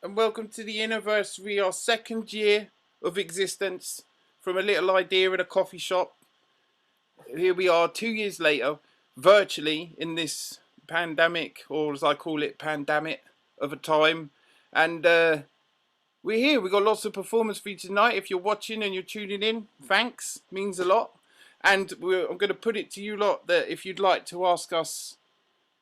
and welcome to the Innerverse. We are second year of existence from a little idea in a coffee shop. Here we are 2 years later, virtually in this pandemic, or as I call it, pandemic of a time. And we're here. We've got lots of performance for you tonight. If you're watching and you're tuning in, thanks. Means a lot. And I'm going to put it to you lot that if you'd like to ask us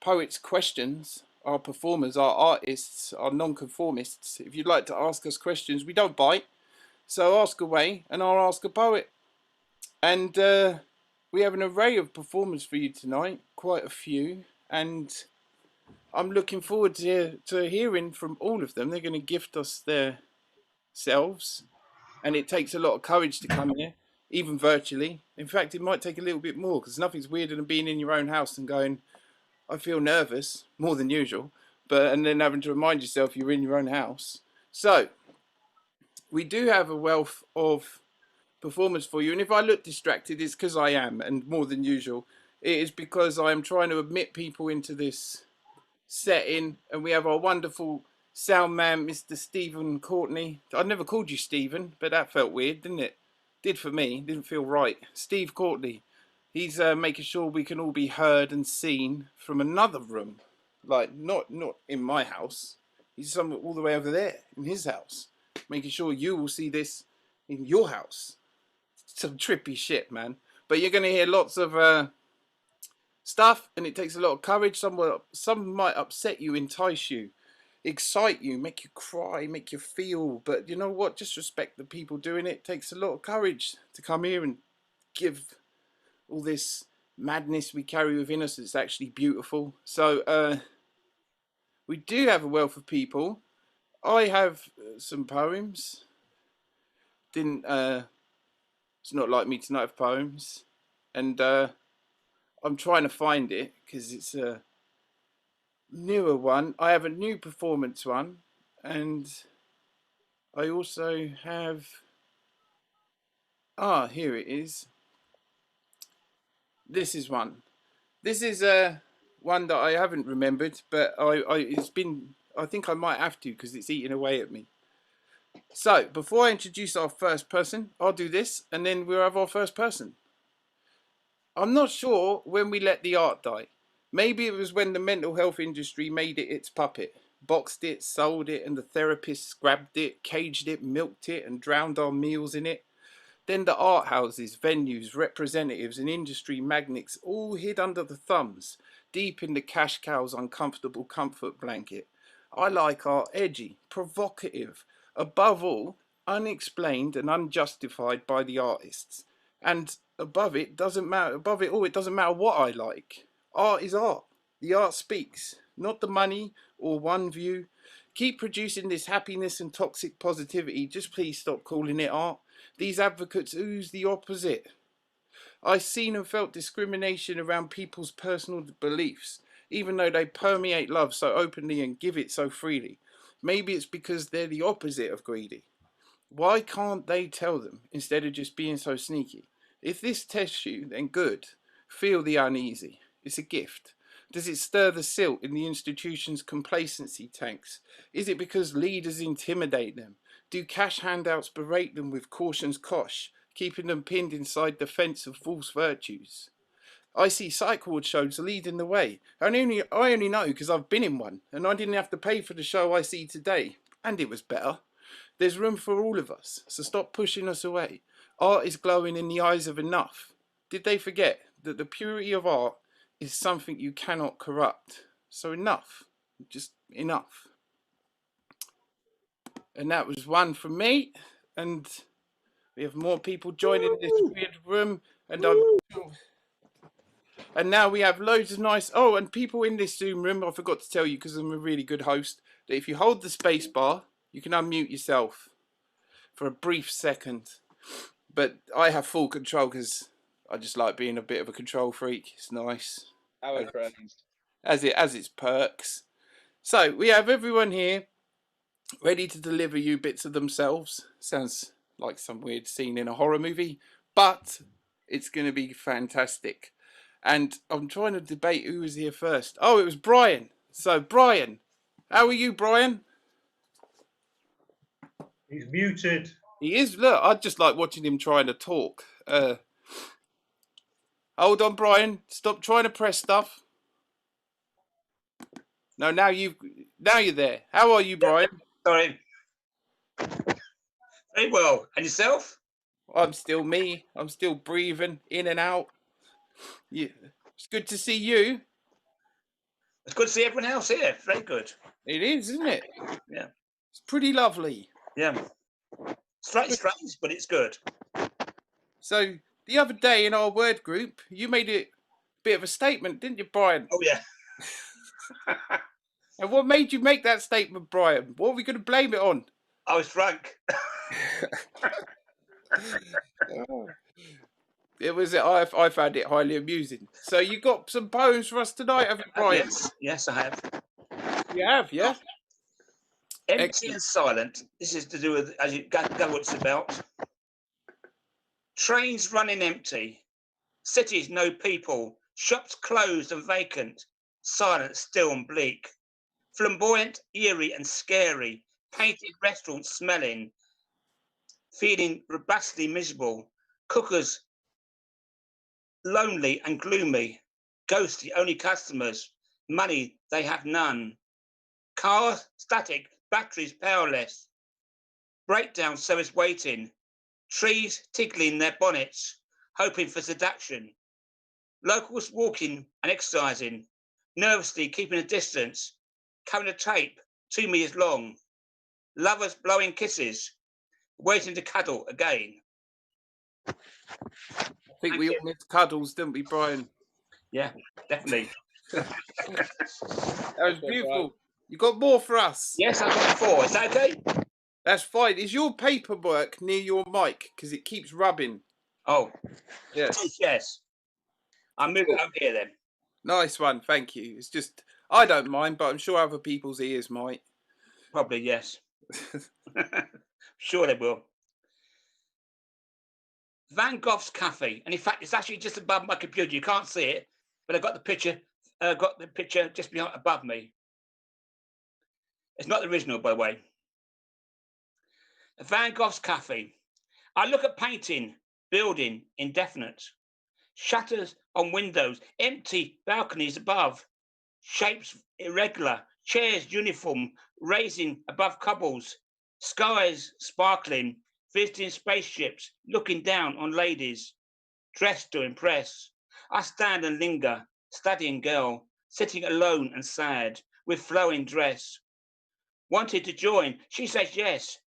poets questions, our performers, our artists, our non-conformists, if you'd like to ask us questions, we don't bite, so ask away and I'll ask a poet. And we have an array of performers for you tonight, quite a few, and I'm looking forward to hearing from all of them. They're going to gift us their selves, and it takes a lot of courage to come here, even virtually. In fact, it might take a little bit more, because nothing's weirder than being in your own house and going, I feel nervous, more than usual, and then having to remind yourself you're in your own house. So, we do have a wealth of performance for you, and if I look distracted, it's because I am, and more than usual. It is because I am trying to admit people into this setting, and we have our wonderful sound man, Mr. Stephen Courtney. I never called you Stephen, but that felt weird, didn't it? Did for me, didn't feel right. Steve Courtney. He's making sure we can all be heard and seen from another room, like not in my house. He's all the way over there in his house, making sure you will see this in your house. Some trippy shit, man. But you're going to hear lots of stuff, and it takes a lot of courage. Some might upset you, entice you, excite you, make you cry, make you feel. But you know what? Just respect the people doing it. It takes a lot of courage to come here and give all this madness we carry within us. It's actually beautiful. So we do have a wealth of people. I have some poems. It's not like me to not have poems, and I'm trying to find it because it's a newer one. I have a new performance one, and I also have here it is. This is one. This is one that I haven't remembered, but I think I might have to because it's eating away at me. So before I introduce our first person, I'll do this, and then we'll have our first person. I'm not sure when we let the art die. Maybe it was when the mental health industry made it its puppet, boxed it, sold it, and the therapists grabbed it, caged it, milked it, and drowned our meals in it. Then the art houses, venues, representatives, and industry magnates all hid under the thumbs, deep in the cash cow's uncomfortable comfort blanket. I like art edgy, provocative, above all, unexplained and unjustified by the artists. And above it doesn't matter. Above it all, it doesn't matter what I like. Art is art. The art speaks, not the money or one view. Keep producing this happiness and toxic positivity. Just please stop calling it art. These advocates ooze the opposite. I've seen and felt discrimination around people's personal beliefs, even though they permeate love so openly and give it so freely. Maybe it's because they're the opposite of greedy. Why can't they tell them instead of just being so sneaky? If this tests you, then good. Feel the uneasy. It's a gift. Does it stir the silt in the institution's complacency tanks? Is it because leaders intimidate them? Do cash handouts berate them with caution's cosh, keeping them pinned inside the fence of false virtues? I see psych ward shows leading the way. I only know because I've been in one, and I didn't have to pay for the show I see today. And it was better. There's room for all of us, so stop pushing us away. Art is glowing in the eyes of enough. Did they forget that the purity of art is something you cannot corrupt? So enough. Just enough. And that was one from me, and we have more people joining this weird room, and now we have loads of nice and people in this Zoom room. I forgot to tell you because I'm a really good host that if you hold the space bar you can unmute yourself for a brief second, but I have full control because I just like being a bit of a control freak. It's nice. Our friends. As its perks. So we have everyone here ready to deliver you bits of themselves. Sounds like some weird scene in a horror movie, but it's going to be fantastic. And I'm trying to debate who was here first. Oh, it was Brian. So Brian, how are you, Brian? He's muted. He is. Look, I just like watching him trying to talk. Hold on, Brian. Stop trying to press stuff. No, now you're there. How are you, Brian? Sorry. Very well. And yourself? I'm still me. I'm still breathing in and out. Yeah. It's good to see you. It's good to see everyone else here. Very good. It is, isn't it? Yeah. It's pretty lovely. Yeah. Slightly strange, but it's good. So the other day in our word group, you made a bit of a statement, didn't you, Brian? Oh, yeah. And what made you make that statement, Brian? What are we going to blame it on? I was drunk. It was. I found it highly amusing. So you got some poems for us tonight, have you, Brian? Yes, I have. You have, yeah. Empty Excellent. and silent. This is to do with, as you go what it's about. Trains running empty. Cities no people. Shops closed and vacant. Silent, still and bleak. Flamboyant, eerie and scary. Painted restaurants smelling. Feeling robustly miserable. Cookers lonely and gloomy. Ghostly, only customers. Money they have none. Cars static, batteries powerless. Breakdown service waiting. Trees tickling their bonnets, hoping for seduction. Locals walking and exercising, nervously keeping a distance, carrying a tape 2 meters long. Lovers blowing kisses, waiting to cuddle again. I think we all missed cuddles, didn't we, Brian? Yeah, definitely. That was beautiful. You got more for us? Yes, I've got 4. Is that okay? That's fine. Is your paperwork near your mic? Because it keeps rubbing. Oh, yes. Yes. I'll move it over here then. Nice one. Thank you. It's just, I don't mind, but I'm sure other people's ears might. Probably, yes. Sure they will. Van Gogh's Cafe, and in fact, it's actually just above my computer. You can't see it, but I've got the picture. Just behind, above me. It's not the original, by the way. Van Gogh's Cafe. I look at painting, building, indefinite. Shutters on windows, empty balconies above. Shapes irregular, chairs uniform, raising above cobbles. Skies sparkling, visiting spaceships, looking down on ladies. Dressed to impress. I stand and linger, studying girl, sitting alone and sad, with flowing dress. Wanted to join, she says yes.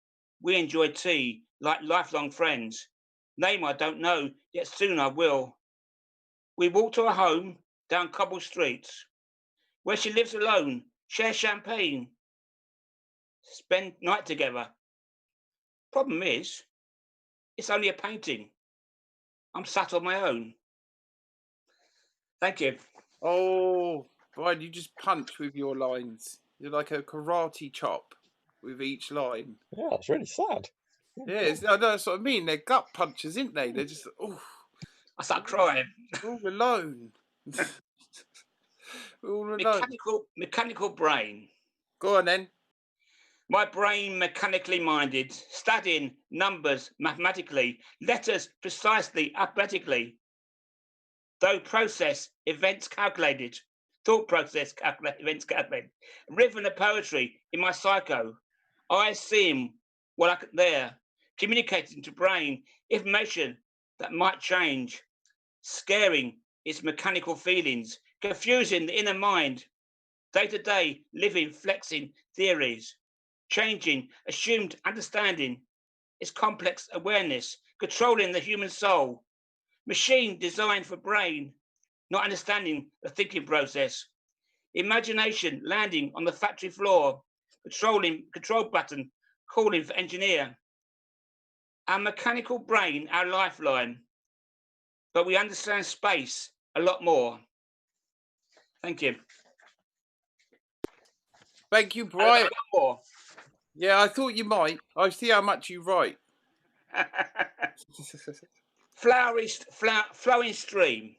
We enjoy tea, like lifelong friends. Name I don't know, yet soon I will. We walk to her home, down cobble streets, where she lives alone, share champagne, spend night together. Problem is, it's only a painting. I'm sat on my own. Thank you. Oh, Brian, you just punch with your lines. You're like a karate chop with each line. Yeah, it's really sad. Yeah, that's what I mean. They're gut punches, isn't they? They're just, oh. I start crying. We're all alone. We're all alone. Mechanical brain. Go on then. My brain mechanically minded, studying numbers mathematically, letters precisely, alphabetically. Though process, events calculated, thought process, events calculated. Rhythm of poetry in my psycho. I see what I could there, communicating to brain information that might change, scaring its mechanical feelings, confusing the inner mind, day-to-day living, flexing theories, changing, assumed understanding, its complex awareness, controlling the human soul, machine designed for brain, not understanding the thinking process, imagination landing on the factory floor, control button, calling for engineer. Our mechanical brain, our lifeline, but we understand space a lot more. Thank you. Thank you, Brian. Yeah, I thought you might. I see how much you write. Flowing stream.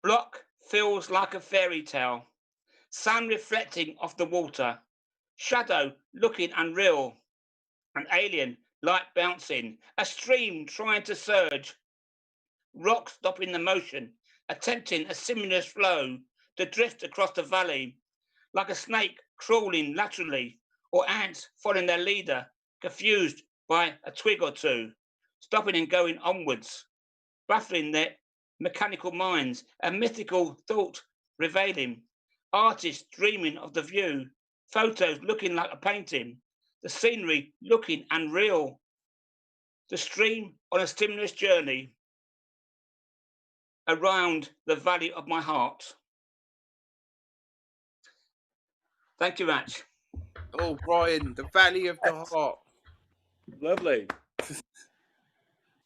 Block feels like a fairy tale. Sun reflecting off the water. shadow looking unreal, an alien light bouncing, a stream trying to surge, rock stopping the motion, attempting a sinuous flow to drift across the valley, like a snake crawling laterally, or ants following their leader, confused by a twig or two, stopping and going onwards, baffling their mechanical minds, a mythical thought revealing, artists dreaming of the view, photos looking like a painting, the scenery looking unreal, the stream on a stimulus journey around the valley of my heart. Thank you, Rach. Oh, Brian, the Valley of the Heart. Lovely.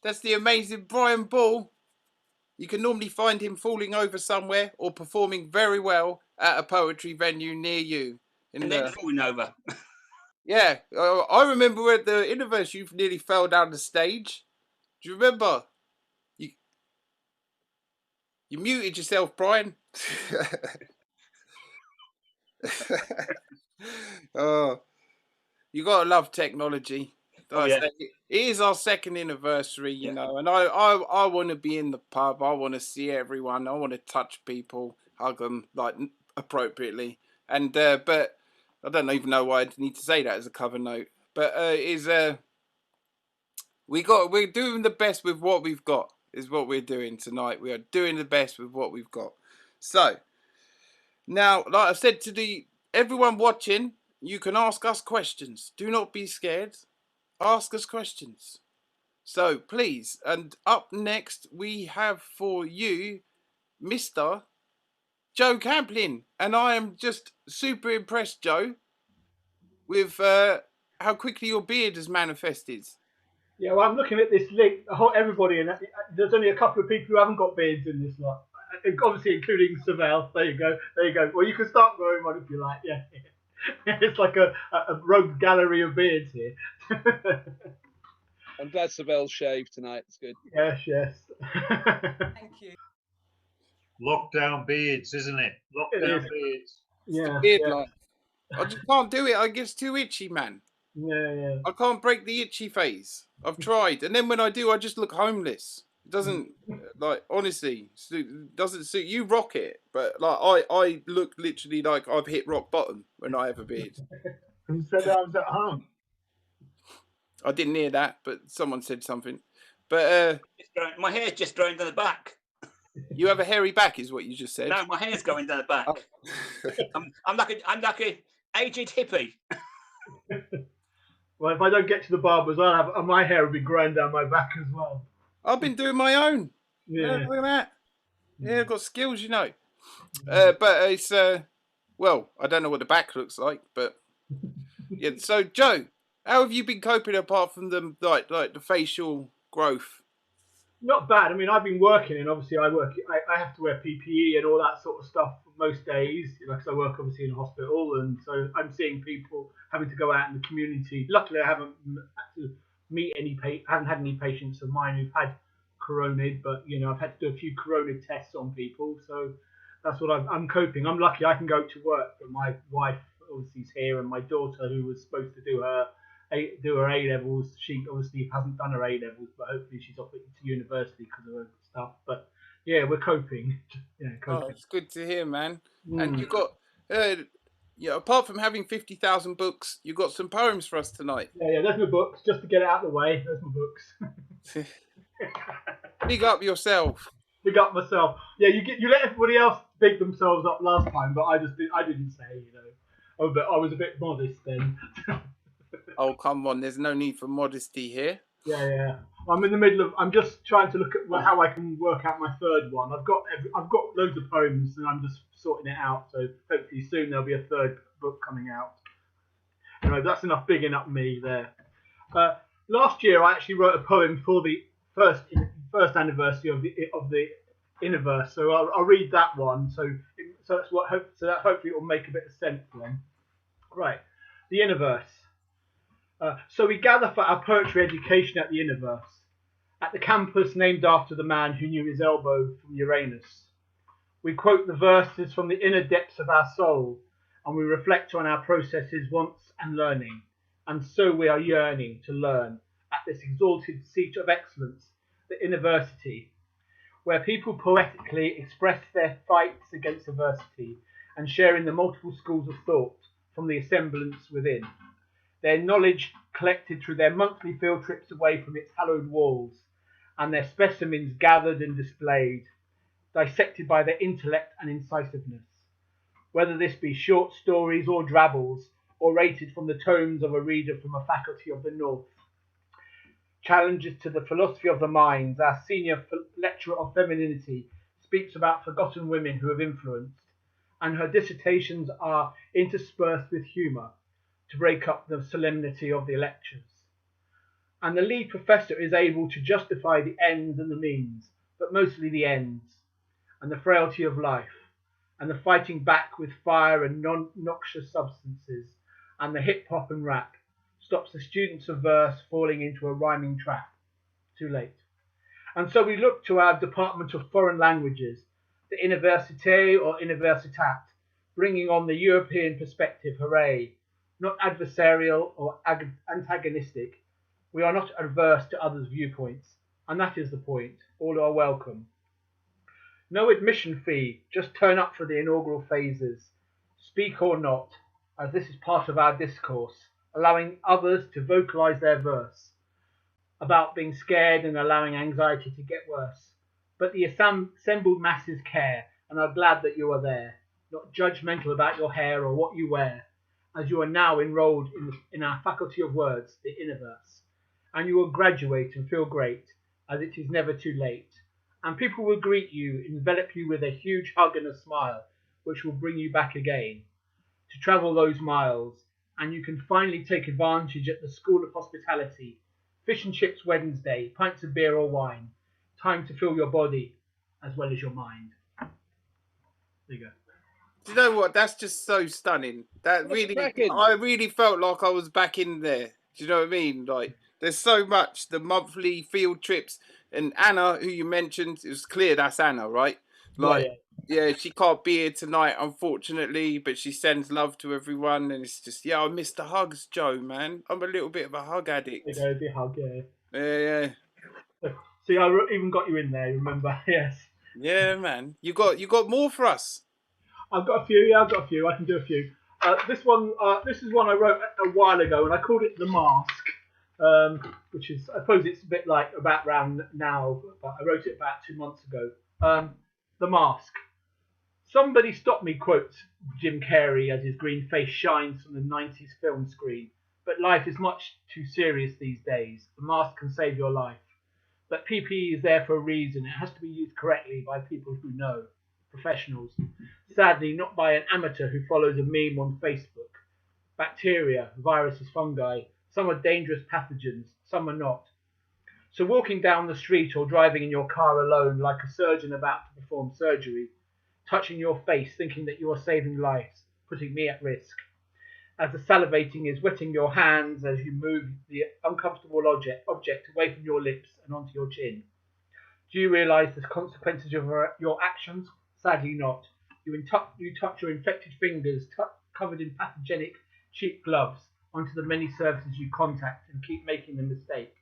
That's the amazing Brian Ball. You can normally find him falling over somewhere or performing very well at a poetry venue near you. And then falling over. Yeah, I remember at the Innerverse you nearly fell down the stage. Do you remember? You muted yourself, Brian. Oh, you gotta love technology. Oh, yeah. It is our second anniversary, you know, and I want to be in the pub. I want to see everyone. I want to touch people, hug them like appropriately. And but I don't even know why I need to say that as a cover note. But we're doing the best with what we've got. Is what we're doing tonight. We are doing the best with what we've got. So now, like I said to everyone watching, you can ask us questions. Do not be scared. Ask us questions. So please, and up next we have for you Mr. Joe Camplin, and I am just super impressed, Joe, with how quickly your beard has manifested. Yeah, well, I'm looking at this link. Everybody, and there's only a couple of people who haven't got beards in this lot. Obviously, including Savelle. There you go. There you go. Well, you can start growing one if you like. Yeah, it's like a rogue gallery of beards here. I'm glad Savelle's shaved tonight. It's good. Yes, yes. Thank you. Lockdown beards, isn't it? Lockdown beards. Yeah, Beard yeah. life. I just can't do it. I get too itchy, man. Yeah, yeah. I can't break the itchy phase. I've tried, and then when I do, I just look homeless. It doesn't, like, honestly, doesn't suit you. Rock it, but like I look literally like I've hit rock bottom when I have a beard. Who said I was at home? I didn't hear that, but someone said something. But My hair's just growing down the back. you have a hairy back, is what you just said. No, my hair's going down the back. Oh. I'm like a aged hippie. Well, if I don't get to the barbers, I'll have my hair will be growing down my back as well. I've been doing my own. Yeah, Look at that. Yeah, I've got skills, you know. But it's well, I don't know what the back looks like, but yeah. So, Joe, how have you been coping apart from the like the facial growth? not bad. I mean, I've been working, and obviously I have to wear PPE and all that sort of stuff most days, because I work obviously in a hospital, and so I'm seeing people having to go out in the community. Luckily, I haven't had to meet haven't had any patients of mine who've had corona, but I've had to do a few corona tests on people, so that's what I'm coping. I'm lucky I can go to work, but my wife obviously is here, and my daughter, who was supposed to do her A levels. She obviously hasn't done her A levels, but hopefully she's off to university because of her stuff. But yeah, we're coping. Oh, it's good to hear, man. And you got, apart from having 50,000 books, you got some poems for us tonight. Yeah. There's my books. Just to get it out of the way. There's my books. Big up yourself. Big up myself. Yeah, you let everybody else big themselves up last time, but I didn't say. I was a bit modest then. Oh, come on. There's no need for modesty here. Yeah. I'm in the middle of. I'm just trying to look at how I can work out my third one. I've got loads of poems, and I'm just sorting it out. So hopefully soon there'll be a third book coming out. Anyway, that's enough bigging up me there. Last year I actually wrote a poem for the first anniversary of the Innerverse. So I'll read that one. So that hopefully it will make a bit of sense then. Right, the Innerverse. So we gather for our poetry education at the Innerverse, at the campus named after the man who knew his elbow from Uranus. We quote the verses from the inner depths of our soul and we reflect on our processes, wants and learning. And so we are yearning to learn at this exalted seat of excellence, the Innerversity, where people poetically express their fights against adversity and share in the multiple schools of thought from the assemblance within. Their knowledge collected through their monthly field trips away from its hallowed walls, and their specimens gathered and displayed, dissected by their intellect and incisiveness. Whether this be short stories or drabbles, or rated from the tomes of a reader from a faculty of the North. Challenges to the philosophy of the minds, our senior lecturer of femininity speaks about forgotten women who have influenced, and her dissertations are interspersed with humour to break up the solemnity of the lectures. And the lead professor is able to justify the ends and the means, but mostly the ends, and the frailty of life, and the fighting back with fire and non-noxious substances, and the hip-hop and rap, stops the students of verse falling into a rhyming trap. Too late. And so we look to our Department of Foreign Languages, the Université or Universitat, bringing on the European perspective, hooray! Not adversarial or antagonistic. We are not adverse to others' viewpoints, and that is the point. All are welcome. No admission fee, just turn up for the inaugural phases. Speak or not, as this is part of our discourse, allowing others to vocalise their verse, about being scared and allowing anxiety to get worse. But the assembled masses care and are glad that you are there, not judgmental about your hair or what you wear, as you are now enrolled in our Faculty of Words, the Innerverse, and you will graduate and feel great, as it is never too late. And people will greet you, envelop you with a huge hug and a smile, which will bring you back again, to travel those miles, and you can finally take advantage at the School of Hospitality. Fish and chips Wednesday, pints of beer or wine. Time to fill your body as well as your mind. There you go. Do you know what? That's just so stunning. That That's really, cracking. I really felt like I was back in there. Do you know what I mean? Like, there's so much. The monthly field trips, and Anna, who you mentioned, it was clear that's Anna, right? Like, yeah, she can't be here tonight, unfortunately, but she sends love to everyone, and it's just, yeah, I miss the hugs, Joe, man. I'm a little bit of a hug addict. There you go, the hug, yeah. Yeah. See, I even got you in there, remember? Yes. Yeah, man. You got more for us. I've got a few, yeah, I've got a few. I can do a few. This is one I wrote a while ago, and I called it The Mask, which is, I suppose it's a bit like about round now, but I wrote it about 2 months ago. The Mask. Somebody stop me, quotes Jim Carrey as his green face shines from the 90s film screen. But life is much too serious these days. The mask can save your life. But PPE is there for a reason. It has to be used correctly by people who know, professionals. Sadly, not by an amateur who follows a meme on Facebook. Bacteria, viruses, fungi, some are dangerous pathogens, some are not. So walking down the street or driving in your car alone like a surgeon about to perform surgery, touching your face thinking that you are saving lives, putting me at risk. As the salivating is wetting your hands as you move the uncomfortable object away from your lips and onto your chin. Do you realise the consequences of your actions? Sadly not. You touch your infected fingers covered in pathogenic cheap gloves onto the many surfaces you contact and keep making the mistake.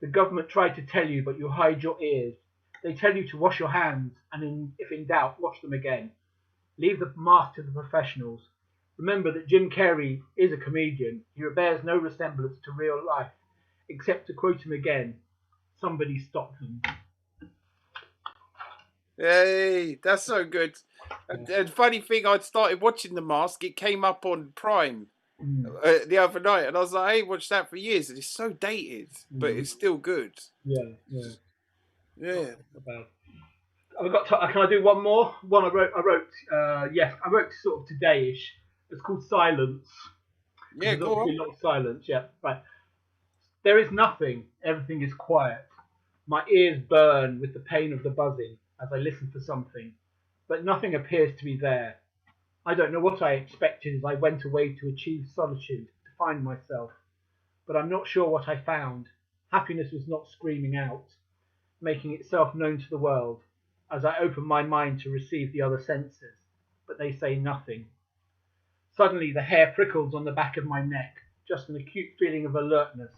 The government tried to tell you, but you hide your ears. They tell you to wash your hands, and if in doubt, wash them again. Leave the mask to the professionals. Remember that Jim Carrey is a comedian. He bears no resemblance to real life, except to quote him again, somebody stop them. Hey, that's so good. And funny thing, I'd started watching The Mask. It came up on Prime the other night, and I was like, "Hey, watched that for years." And it's so dated, but it's still good. Yeah. Yeah. Not bad. I've got. Can I do one more? One I wrote. Yes, I wrote sort of today-ish. It's called Silence. Yeah, There's go obviously on. a lot of silence. Yeah, right. There is nothing. Everything is quiet. My ears burn with the pain of the buzzing as I listen for something, but nothing appears to be there. I don't know what I expected as I went away to achieve solitude, to find myself, but I'm not sure what I found. Happiness was not screaming out, making itself known to the world, as I open my mind to receive the other senses, but they say nothing. Suddenly, the hair prickles on the back of my neck, just an acute feeling of alertness.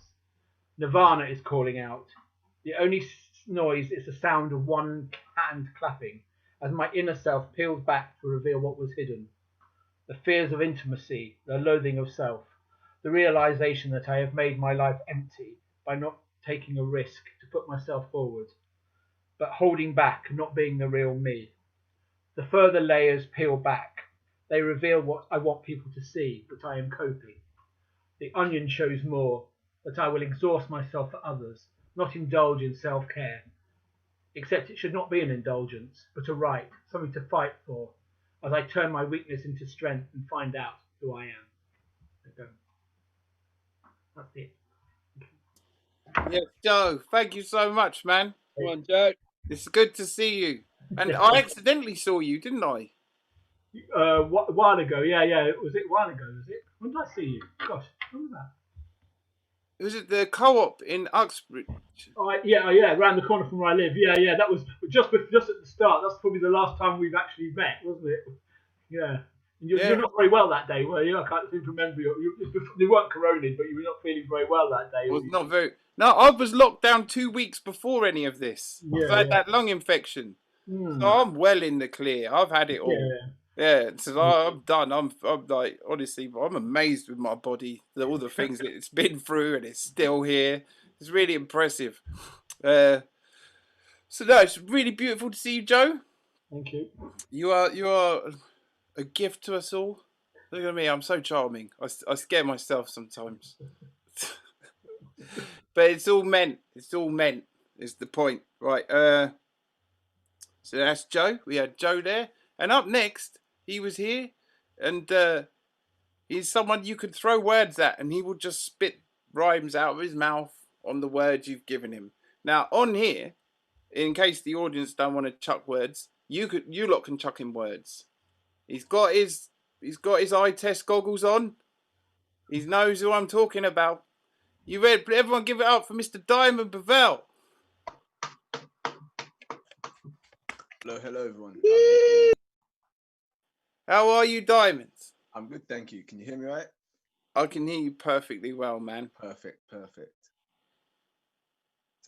Nirvana is calling out. The only noise is the sound of one hand clapping, as my inner self peels back to reveal what was hidden. The fears of intimacy, the loathing of self, the realization that I have made my life empty by not taking a risk to put myself forward, but holding back, not being the real me. The further layers peel back. They reveal what I want people to see, but I am coping. The onion shows more, that I will exhaust myself for others, not indulge in self-care. Except it should not be an indulgence, but a right, something to fight for, as I turn my weakness into strength and find out who I am. That's it. Yeah, Joe, thank you so much, man. Come on, Joe. It's good to see you. And I accidentally saw you, didn't I? A while ago, yeah. Was it a while ago, was it? When did I see you? Gosh, when was that? It was at the co-op in Uxbridge. Oh, yeah, around the corner from where I live. Yeah, that was just at the start. That's probably the last time we've actually met, wasn't it? Yeah. You're not very well that day, were you? I can't seem to remember. You weren't coronated, but you were not feeling very well that day. Was not very. No, I was locked down 2 weeks before any of this. I had that lung infection, so I'm well in the clear. I've had it all. Yeah, so I'm done. I'm like, honestly, I'm amazed with my body, all the things that it's been through, and it's still here. It's really impressive. So no, it's really beautiful to see you, Joe. Thank you. You are a gift to us all. Look at me, I'm so charming. I scare myself sometimes. But it's all meant. It's all meant, is the point. Right. So that's Joe. We had Joe there. And up next, he was here. And he's someone you could throw words at and he will just spit rhymes out of his mouth on the words you've given him. Now, on here, in case the audience don't want to chuck words, you lot can chuck him words. He's got his eye test goggles on. He knows who I'm talking about. You ready? Everyone give it up for Mr. Diamond Bavell. Hello everyone. How are you, Diamond? I'm good, thank you. Can you hear me right? I can hear you perfectly well, man. Perfect. So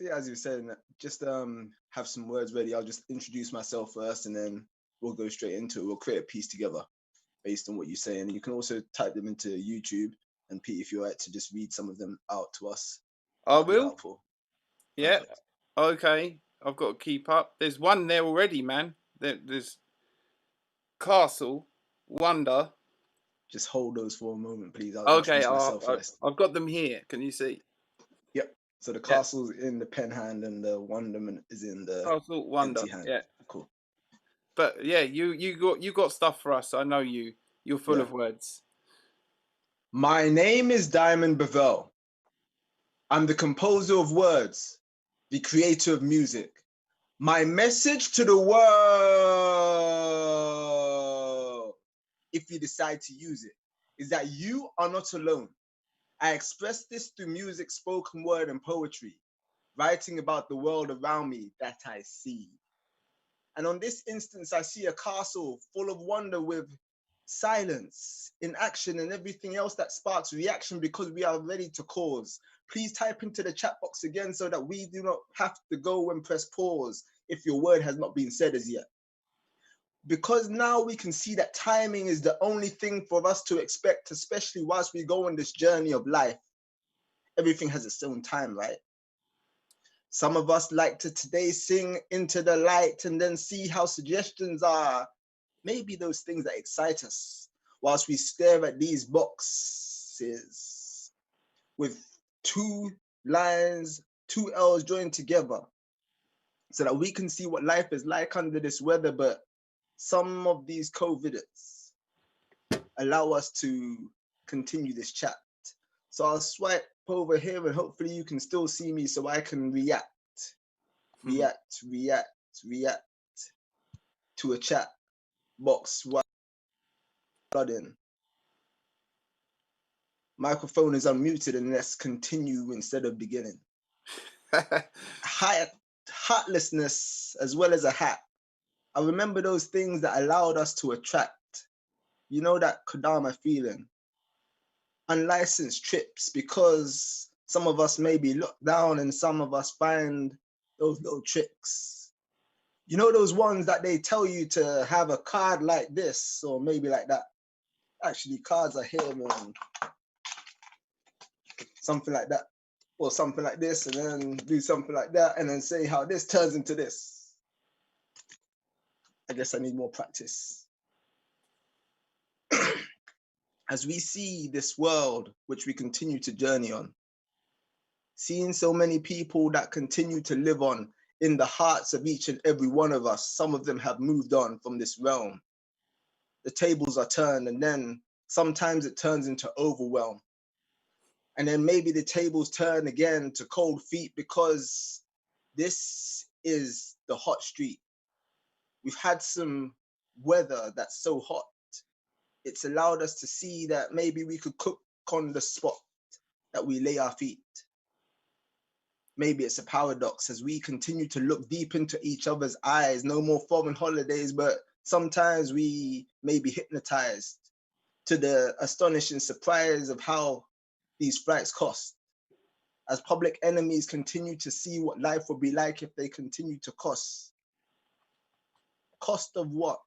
yeah, as you were saying, just have some words ready. I'll just introduce myself first and then we'll go straight into it. We'll create a piece together based on what you say. And you can also type them into YouTube. And Pete, if you're right to just read some of them out to us. I will. Helpful. Yeah. Perfect. Okay. I've got to keep up. There's one there already, man. There's Castle, Wonder. Just hold those for a moment, please. I'll introduce myself first. I've got them here. Can you see? Yep. So the castle's in the pen hand and the wonderment is in the Castle, Wonder. empty hand. Yeah. Cool. But yeah, you got stuff for us. I know you. You're full of words. My name is Diamond Bavell. I'm the composer of words, the creator of music. My message to the world, if you decide to use it, is that you are not alone. I express this through music, spoken word, and poetry, writing about the world around me that I see. And on this instance, I see a castle full of wonder with silence, inaction, and everything else that sparks reaction because we are ready to cause. Please type into the chat box again so that we do not have to go and press pause if your word has not been said as yet. Because now we can see that timing is the only thing for us to expect, especially whilst we go on this journey of life. Everything has its own time, right? Some of us like to today sing into the light and then see how suggestions are maybe those things that excite us whilst we stare at these boxes with 2 lines, 2 L's joined together so that we can see what life is like under this weather. But some of these COVIDs allow us to continue this chat. So I'll swipe over here and hopefully you can still see me so I can react to a chat box. Blood in. Microphone is unmuted and let's continue instead of beginning. Heartlessness as well as a hat. I remember those things that allowed us to attract. you know, that Kodama feeling. Unlicensed trips, because some of us may be looked down and some of us find those little tricks. You know, those ones that they tell you to have a card like this or maybe like that. Actually, cards are here, man. Something like that. Or something like this, and then do something like that, and then say how this turns into this. I guess I need more practice. As we see this world, which we continue to journey on, seeing so many people that continue to live on in the hearts of each and every one of us, some of them have moved on from this realm. The tables are turned, and then sometimes it turns into overwhelm. And then maybe the tables turn again to cold feet, because this is the hot street. We've had some weather that's so hot. It's allowed us to see that maybe we could cook on the spot that we lay our feet. Maybe it's a paradox as we continue to look deep into each other's eyes. No more foreign holidays, but sometimes we may be hypnotized to the astonishing surprise of how these flights cost. As public enemies continue to see what life would be like if they continue to cost. Cost of what?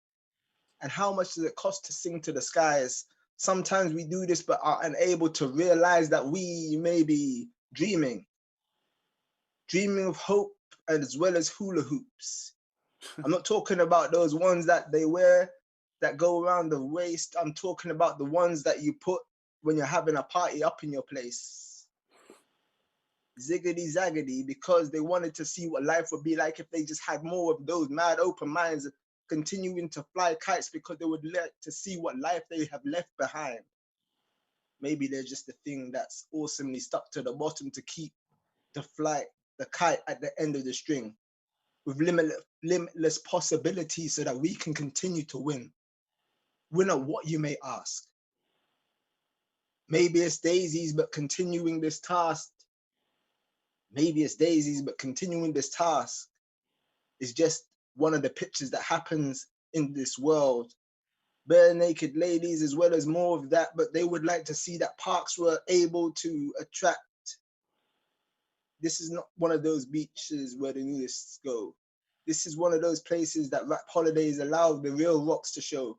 And how much does it cost to sing to the skies? Sometimes we do this but are unable to realize that we may be dreaming of hope as well as hula hoops. I'm not talking about those ones that they wear that go around the waist. I'm talking about the ones that you put when you're having a party up in your place. Ziggity zaggity, because they wanted to see what life would be like if they just had more of those mad open minds continuing to fly kites, because they would like to see what life they have left behind. Maybe they're just the thing that's awesomely stuck to the bottom to keep the kite at the end of the string, with limitless possibilities so that we can continue to win. Win at what, you may ask? Maybe it's daisies, but continuing this task. Maybe it's daisies, but continuing this task is just one of the pictures that happens in this world. Bare naked ladies as well as more of that, but they would like to see that parks were able to attract. This is not one of those beaches where the nudists go. This is one of those places that rap holidays allow the real rocks to show,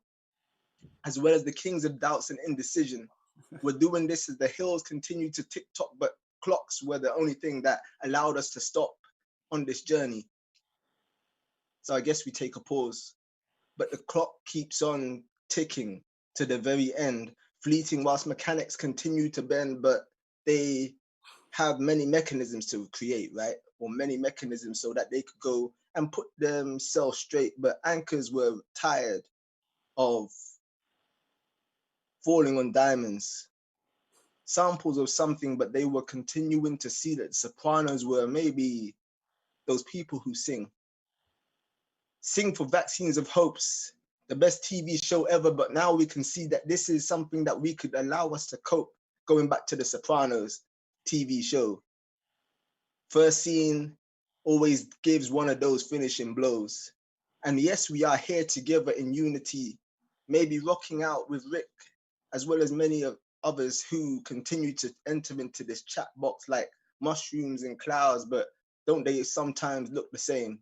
as well as the kings of doubts and indecision. We're doing this as the hills continue to tick tock, but clocks were the only thing that allowed us to stop on this journey. So I guess we take a pause, but the clock keeps on ticking to the very end, fleeting whilst mechanics continue to bend, but they have many mechanisms to create, right? Or many mechanisms so that they could go and put themselves straight, but anchors were tired of falling on diamonds. Samples of something, but they were continuing to see that the Sopranos were maybe those people who sing for vaccines of hopes, the best TV show ever, but now we can see that this is something that we could allow us to cope, going back to the Sopranos TV show. First scene always gives one of those finishing blows. And yes, we are here together in unity, maybe rocking out with Rick, as well as many of others who continue to enter into this chat box like mushrooms and clouds, but don't they sometimes look the same?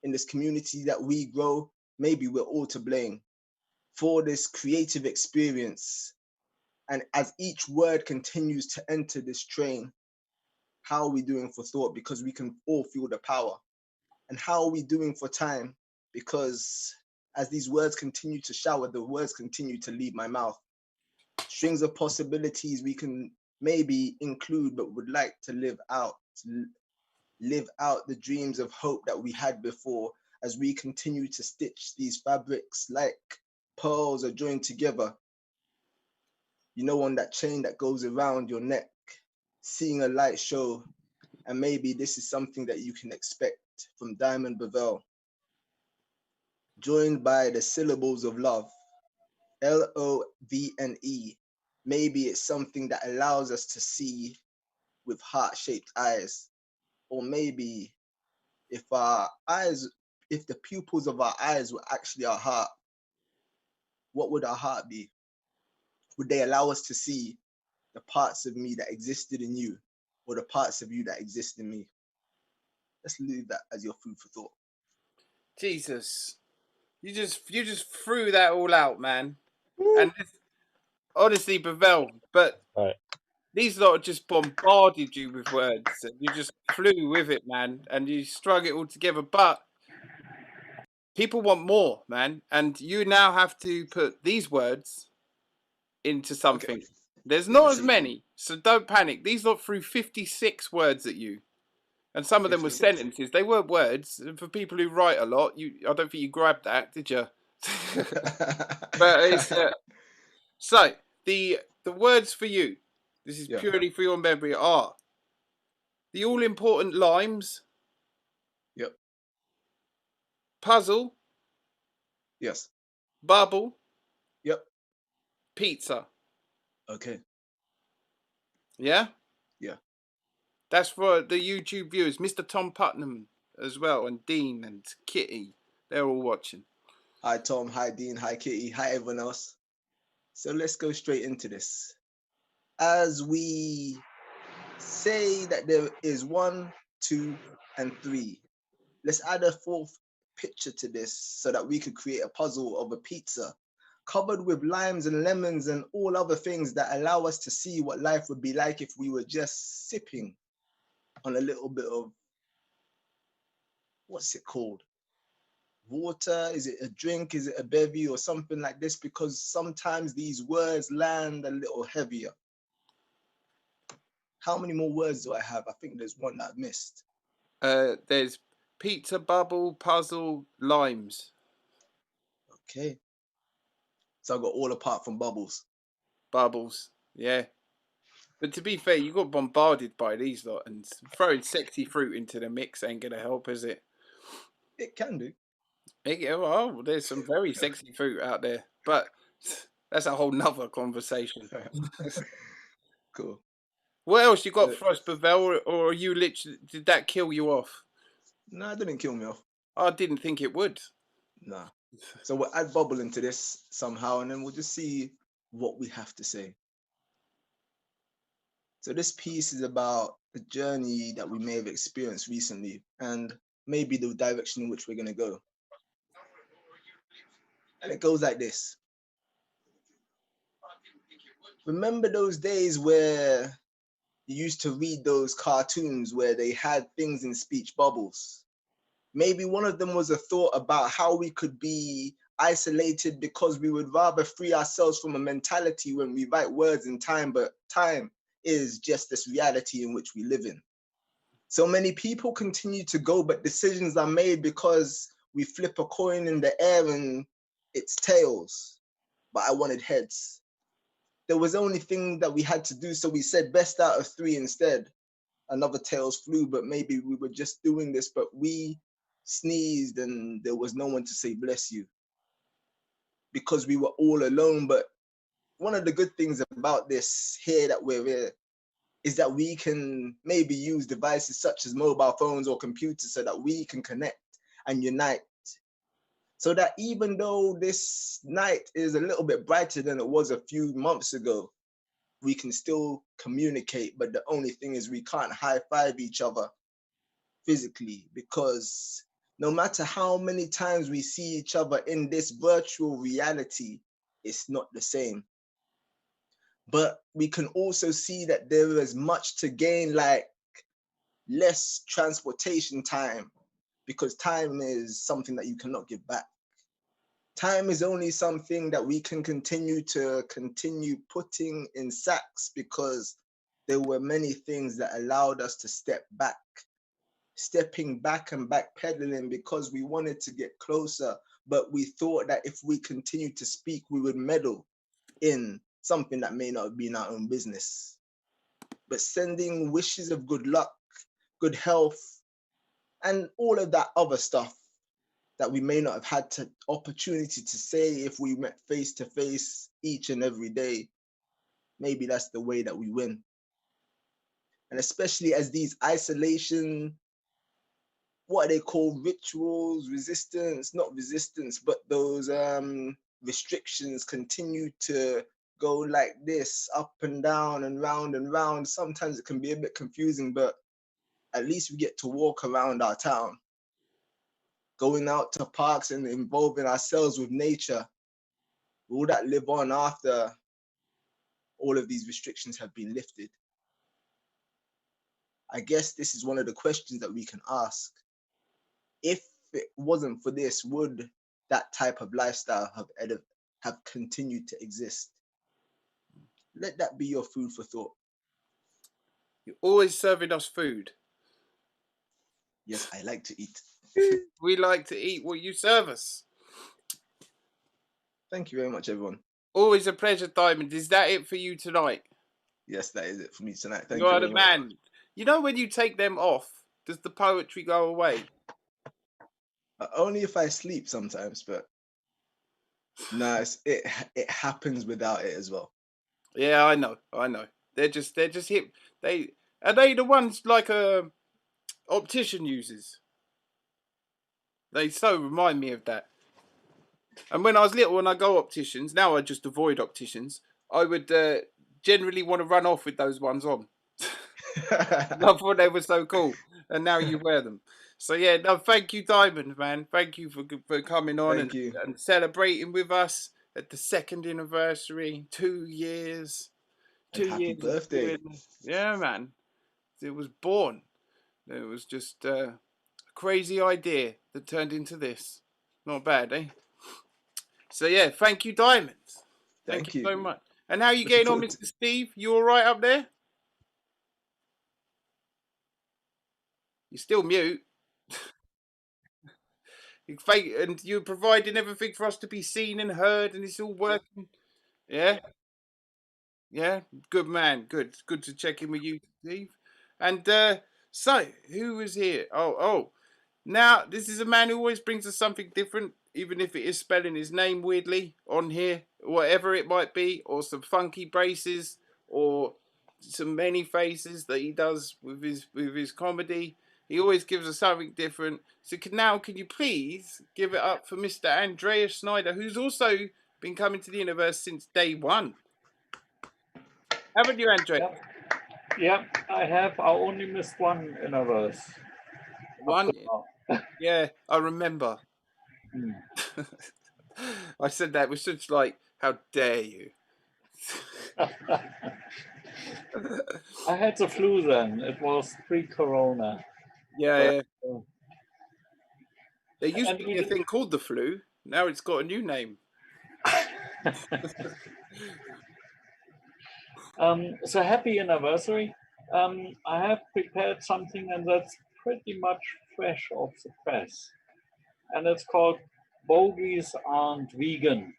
In this community that we grow, maybe we're all to blame for this creative experience. And as each word continues to enter this train, how are we doing for thought? Because we can all feel the power. And how are we doing for time? Because as these words continue to shower, the words continue to leave my mouth. Strings of possibilities we can maybe include, but would like to live out the dreams of hope that we had before, as we continue to stitch these fabrics like pearls are joined together. You know, on that chain that goes around your neck, seeing a light show, and maybe this is something that you can expect from Diamond Bevel. Joined by the syllables of love, LOVNE. Maybe it's something that allows us to see with heart-shaped eyes, or maybe if the pupils of our eyes were actually our heart, what would our heart be? Would they allow us to see the parts of me that existed in you, or the parts of you that exist in me? Let's leave that as your food for thought. Jesus, you just threw that all out, man. And honestly, Pavel, but Right. these lot just bombarded you with words, and you just flew with it, man, and you strung it all together. But people want more, man, and you now have to put these words into something. Okay. There's Let me not as see. many, so don't panic. These lot threw 56 words at you, and some of them were 56. sentences. They weren't words. And for people who write a lot, I don't think you grabbed that, did you? But it's so the words for you. This is Yeah. purely for your memory. Are the all important limes, Yep. puzzle, Yes. bubble, Yep. pizza. Okay. Yeah, Yeah. that's for the YouTube viewers. Mr. Tom Putnam as well, and Dean and Kitty. They're all watching. Hi, Tom. Hi, Dean. Hi, Kitty. Hi, everyone else. So let's go straight into this. As we say that there is 1, 2, and 3, let's add a fourth picture to this so that we could create a puzzle of a pizza covered with limes and lemons and all other things that allow us to see what life would be like if we were just sipping on a little bit of, what's it called? Water? Is it a drink? Is it a bevy or something like this? Because sometimes these words land a little heavier. How many more words do I have? I think there's one that I've missed. There's pizza, bubble, puzzle, limes. Okay. So I got all apart from bubbles. Bubbles. Yeah. But to be fair, you got bombarded by these lot, and throwing sexy fruit into the mix ain't gonna help, is it? It can do. Well, there's some very sexy fruit out there, but that's a whole nother conversation. Cool. What else you got So, for us, Pavel, or are you literally, did that kill you off? no, it didn't kill me off. I didn't think it would. Nah. So we'll add bubble into this somehow, and then we'll just see what we have to say. So this piece is about the journey that we may have experienced recently, and maybe the direction in which we're going to go. And it goes like this. Remember those days where you used to read those cartoons where they had things in speech bubbles? Maybe one of them was a thought about how we could be isolated because we would rather free ourselves from a mentality when we write words in time, but time is just this reality in which we live in. So many people continue to go, but decisions are made because we flip a coin in the air and it's tails, but I wanted heads. There was only thing that we had to do, so we said best out of 3 instead. Another tails flew, but maybe we were just doing this, but we sneezed and there was no one to say bless you because we were all alone. But one of the good things about this here that we're here is that we can maybe use devices such as mobile phones or computers so that we can connect and unite. So that even though this night is a little bit brighter than it was a few months ago, we can still communicate. But the only thing is we can't high-five each other physically, because no matter how many times we see each other in this virtual reality, it's not the same. But we can also see that there is much to gain, like less transportation time, because time is something that you cannot give back. Time is only something that we can continue putting in sacks, because there were many things that allowed us to step back, stepping back and backpedaling because we wanted to get closer, but we thought that if we continued to speak, we would meddle in something that may not be in our own business. But sending wishes of good luck, good health, and all of that other stuff that we may not have had the opportunity to say if we met face to face each and every day, maybe that's the way that we win. And especially as these isolation, what are they called, rituals, resistance, not resistance, but those restrictions continue to go like this, up and down and round, sometimes it can be a bit confusing, but at least we get to walk around our town, going out to parks and involving ourselves with nature. Will that live on after all of these restrictions have been lifted? I guess this is one of the questions that we can ask. If it wasn't for this, would that type of lifestyle have continued to exist? Let that be your food for thought. You're always serving us food. Yes, I like to eat. We like to eat what you serve us. Thank you very much, everyone. Always a pleasure, Diamond. Is that it for you tonight? Yes, that is it for me tonight. Thank You you are very the much. man. You know when you take them off, does the poetry go away? Only if I sleep sometimes, but no, it happens without it as well. Yeah, I know. They're just hip. Are they the ones like a optician uses? They so remind me of that. And when I was little, when I go opticians, now I just avoid opticians. I would generally want to run off with those ones on. I thought they were so cool, and now you wear them. So yeah, no, thank you, Diamond, man. Thank you for coming on Thank you. and celebrating with us at the 2nd anniversary. 2 years. And 2 happy years. birthday. Yeah, man. It was born. It was just a crazy idea that turned into this. Not bad, eh? So yeah, thank you, Diamond. Thank you so much. And how are you Looking getting on, forward Mr. Steve? You all right up there? You're still mute. And you're providing everything for us to be seen and heard, and it's all working. Yeah, yeah, good man. Good, good to check in with you, Steve. And so, who was here? Oh, now this is a man who always brings us something different, even if it is spelling his name weirdly on here, whatever it might be, or some funky braces, or some many faces that he does with his comedy. He always gives us something different. So can you please give it up for Mr. Andreas Snyder, who's also been coming to the universe since day one. Haven't you, Andreas? Yeah, I have. I only missed one Innerverse. One? Yeah, I remember. Hmm. I said that with such like, how dare you? I had the flu then. It was pre-corona. Yeah. But, There used and to we be a did- thing called the flu. Now it's got a new name. So happy anniversary. I have prepared something, and that's pretty much fresh off the press. And it's called Bogies Aren't Vegan.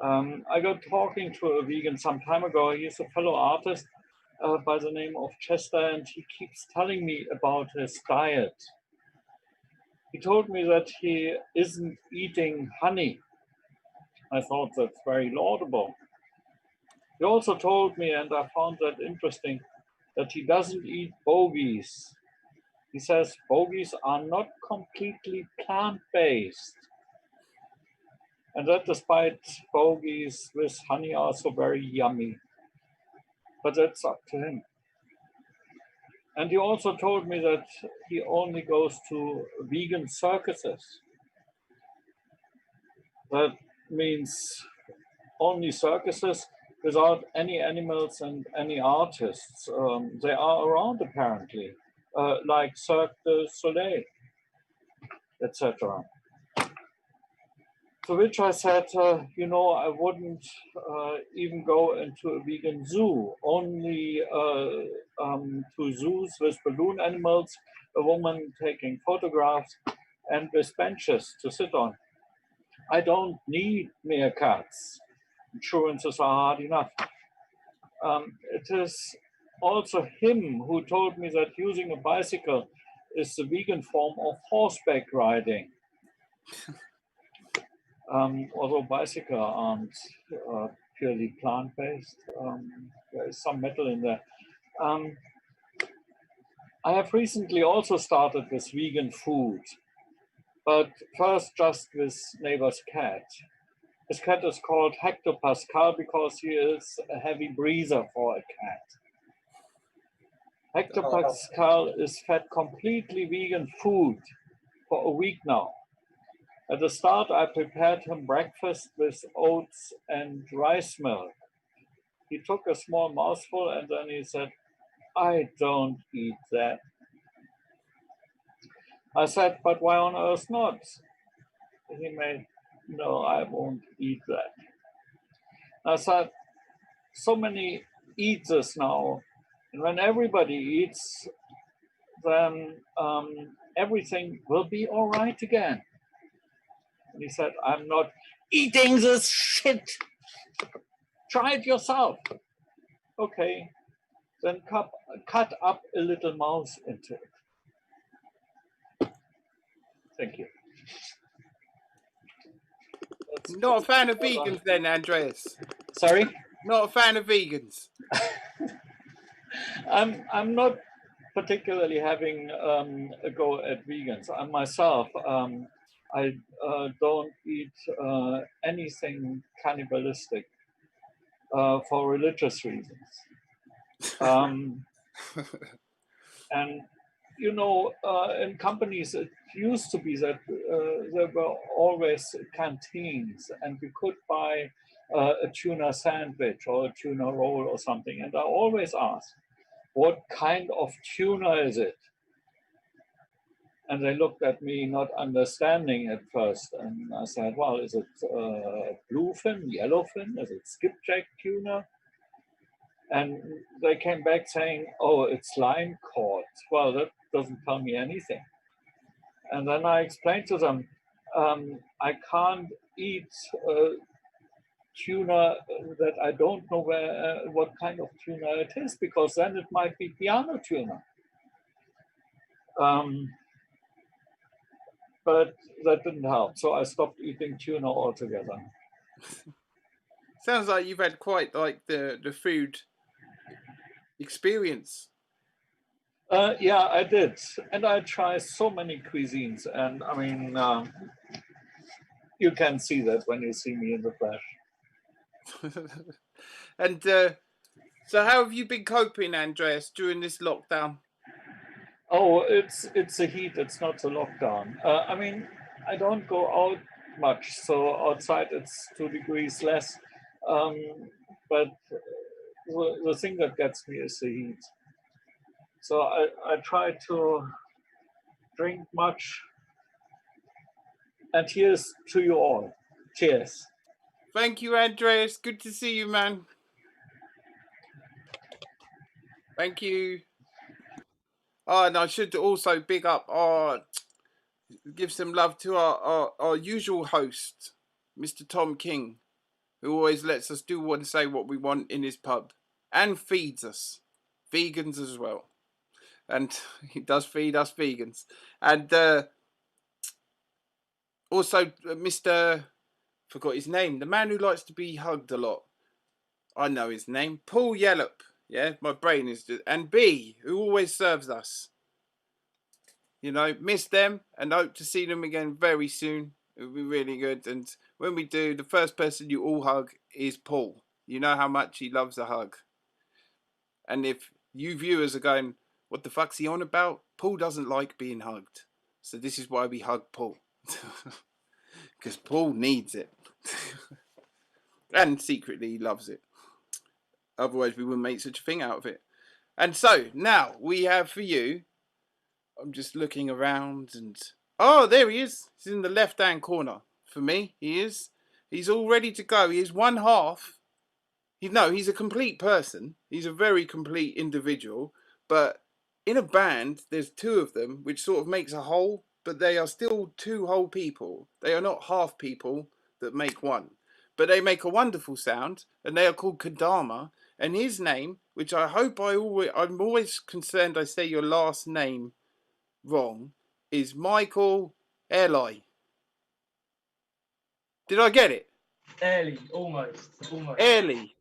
I got talking to a vegan some time ago. He's a fellow artist by the name of Chester, and he keeps telling me about his diet. He told me that he isn't eating honey. I thought that's very laudable. He also told me, and I found that interesting, that he doesn't eat bogies. He says bogies are not completely plant-based. And that despite bogies with honey are so very yummy. But that's up to him. And he also told me that he only goes to vegan circuses. That means only circuses without any animals and any artists. They are around apparently, like Cirque du Soleil, etc. To which I said, I wouldn't even go into a vegan zoo, only to zoos with balloon animals, a woman taking photographs, and with benches to sit on. I don't need meerkats. Insurances are hard enough. It is also him who told me that using a bicycle is the vegan form of horseback riding. Although bicycles aren't purely plant-based, there is some metal in there. I have recently also started with vegan food. but first just with neighbor's cat. His cat is called Hectopascal because he is a heavy breather for a cat. Hectopascal is fed completely vegan food for a week now. At the start, I prepared him breakfast with oats and rice milk. He took a small mouthful and then he said, "I don't eat that." I said, "But why on earth not?" He made, "No, I won't eat that." I said, "So many eat this now. And when everybody eats, then everything will be all right again." And he said, "I'm not eating this shit. Try it yourself." Okay, then cut up a little mouse into it. Thank you. Not a fan of vegans then, Andreas. Sorry? Not a fan of vegans. I'm not particularly having a go at vegans. I myself, I don't eat anything cannibalistic for religious reasons. And you know, in companies, it used to be that there were always canteens, and we could buy a tuna sandwich or a tuna roll or something. And I always ask, "What kind of tuna is it?" And they looked at me, not understanding at first. And I said, "Well, is it bluefin, yellowfin? Is it skipjack tuna?" And they came back saying, "Oh, it's line caught." Well, that doesn't tell me anything. And then I explained to them, I can't eat tuna that I don't know what kind of tuna it is, because then it might be piano tuna. But that didn't help, so I stopped eating tuna altogether. Sounds like you've had quite like the food experience. Yeah, I did, and I tried so many cuisines, and I mean, you can see that when you see me in the flesh. And so, how have you been coping, Andreas, during this lockdown? Oh, it's the heat. It's not the lockdown. I mean, I don't go out much, so outside it's 2 degrees less. But the thing that gets me is the heat. So I try to drink much. And here's to you all. Cheers. Thank you, Andreas. Good to see you, man. Thank you. Oh, and I should also big up give some love to our usual host, Mr. Tom King, who always lets us do and say what we want in his pub and feeds us, vegans as well. And he does feed us vegans. And also Mr. forgot his name, the man who likes to be hugged a lot. I know his name, Paul Yellop. Yeah, my brain is just, and Bhee, who always serves us. You know, miss them and hope to see them again very soon. It will be really good. And when we do, the first person you all hug is Paul. You know how much he loves a hug. And if you viewers are going, what the fuck's he on about? Paul doesn't like being hugged. So this is why we hug Paul. Because Paul needs it. And secretly he loves it. Otherwise we wouldn't make such a thing out of it. And so now we have for you, I'm just looking around and oh, there he is. He's in the left hand corner. For me, he is. He's all ready to go. He is one half. He's a complete person. He's a very complete individual. But in a band, there's two of them, which sort of makes a whole, but they are still two whole people. They are not half people that make one. But they make a wonderful sound, and they are called Kadama. And his name, which I hope I'm always concerned I say your last name wrong, is Michael Early. Did I get it? Early, almost. Early.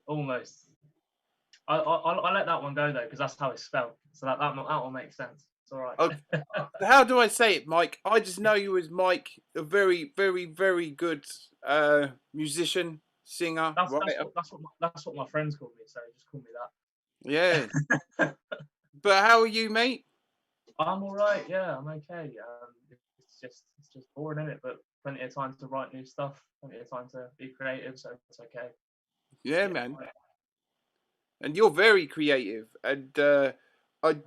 Almost. I let that one go though, because that's how it's spelled. So that one makes sense. It's all right. How do I say it, Mike? I just know you as Mike, a very, very, very good musician, singer, writer. That's what my friends call me. So just call me that. Yeah. But how are you, mate? I'm all right. Yeah, I'm okay. It's just boring, isn't it? But plenty of time to write new stuff. Plenty of time to be creative. So it's okay. Yeah, man. And you're very creative, and I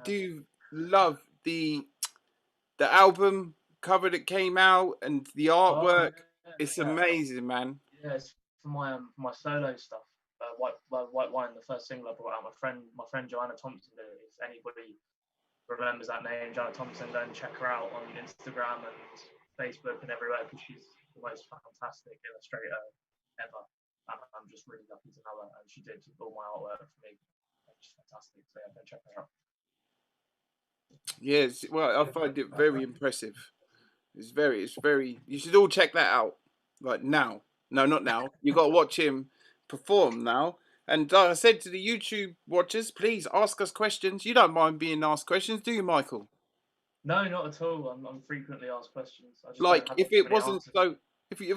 do love the album cover that came out and the artwork. It's amazing, man. Yeah, it's for my solo stuff. White Wine, the first single I brought out. My friend Joanna Thompson did it. If anybody remembers that name, Joanna Thompson, go and check her out on Instagram and Facebook and everywhere, because she's the most fantastic illustrator ever. And I'm just really lucky to know her. And she did all my artwork for me. It's fantastic. So yeah, go check her out. Yes, well, I find it very impressive. It's very. You should all check that out. Like now. No, not now. You got to watch him perform now. And like I said to the YouTube watchers, please ask us questions. You don't mind being asked questions, do you, Michael? No, not at all. I'm frequently asked questions. I just Like, don't have if it many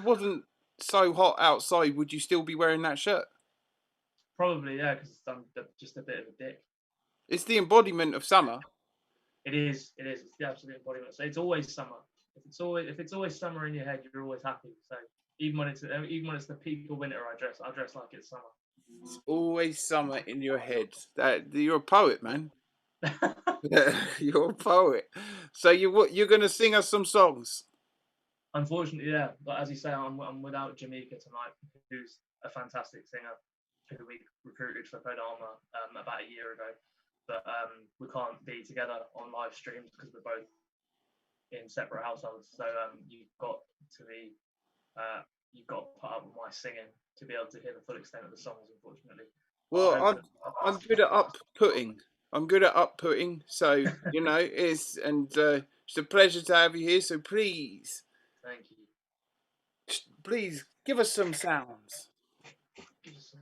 wasn't answers. so hot outside, would you still be wearing that shirt? Probably, yeah, because I'm just a bit of a dick. It's the embodiment of summer. It is. It's the absolute embodiment. So it's always summer. If it's always summer in your head, you're always happy. So even when it's the peak of winter, I dress like it's summer. It's always summer in your head. You're a poet, man. You're a poet. So you're gonna sing us some songs? Unfortunately, yeah. But as you say, I'm without Jamaica tonight, who's a fantastic singer, who we recruited for Kodama about a year ago. But we can't be together on live streams because we're both in separate households. So you've got to put up with my singing to be able to hear the full extent of the songs, unfortunately. Well, I'm good at up-putting. I'm good at up-putting. So you know, it's a pleasure to have you here. So please, thank you. Please give us some sounds. Is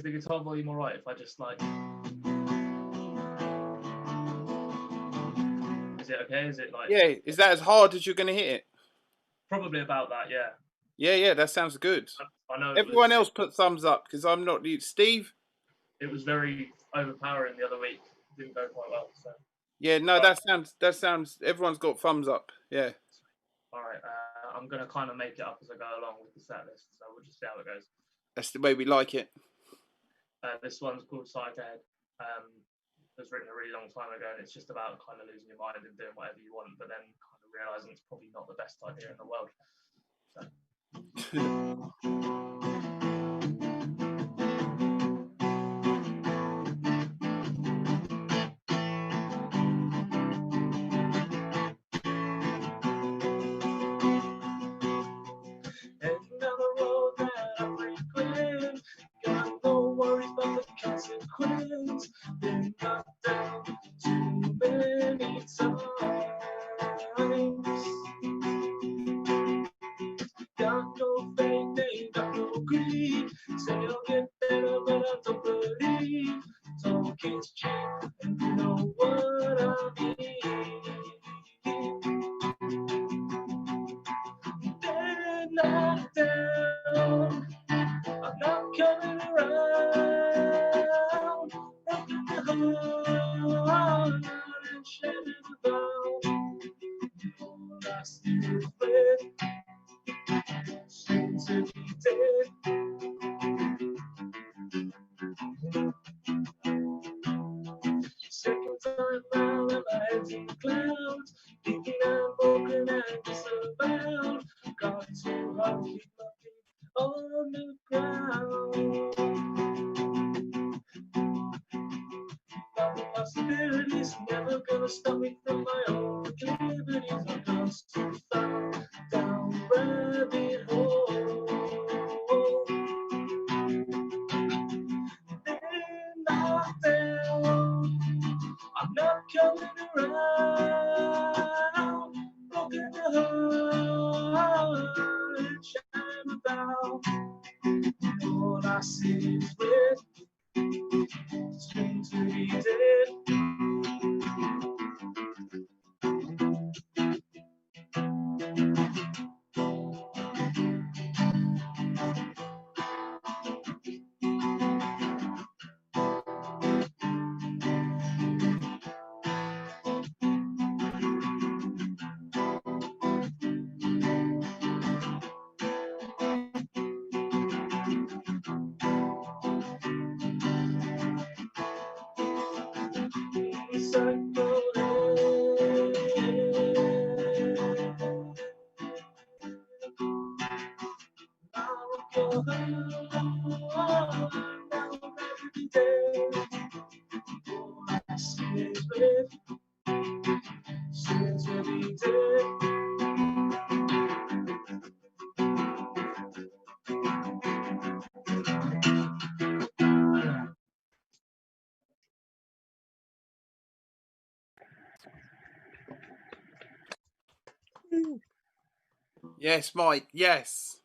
the guitar volume all right if I just like? Is it okay? Is it like? Yeah, is that as hard as you're gonna hit it? Probably about that, yeah. Yeah, that sounds good. I know. Everyone else put thumbs up because I'm not. Steve. It was very overpowering the other week. It didn't go quite well. So. Yeah, no, that sounds. Everyone's got thumbs up. Yeah. All right, I'm gonna kind of make it up as I go along with the set list, so we'll just see how it goes. That's the way we like it. This one's called Sight Ahead. It was written a really long time ago, and it's just about kind of losing your mind and doing whatever you want, but then kind of realizing it's probably not the best idea in the world. So. Consequence, been knocked down too many times. Got no faith, ain't got no greed. Say I'll get better, but I don't believe. Talk is cheap, and you know what I mean. Been knocked down, I'm not coming around. And shedding about all I see is red, soon to be dead. Second time round and my head's in clouds, thinking I'm broken and disavowed. Got too hard to keep my feet on the ground. The possibilities never gonna stop me from my own proclivities. I'm lost too far down rabbit hole. Then knocked down, I'm not coming around. Broken heart and shine about. All I see is red. Soon to be dead. Yes, Mike. Yes.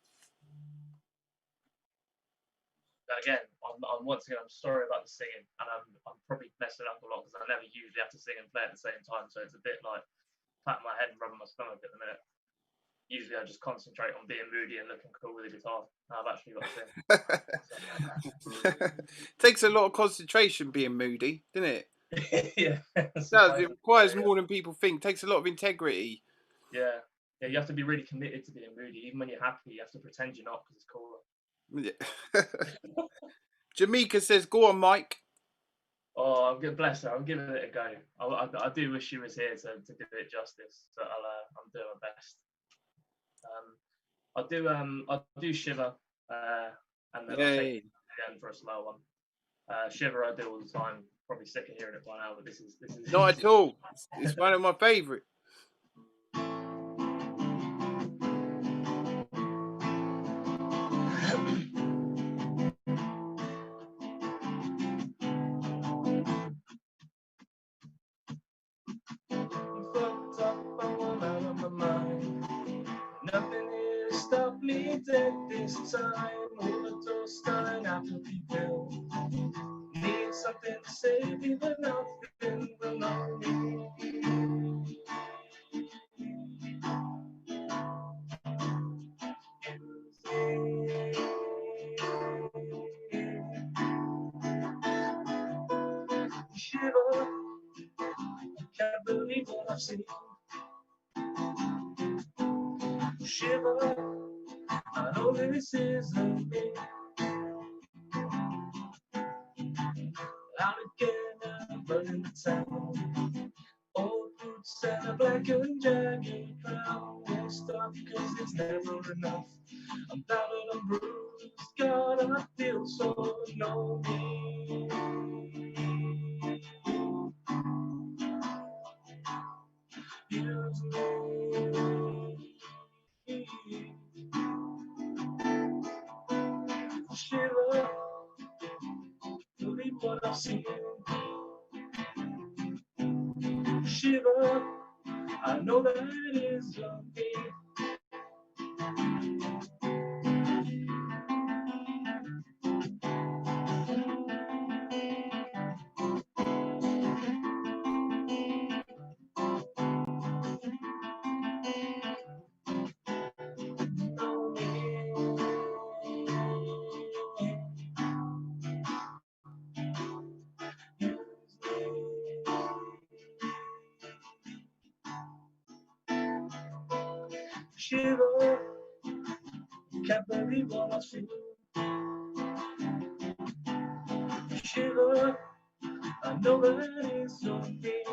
Again, I'm once again, I'm sorry about the singing, and I'm probably messing up a lot because I never usually have to sing and play at the same time, so it's a bit like patting my head and rubbing my stomach at the minute. Usually I just concentrate on being moody and looking cool with the guitar. Now I've actually got to sing. Takes a lot of concentration being moody, doesn't it? Yeah, It does. It requires more than people think. Takes a lot of integrity. Yeah, yeah. You have to be really committed to being moody. Even when you're happy, you have to pretend you're not because it's cooler. Yeah. Jamaica says, "Go on, Mike." Oh, I'm good. Bless her. I'm giving it a go. I do wish she was here to do it justice. So I'm doing my best. I'll do Shiver, and then I'll take it again for a slow one. Shiver I do all the time. Probably sick of hearing it by now, but this is not at all. It's one of my favourite. Fucked up, I'm out of my mind. Nothing here to stop me dead this time. Overdose, starting out to be filled. Need something to save me, but nothing will know me. Shiver, can't believe what I've seen. Shiver, I know this isn't me. Out again, I'm burning the town. Old boots and a black and jagged crown. Won't stop cause it's never enough. I'm battered, I'm bruised. God, I feel so lonely. Use me. Shiver, believe what I've seen. Shiver, I know that it isn't me. Shiver, can't believe what I see. Shiver, I know that it's on me.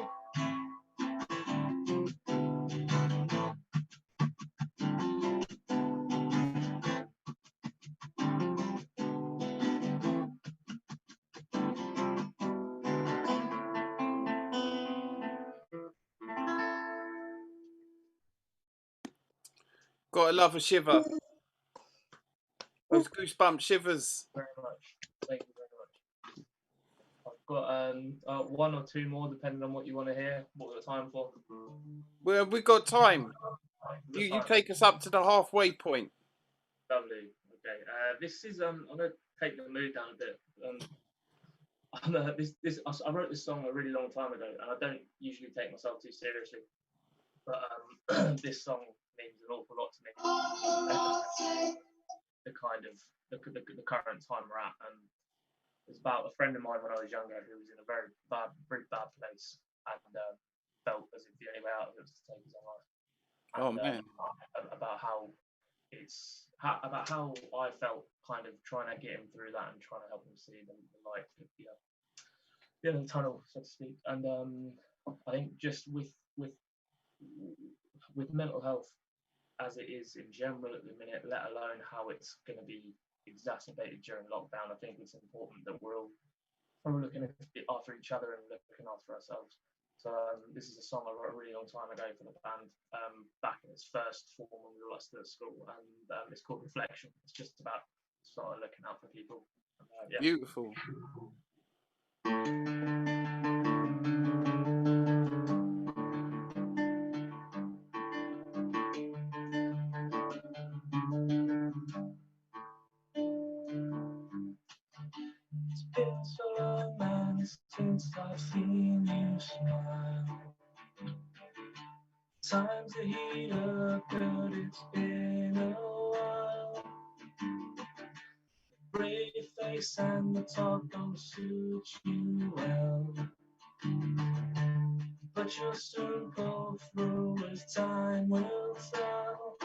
Gotta love a shiver. Those goosebump shivers. Very much. Thank you very much. I've got one or two more depending on what you want to hear. What we've got time for? Well, we got time. You take us up to the halfway point. Lovely. Okay. This is I'm gonna take the mood down a bit. I wrote this song a really long time ago, and I don't usually take myself too seriously, but this song means an awful lot to me. The kind of the current time we're at, and it's about a friend of mine when I was younger who was in a very bad place, and felt as if the only way out of it was to take his own life. And, oh man! About how I felt kind of trying to get him through that and trying to help him see the light at the end of the tunnel, so to speak. And I think just with mental health as it is in general at the minute, let alone how it's going to be exacerbated during lockdown, I think it's important that we're all probably looking after each other and looking after ourselves. So this is a song I wrote a really long time ago for the band, back in its first form when we were all still at school, and it's called Reflection. It's just about sort of looking out for people. Yeah. Beautiful. since I've seen you smile. Times to heat up, but it's been a while. Brave face and the talk don't suit you well, but you'll soon go through as time will tell.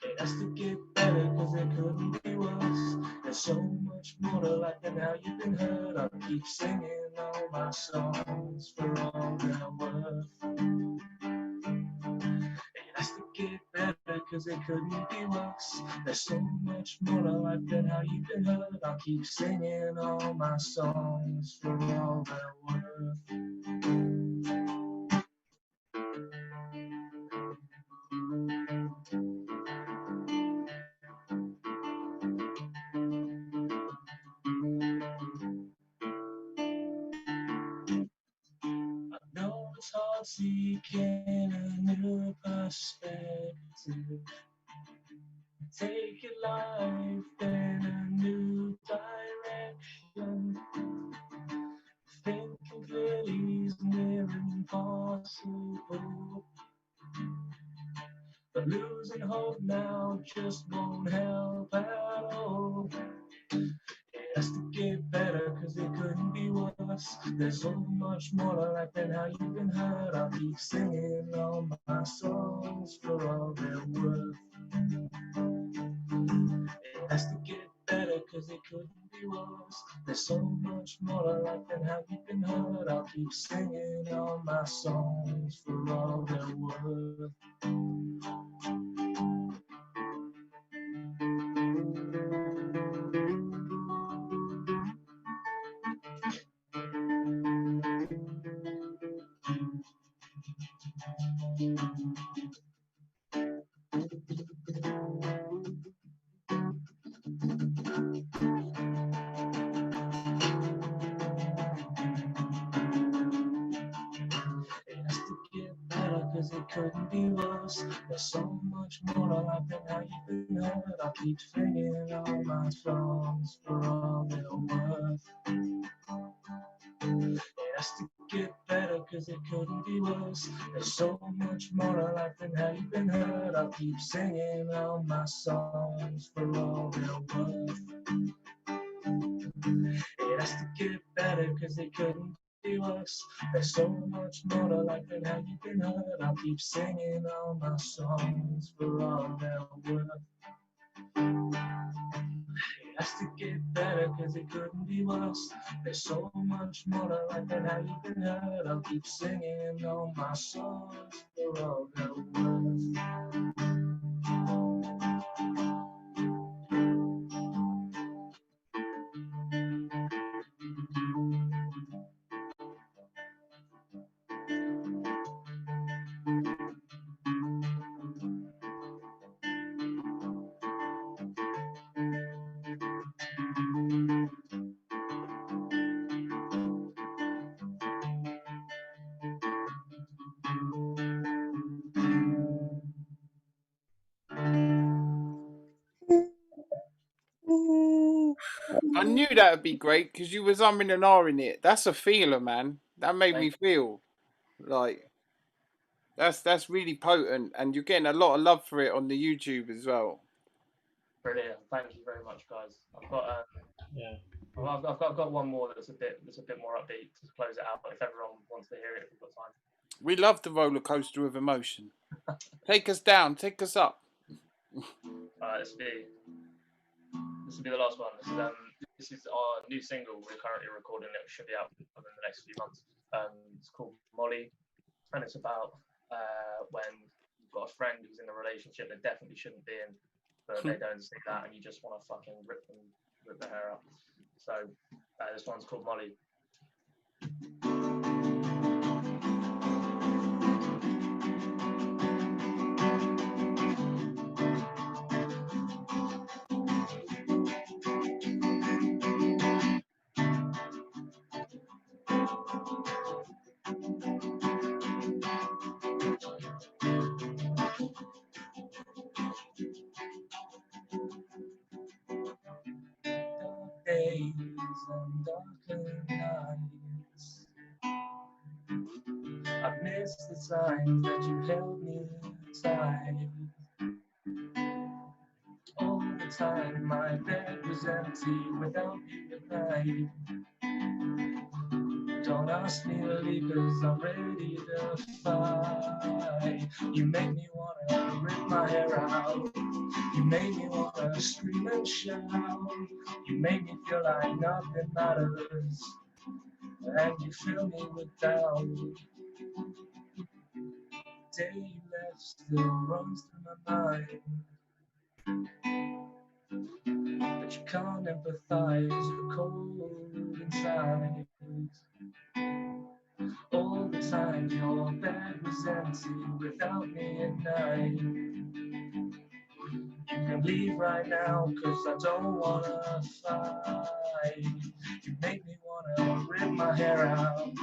It has to get better, cause it couldn't be worse. There's so much more to life than how you've been hurt. I'll keep singing all my songs for all they're worth. It has to get better, cause it couldn't be worse. There's so much more to life than how you've been hurt. I'll keep singing all my songs for all they're worth. I know it's hard seeking a new perspective. Take your life in a new direction. Thinking clearly is near impossible, but losing hope now just won't help at all. It has to get better, cause it couldn't be worse. There's so much more to life than how you've been hurt. I'll keep singing all my songs for all they're worth. It has to get better, cause it couldn't be worse. There's so much more to life than how you've been hurt. I'll keep singing all my songs for all they're worth. It has to get better, cause it couldn't be worse. There's so much more to life than how you've been hurt. I'll keep singing all my songs for all they're worth. It has to get better, cause it couldn't be worse. There's so much more to life than how you've been hurt. I'll keep singing all my songs for all they're worth. It has to get better, cause it couldn't be worse. There's so much more to life than how you've been hurt. I'll keep singing all my songs for all they're worth. It has to get better, cause it couldn't be worse. There's so much more to life than how you've been hurt. I'll keep singing all my songs for all they're worth. I knew that would be great because you was umming and ahhing it. That's a feeler, man. That made me feel like that's really potent, and you're getting a lot of love for it on the YouTube as well. Brilliant. Thank you very much, guys. I've got one more that's a bit more upbeat to close it out. But if everyone wants to hear it, if we've got time. We love the roller coaster of emotion. Take us down, take us up. This will be the last one. This is our new single. We're currently recording it. It should be out within the next few months. It's called Molly, and it's about when you've got a friend who's in a relationship they definitely shouldn't be in, but they don't see that, and you just want to fucking rip their hair up. So this one's called Molly. Days and darker nights, miss the times that you held me tight. All the time my bed was empty without you at night. Don't ask me to leave cause I'm ready to fight. You make me wanna rip my hair out. You made me wanna scream and shout. You made me feel like nothing matters. And you fill me with doubt. The day you left still runs through my mind. But you can't empathize, you're cold inside. All the time your bed was empty without me at night. You can leave right now cause I don't wanna fight. You make me wanna rip my hair out.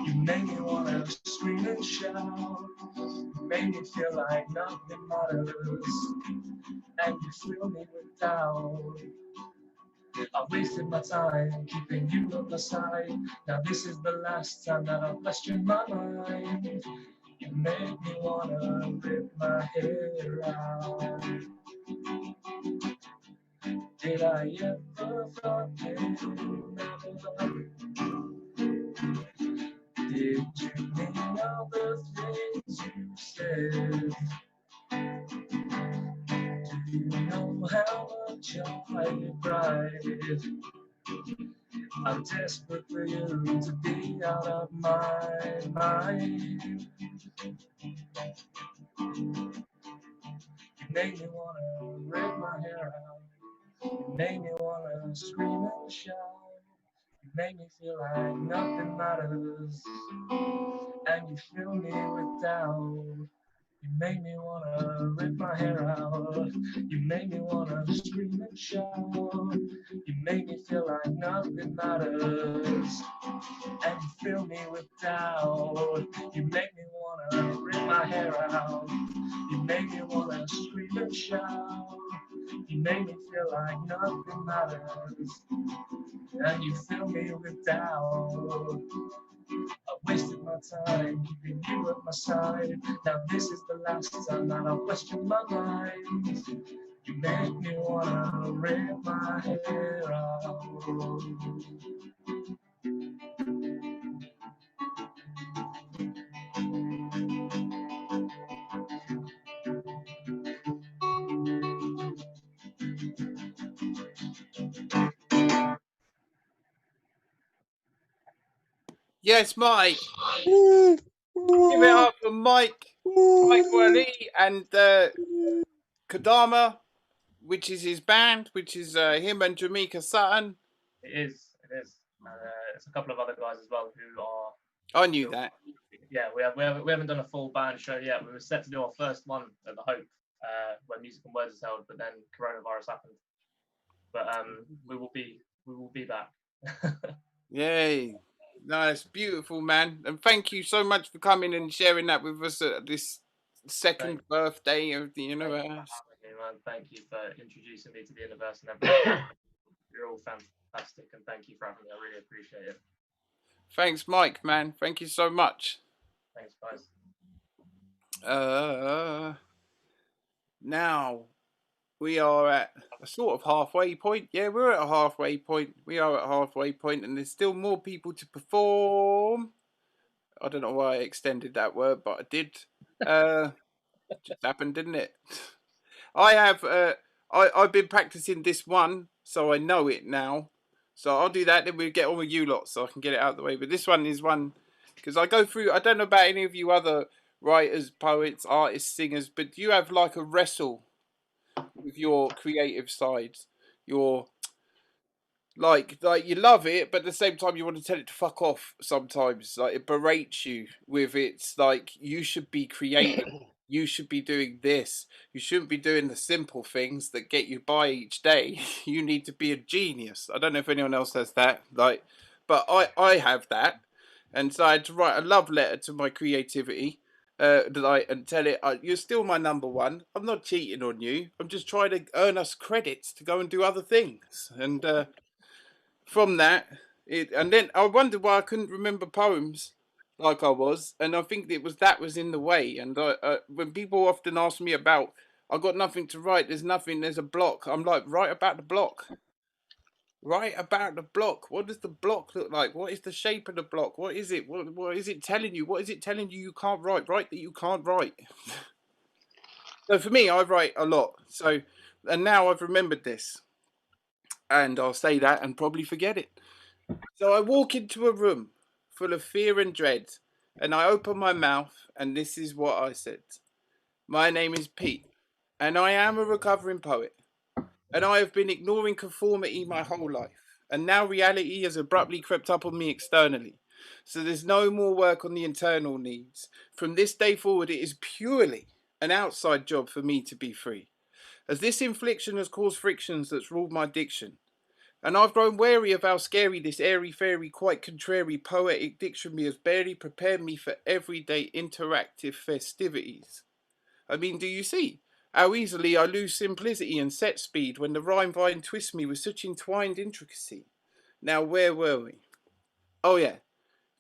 You make me wanna scream and shout. You make me feel like nothing matters. And you fill me with doubt. I wasted my time keeping you on my side. Now this is the last time that I'll question my mind. You make me wanna rip my hair out. Did I ever forget never? Did you mean all the things you said? Do you know how much I cried? I'm desperate for you to be out of my mind. You made me wanna rip my hair out. You made me wanna scream and shout. You made me feel like nothing matters. And you fill me with doubt. You made me wanna rip my hair out. You made me wanna scream and shout. You made me feel like nothing matters. And you fill me with doubt. You make me wanna rip my hair out. You make me wanna scream and shout. You make me feel like nothing matters. And you fill me with doubt. I wasted my time keeping you at my side. Now this is the last time that I'll question my mind. You make me wanna rip my hair out. Yes, Mike. Give it up for Mike Wally and Kadama, which is his band, which is him and Jamaica Sutton. It is. It's a couple of other guys as well who are. I knew that. Yeah, we haven't done a full band show yet. We were set to do our first one at the Hope when Music and Words is held, but then coronavirus happened. But we will be back. Yay. Nice, beautiful, man. And thank you so much for coming and sharing that with us at this second birthday of the Innerverse. Thank you for introducing me to the Innerverse and everything. You're all fantastic, and thank you for having me. I really appreciate it. Thanks, Mike, man. Thank you so much. Thanks, guys. Now we are at a sort of halfway point. Yeah, we're at a halfway point. We are at a halfway point, and there's still more people to perform. I don't know why I extended that word, but I did. Just happened, didn't it? I have. I've been practicing this one, so I know it now. So I'll do that. Then we'll get on with you lot, so I can get it out of the way. But this one is one because I go through. I don't know about any of you other writers, poets, artists, singers, but do you have like a wrestle with your creative sides? Your like you love it, but at the same time you want to tell it to fuck off sometimes. Like it berates you with it's like you should be creative. You should be doing this. You shouldn't be doing the simple things that get you by each day. You need to be a genius. I don't know if anyone else has that. Like, but I have that, and so I had to write a love letter to my creativity. And tell it you're still my number one. I'm not cheating on you. I'm just trying to earn us credits to go and do other things. And from that, and then I wondered why I couldn't remember poems. like I was, and I think that was in the way. And when people often ask me about, I got nothing to write, there's a block. I'm like, write about the block. Write about the block. What does the block look like? What is the shape of the block? What is it? What is it telling you? What is it telling you you can't write? Write that you can't write. So for me, I write a lot. So, and now I've remembered this, and I'll say that and probably forget it. So I walk into a room full of fear and dread, and I open my mouth, and this is what I said. My name is Pete, and I am a recovering poet, and I have been ignoring conformity my whole life, and now reality has abruptly crept up on me externally. So there's no more work on the internal needs. From this day forward, it is purely an outside job for me to be free, as this infliction has caused frictions that's ruled my diction. And I've grown wary of how scary this airy-fairy, quite contrary poetic dictionary has barely prepared me for everyday interactive festivities. I mean, do you see how easily I lose simplicity and set speed when the rhyme vine twists me with such entwined intricacy? Now, where were we? Oh yeah,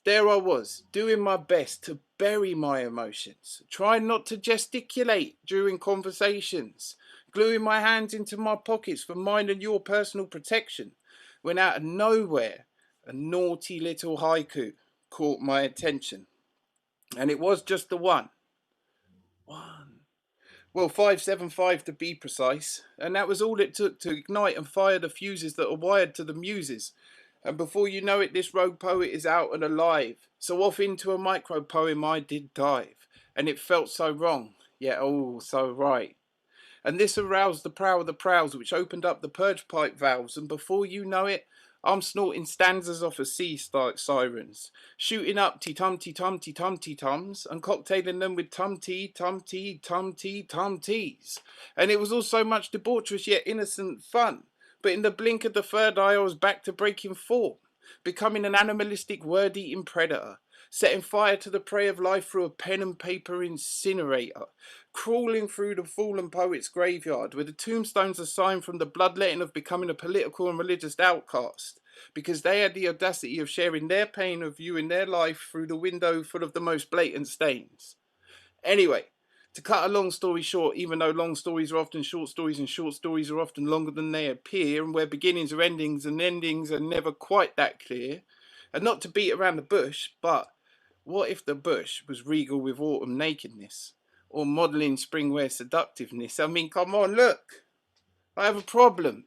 there I was, doing my best to bury my emotions, trying not to gesticulate during conversations, gluing my hands into my pockets for mine and your personal protection, when out of nowhere, a naughty little haiku caught my attention. And it was just the one. Well, 575 to be precise, and that was all it took to ignite and fire the fuses that are wired to the muses. And before you know it, this rogue poet is out and alive. So off into a micro poem I did dive, and it felt so wrong, yet oh so right. And this aroused the prow of the prows, which opened up the purge pipe valves, and before you know it, I'm snorting stanzas off of sea sirens, shooting up tums, and cocktailing them with tum-tees. And it was all so much debaucherous yet innocent fun. But in the blink of the third eye, I was back to breaking form, becoming an animalistic word-eating predator, setting fire to the prey of life through a pen and paper incinerator, crawling through the fallen poet's graveyard, where the tombstones are signed from the bloodletting of becoming a political and religious outcast, because they had the audacity of sharing their pain of viewing their life through the window full of the most blatant stains. Anyway, to cut a long story short, even though long stories are often short stories and short stories are often longer than they appear, and where beginnings are endings and endings are never quite that clear, and not to beat around the bush, but what if the bush was regal with autumn nakedness, or modelling springwear seductiveness? I mean, come on, look, I have a problem,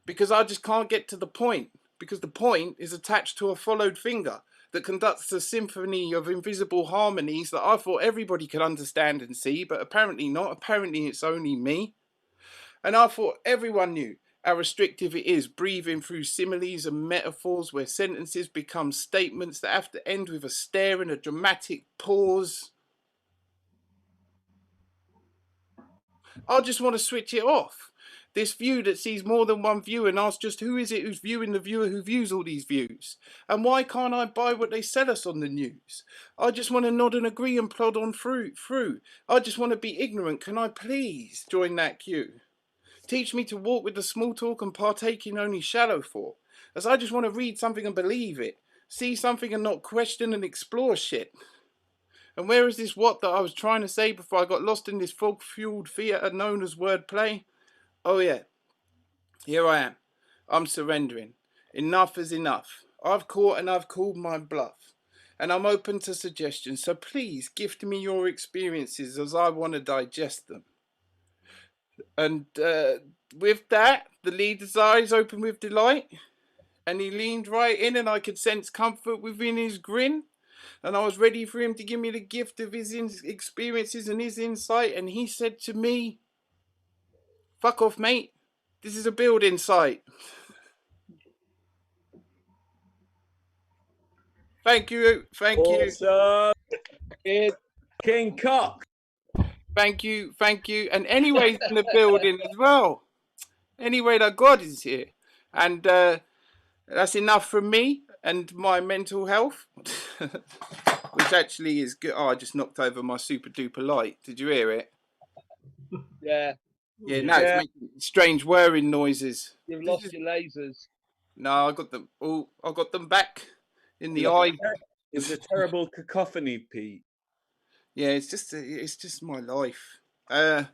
because I just can't get to the point, because the point is attached to a followed finger that conducts a symphony of invisible harmonies that I thought everybody could understand and see, but apparently not. Apparently it's only me. And I thought everyone knew how restrictive it is, breathing through similes and metaphors where sentences become statements that have to end with a stare and a dramatic pause. I just want to switch it off. This view that sees more than one view and asks just who is it who's viewing the viewer who views all these views? And why can't I buy what they sell us on the news? I just want to nod and agree and plod on through. I just want to be ignorant. Can I please join that queue? Teach me to walk with the small talk and partake in only shallow thought, as I just want to read something and believe it, see something and not question and explore shit. And where is this what that I was trying to say before I got lost in this fog-fueled theatre known as wordplay? Oh yeah, here I am. I'm surrendering. Enough is enough. I've caught and I've called my bluff. And I'm open to suggestions, so please gift me your experiences as I want to digest them. And with that, the leader's eyes opened with delight, and he leaned right in, and I could sense comfort within his grin. And I was ready for him to give me the gift of his experiences and his insight. And he said to me, "Fuck off, mate. This is a building site." Thank you. Awesome. King Cock. Thank you. And anyways in the building as well. Anyway, that God is here. And that's enough from me and my mental health. Which actually is good. Oh, I just knocked over my super duper light. Did you hear it? Yeah. Yeah, now it's making strange whirring noises. You've lost your lasers. No, I got them. Oh, I got them back in the eye. It's a terrible cacophony, Pete. Yeah, it's just my life. So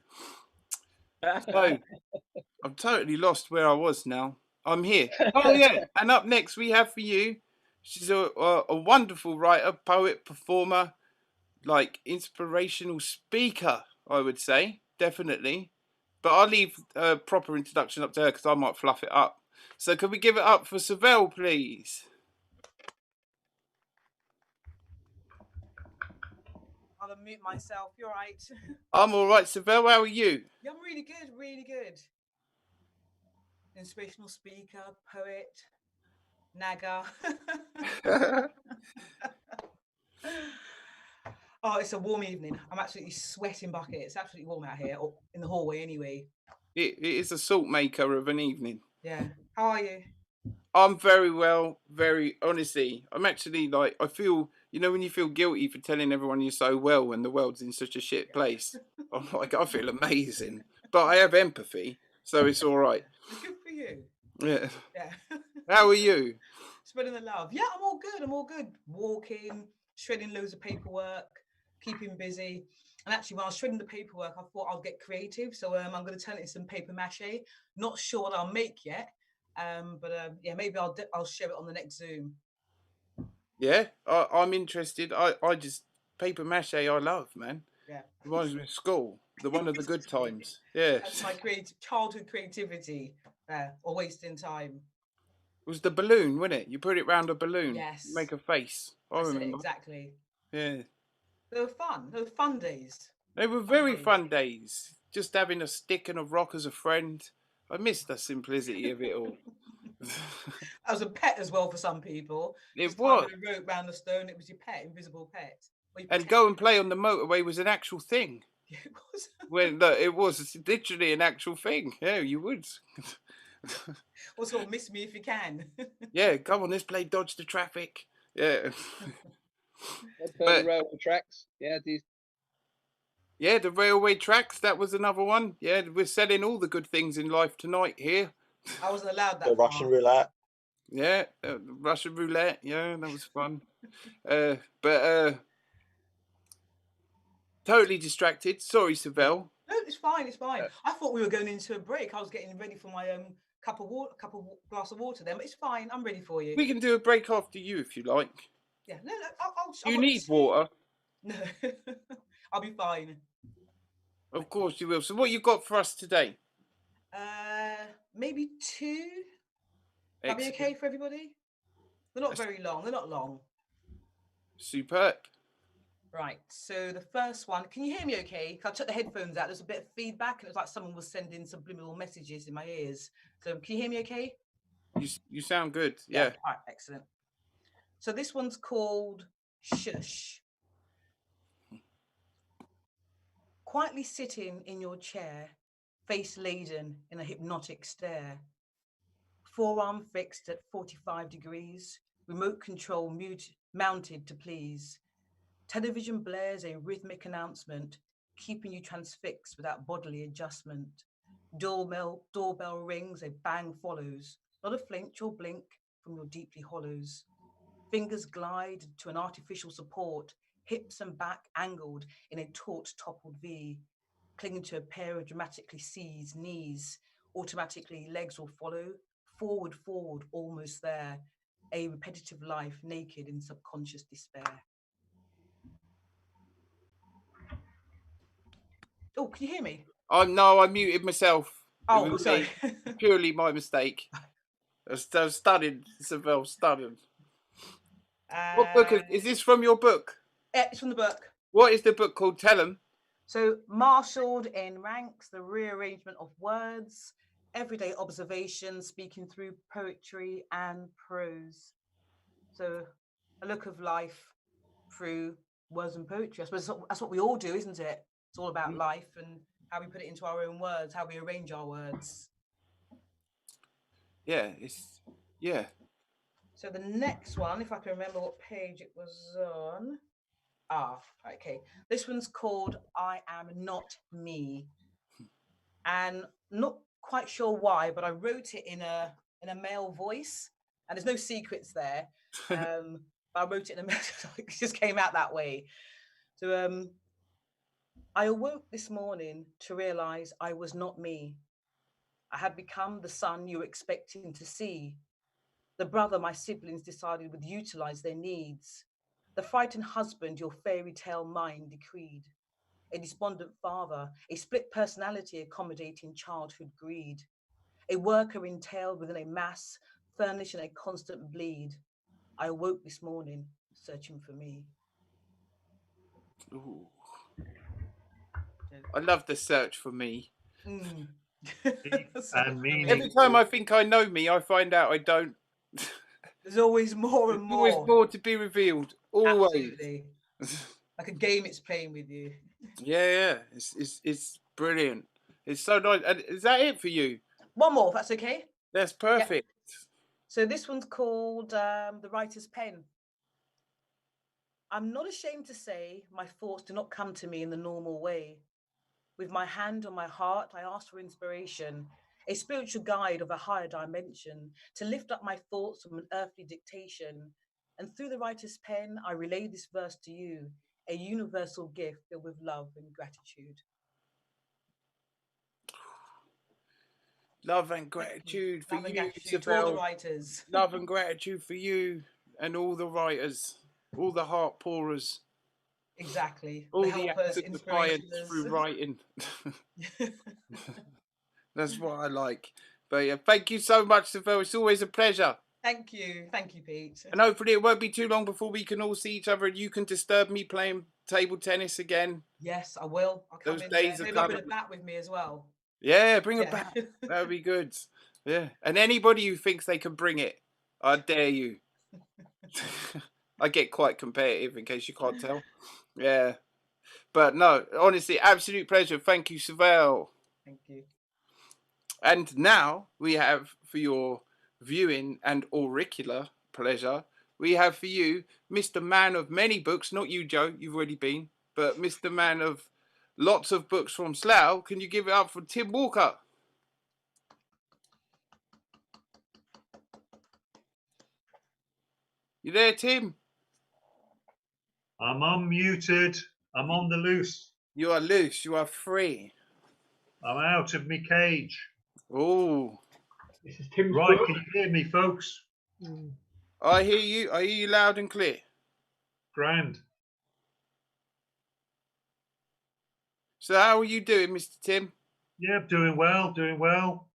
I'm totally lost where I was now. I'm here. Oh yeah, and up next we have for you. She's a wonderful writer, poet, performer, like inspirational speaker. I would say definitely, but I'll leave a proper introduction up to her because I might fluff it up. So can we give it up for Savelle, please? I'll unmute myself. You're right. I'm all right, Savelle. How are you? Yeah, I'm really good. Really good. Inspirational speaker, poet, nagger. Oh, it's a warm evening. I'm absolutely sweating buckets. It's absolutely warm out here, or in the hallway anyway. It is a salt maker of an evening. Yeah. How are you? I'm very well, very honestly. I'm actually like, I feel, you know, when you feel guilty for telling everyone you're so well when the world's in such a shit place. I'm like, I feel amazing, but I have empathy, so it's all right. Good for you. Yeah. Yeah. How are you? Spreading the love. Yeah, I'm all good. I'm all good. Walking, shredding loads of paperwork, keeping busy. And actually, when I was shredding the paperwork, I thought I'll get creative. So I'm going to turn it into some paper mache. Not sure what I'll make yet. But yeah, maybe I'll share it on the next Zoom. Yeah, I'm interested. I just paper mache. I love, man. Yeah. Reminds me of school, one of the good times. Yeah. That's my childhood creativity, or wasting time. It was the balloon, wasn't it? You put it round a balloon. Yes. You make a face. I That's remember. it, exactly. Yeah. They were fun. They were fun days. They were very fun days. Just having a stick and a rock as a friend. I miss the simplicity of it all. As a pet as well for some people. It was. A rope round the stone. It was your pet, invisible pet. And go and play on the motorway was an actual thing. Yeah, it was. When it was literally an actual thing. Yeah, you would. Also, miss me if you can. Yeah, come on, let's play dodge the traffic. Yeah. The railway tracks. Yeah, these. Yeah, the railway tracks. That was another one. Yeah, we're selling all the good things in life tonight here. I wasn't allowed that. The Russian roulette. Yeah, Russian roulette. Yeah, that was fun. Totally distracted. Sorry, Savelle. No, it's fine. It's fine. I thought we were going into a break. I was getting ready for my glass of water. Then, but it's fine. I'm ready for you. We can do a break after you if you like. Yeah. No. You need water. No, I'll be fine. Of course you will. So, what you got for us today? Maybe two. That'll be okay for everybody. They're not very long. They're not long. Superb. Right, so the first one, can you hear me okay? I took the headphones out, there's a bit of feedback and it was like someone was sending subliminal messages in my ears. So can you hear me okay? You sound good, yeah. All right, excellent. So this one's called Shush. Quietly sitting in your chair, face laden in a hypnotic stare, forearm fixed at 45 degrees, remote control mounted to please. Television blares a rhythmic announcement, keeping you transfixed without bodily adjustment. Doorbell rings, a bang follows, not a flinch or blink from your deeply hollows. Fingers glide to an artificial support, hips and back angled in a taut toppled V, clinging to a pair of dramatically seized knees. Automatically legs will follow, forward, almost there. A repetitive life naked in subconscious despair. Oh, can you hear me? Oh no, I muted myself. Oh, sorry. Purely my mistake. I was stunned, Savelle, stunned. What book is this from your book? Yeah, it's from the book. What is the book called? Tell them. So, marshaled in ranks, the rearrangement of words, everyday observation, speaking through poetry and prose. So, a look of life through words and poetry. I suppose that's what we all do, isn't it? It's all about life and how we put it into our own words, how we arrange our words. Yeah, yeah. So the next one, if I can remember what page it was on. Okay. This one's called I Am Not Me. And not quite sure why, but I wrote it in a male voice. And there's no secrets there. I wrote it in a message. It just came out that way. So I awoke this morning to realize I was not me. I had become the son you were expecting to see, the brother my siblings decided would utilize their needs, the frightened husband your fairy tale mind decreed, a despondent father, a split personality accommodating childhood greed, a worker entailed within a mass, furnished in a constant bleed. I awoke this morning searching for me. Ooh. I love the search for me. Mm. And meaning. Every time I think I know me, I find out I don't. There's always more There's and always more. more to be revealed. Always. Absolutely. Like a game it's playing with you. Yeah. It's brilliant. It's so nice. And is that it for you? One more, if that's okay. That's perfect. So this one's called The Writer's Pen. I'm not ashamed to say my thoughts do not come to me in the normal way. With my hand on my heart, I ask for inspiration, a spiritual guide of a higher dimension, to lift up my thoughts from an earthly dictation. And through the writer's pen, I relay this verse to you, a universal gift filled with love and gratitude. Love and gratitude for Love and you, gratitude to all the Isabel. writers. Love and gratitude for you and all the writers, all the heart pourers, Exactly. all The the helpers, acts of defiance inspirationers. through writing. That's what I like. But yeah, thank you so much, Isabel. It's always a pleasure. Thank you, Pete. And hopefully it won't be too long before we can all see each other and you can disturb me playing table tennis again. Yes, I will. I'll come Those in days there. are Maybe I'll coming. bring a bat with me as well. Yeah, bring a bat. That would be good. Yeah. And anybody who thinks they can bring it, I dare you. I get quite competitive in case you can't tell. Yeah. But no, honestly, absolute pleasure. Thank you, Savelle. Thank you. And now we have for your viewing and auricular pleasure, we have for you Mr. Man of many books, not you, Joe, you've already been, but Mr. Man of lots of books from Slough. Can you give it up for Tim Walker? You there, Tim? I'm unmuted. I'm on the loose. You are loose. You are free. I'm out of my cage. Oh. This is Tim's Right, book. can you hear me, folks? I hear you. I hear you loud and clear. Grand. So how are you doing, Mr. Tim? Yeah, doing well, doing well.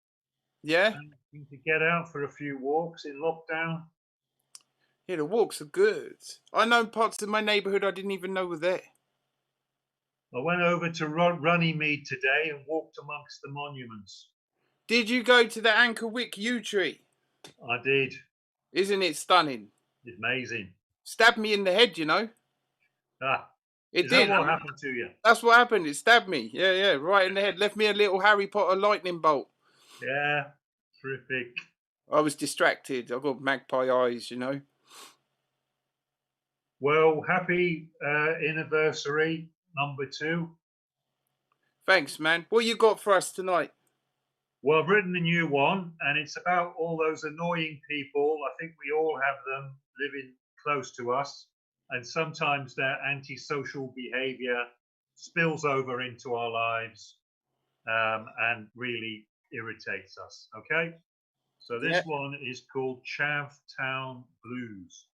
Yeah? Managing to get out for a few walks in lockdown. Yeah, the walks are good. I know parts of my neighbourhood I didn't even know were there. I went over to Runnymede today and walked amongst the monuments. Did you go to the Anchor Wick yew tree? I did. Isn't it stunning? It's amazing. Stabbed me in the head, you know. Ah, It is did. that what happened to you? That's what happened. It stabbed me. Yeah, right in the head. Left me a little Harry Potter lightning bolt. Yeah, terrific. I was distracted. I got magpie eyes, you know. Well, happy anniversary #2. Thanks, man. What you got for us tonight? Well, I've written a new one, and it's about all those annoying people. I think we all have them living close to us, and sometimes their antisocial behavior spills over into our lives and really irritates us. Okay, so this one is called Chavtown Blues.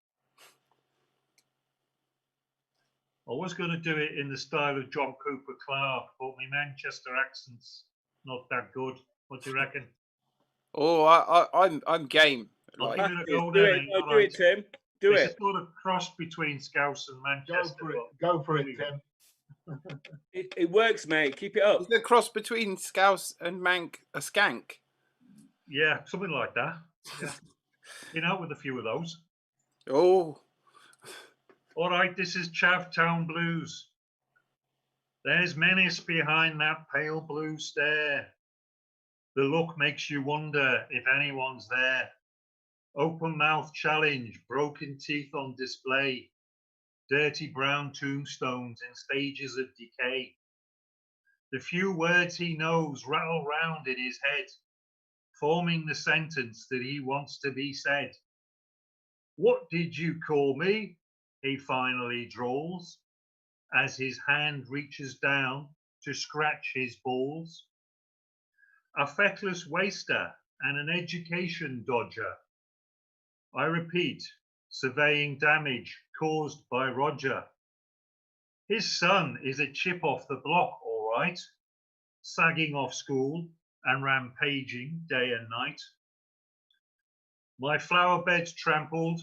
I was going to do it in the style of John Cooper Clarke, but my Manchester accent's not that good. What do you reckon? Oh, I'm game. I'll Like, give it a go do then. it, do it, Tim. Do It's it. a sort of cross between Scouse and Manchester. Go for it, Tim. It works, mate. Keep it up. is there a cross between Scouse and a skank? Yeah, something like that. Yeah. Been out with a few of those. Oh. All right, this is Chavtown Blues. There's menace behind that pale blue stare. The look makes you wonder if anyone's there. Open mouth challenge, broken teeth on display, dirty brown tombstones in stages of decay. The few words he knows rattle round in his head, forming the sentence that he wants to be said. What did you call me? He finally drawls, as his hand reaches down to scratch his balls. A feckless waster and an education dodger. I repeat, surveying damage caused by Roger. His son is a chip off the block, all right, sagging off school and rampaging day and night. My flower bed's trampled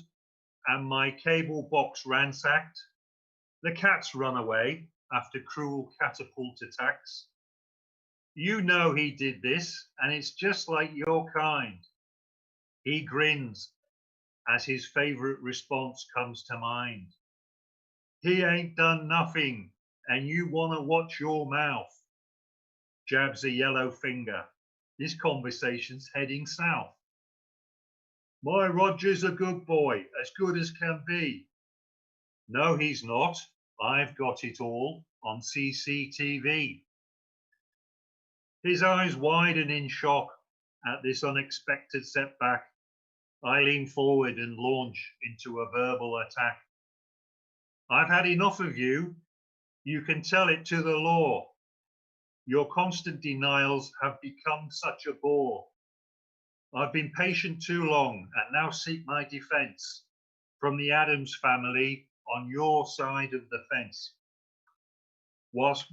and my cable box ransacked. The cats run away after cruel catapult attacks. You know he did this, and it's just like your kind. He grins as his favourite response comes to mind. He ain't done nothing, and you want to watch your mouth. Jabs a yellow finger. This conversation's heading south. My Roger's a good boy, as good as can be. No, he's not. I've got it all on CCTV. His eyes widen in shock at this unexpected setback. I lean forward and launch into a verbal attack. I've had enough of you. You can tell it to the law. Your constant denials have become such a bore. I've been patient too long and now seek my defense from the Addams family on your side of the fence. Whilst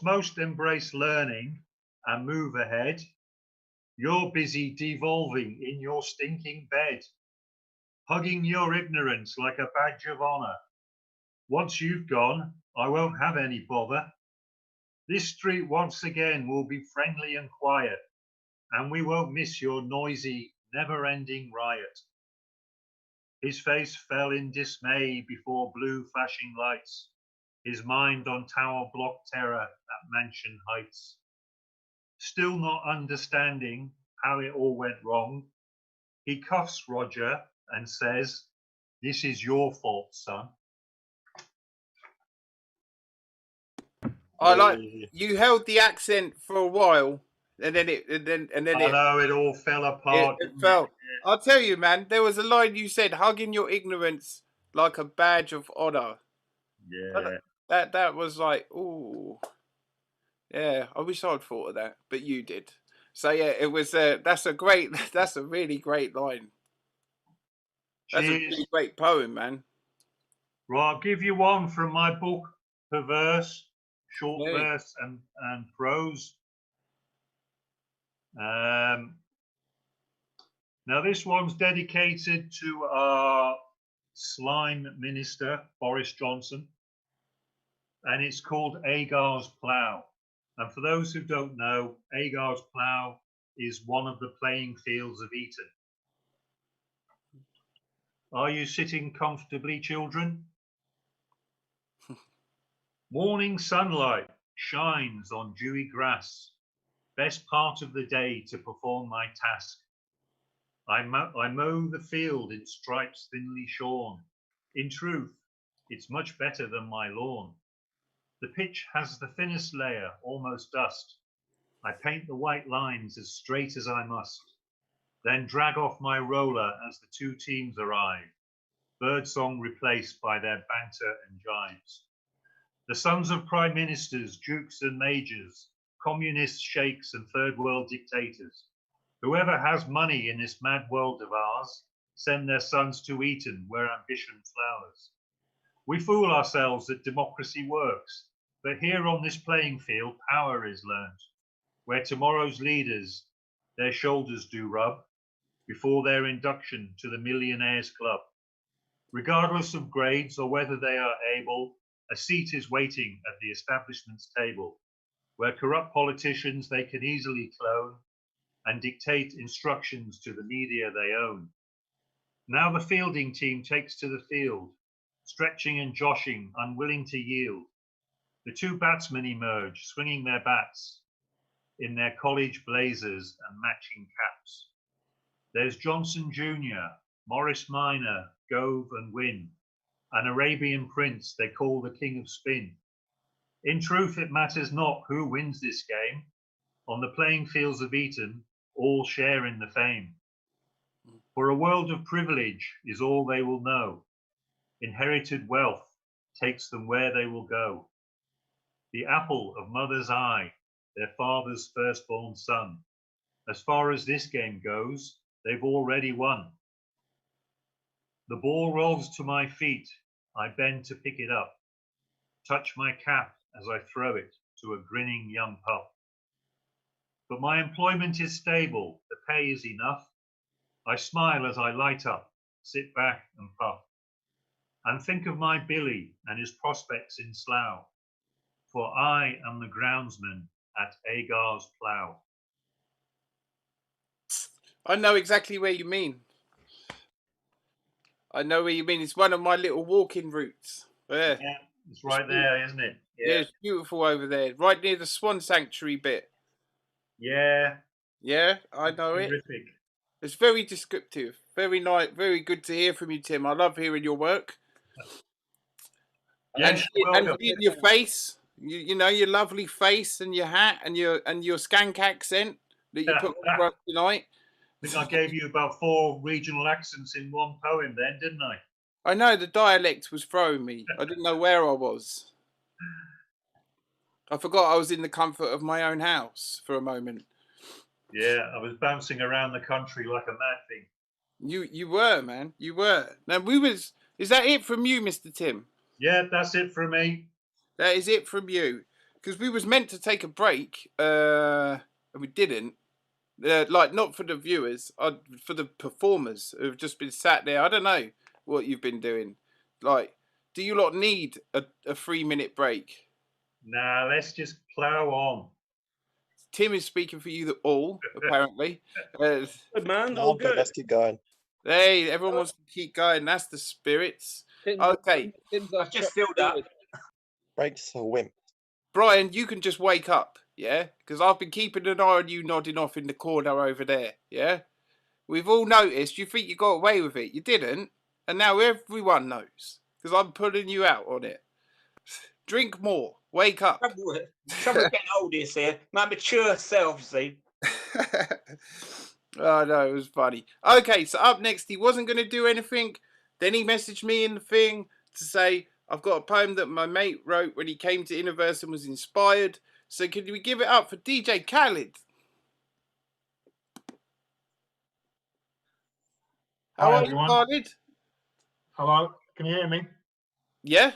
most embrace learning and move ahead, you're busy devolving in your stinking bed, hugging your ignorance like a badge of honor. Once you've gone, I won't have any bother. This street once again will be friendly and quiet, and we won't miss your noisy, never-ending riot. His face fell in dismay before blue flashing lights, his mind on tower block terror at Mansion Heights. Still not understanding how it all went wrong, he cuffs Roger and says, "This is your fault, son." I like you held the accent for a while, and then I know it all fell apart. It fell. I'll tell you, man. There was a line you said, "Hugging your ignorance like a badge of honor." Yeah. That was like, ooh, yeah. I wish I'd thought of that, but you did. So yeah, it was. That's a really great line. That's a really great poem, man. Right, I'll give you one from my book, Perverse, short verse and prose. Now this one's dedicated to our slime minister, Boris Johnson, and it's called Agar's Plough. And for those who don't know, Agar's Plough is one of the playing fields of Eton. Are you sitting comfortably, children? Morning sunlight shines on dewy grass, best part of the day to perform my task. I mow the field in stripes thinly shorn. In truth, it's much better than my lawn. The pitch has the thinnest layer, almost dust. I paint the white lines as straight as I must, then drag off my roller as the two teams arrive, birdsong replaced by their banter and jibes. The sons of prime ministers, dukes and majors, communist sheikhs and third world dictators, whoever has money in this mad world of ours, send their sons to Eton where ambition flowers. We fool ourselves that democracy works, but here on this playing field power is learnt, where tomorrow's leaders their shoulders do rub before their induction to the Millionaires Club. Regardless of grades or whether they are able, a seat is waiting at the establishment's table, where corrupt politicians they can easily clone and dictate instructions to the media they own. Now the fielding team takes to the field, stretching and joshing, unwilling to yield. The two batsmen emerge, swinging their bats in their college blazers and matching caps. There's Johnson Jr., Morris Minor, Gove and Wynne, an Arabian prince they call the king of spin. In truth, it matters not who wins this game. On the playing fields of Eton, all share in the fame. For a world of privilege is all they will know. Inherited wealth takes them where they will go. The apple of mother's eye, their father's firstborn son. As far as this game goes, they've already won. The ball rolls to my feet. I bend to pick it up. Touch my cap as I throw it to a grinning young pup. But my employment is stable. The pay is enough. I smile as I light up, sit back and puff, and think of my Billy and his prospects in Slough. For I am the groundsman at Agar's plough. I know exactly where you mean. I know where you mean. It's one of my little walking routes. Yeah, It's right there, isn't it? yeah, it's beautiful over there, right near the Swan Sanctuary bit. Yeah. Yeah, I know it. Terrific. It's very descriptive. Very nice. Very good to hear from you, Tim. I love hearing your work. Yes, and seeing your face. You know, your lovely face and your hat and your skank accent that you put on for us tonight. I think I gave you about 4 regional accents in one poem then, didn't I? I know, the dialect was throwing me. I didn't know where I was. I forgot I was in the comfort of my own house for a moment. Yeah, I was bouncing around the country like a mad thing. You were, man. You were. Now is that it from you, Mr. Tim? Yeah, that's it from me. That is it from you. Because we was meant to take a break, and we didn't. Like, not for the viewers, for the performers who've just been sat there. I don't know what you've been doing. Like, do you lot need a 3-minute break? Nah, let's just plough on. Tim is speaking for you all, apparently. Good man, all good. Let's keep going. Hey, everyone wants to keep going. That's the spirits. Okay. I've just filled up. Breaks a wimp. Brian, you can just wake up, yeah? Because I've been keeping an eye on you nodding off in the corner over there, yeah? We've all noticed. You think you got away with it. You didn't. And now everyone knows. Because I'm putting you out on it. Drink more. Wake up. Trouble getting old is here. My mature self, see. Oh, no, it was funny. Okay, so up next, he wasn't going to do anything. Then he messaged me in the thing to say, I've got a poem that my mate wrote when he came to Innerverse and was inspired. So could we give it up for DJ Khaled? How Hi, are everyone. you, Khaled? Hello, can you hear me? Yeah.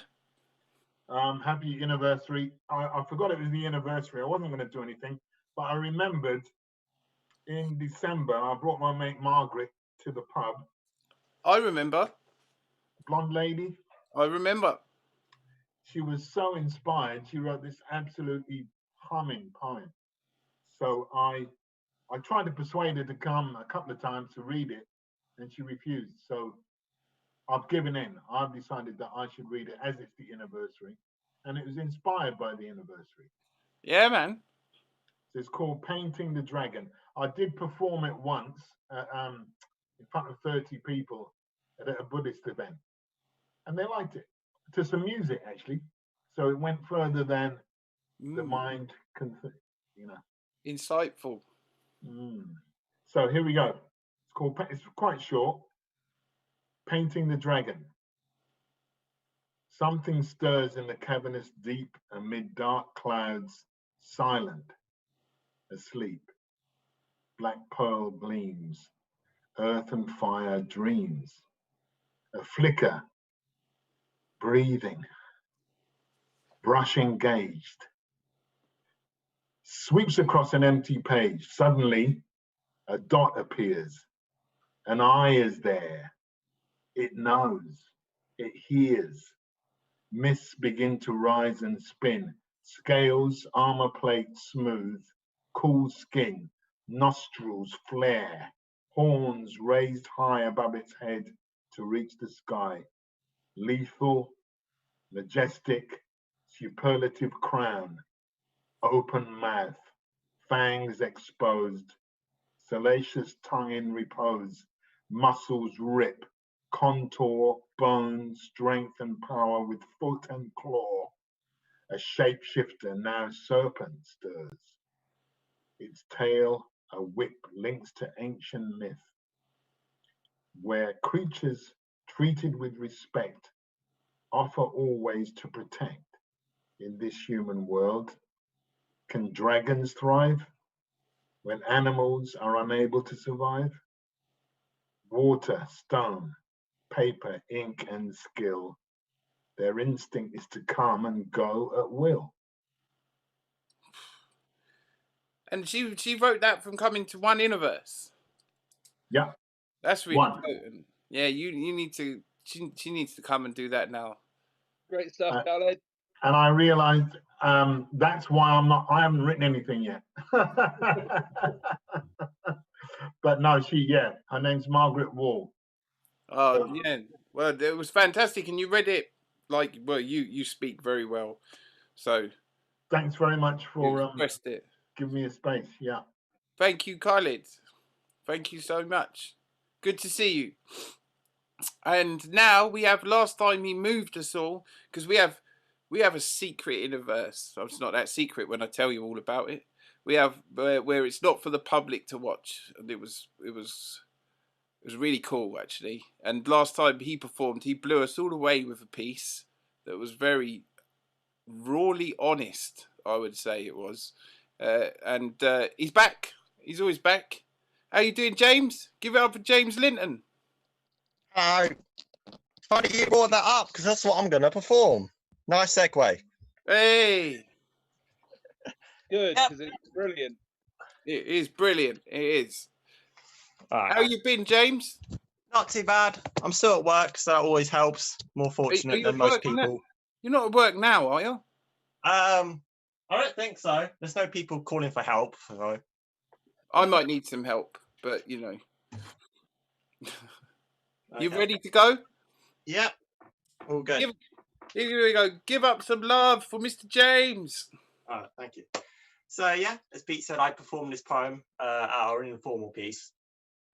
Happy anniversary. I forgot it was the anniversary. I wasn't going to do anything, but I remembered in December I brought my mate Margaret to the pub. I remember. Blonde lady. I remember. She was so inspired. She wrote this absolutely humming poem. So I tried to persuade her to come a couple of times to read it, and she refused. So I've given in. I've decided that I should read it as it's the anniversary, and it was inspired by the anniversary. Yeah, man. So it's called Painting the Dragon. I did perform it once in front of 30 people at a Buddhist event, and they liked it. To some music, actually. So it went further than the mind can, Insightful. So here we go. It's quite short. Painting the Dragon. Something stirs in the cavernous deep amid dark clouds, silent, asleep. Black pearl gleams, earth and fire dreams. A flicker, breathing, brush engaged. Sweeps across an empty page. Suddenly, a dot appears. An eye is there. It knows. It hears. Mists begin to rise and spin. Scales, armor plate smooth. Cool skin. Nostrils flare. Horns raised high above its head to reach the sky. Lethal, majestic, superlative crown. Open mouth. Fangs exposed. Salacious tongue in repose. Muscles rip. Contour, bone, strength and power with foot and claw. A shapeshifter, now serpent, stirs. Its tail, a whip, links to ancient myth. where creatures treated with respect offer always to protect in this human world? Can dragons thrive when animals are unable to survive? Water, stone, paper, ink, and skill, their instinct is to come and go at will. And she wrote that from coming to one Innerverse. Yeah. That's really One. potent. Yeah, you need to. She needs to come and do that now. Great stuff, Khaled. And I realized that's why I haven't written anything yet. But no, her name's Margaret Wall. Oh yeah, well it was fantastic, and you read it like, well, you speak very well, so thanks very much for expressed it. Give me a space. Yeah. Thank you, Khaled. Thank you so much. Good to see you. And now we have, last time he moved us all, because we have a secret Innerverse. So it's not that secret when I tell you all about it. We have where it's not for the public to watch, and it was really cool actually. And last time he performed, he blew us all away with a piece that was very rawly honest, I would say it was. And he's back. He's always back. How you doing, James? Give it up for James Linton. Hello. Funny you brought that up, because that's what I'm going to perform. Nice segue. Hey. Good, because it's brilliant. It is brilliant. It is. Right. How you been, James? Not too bad. I'm still at work, so that always helps. More fortunate than most people. You're not at work now, are you? I don't think so. There's no people calling for help. So. I might need some help, but you know. Okay. You ready to go? Yep. All good. Here we go. Give up some love for Mr. James. All right, thank you. So yeah, as Pete said, I performed this poem at our informal piece,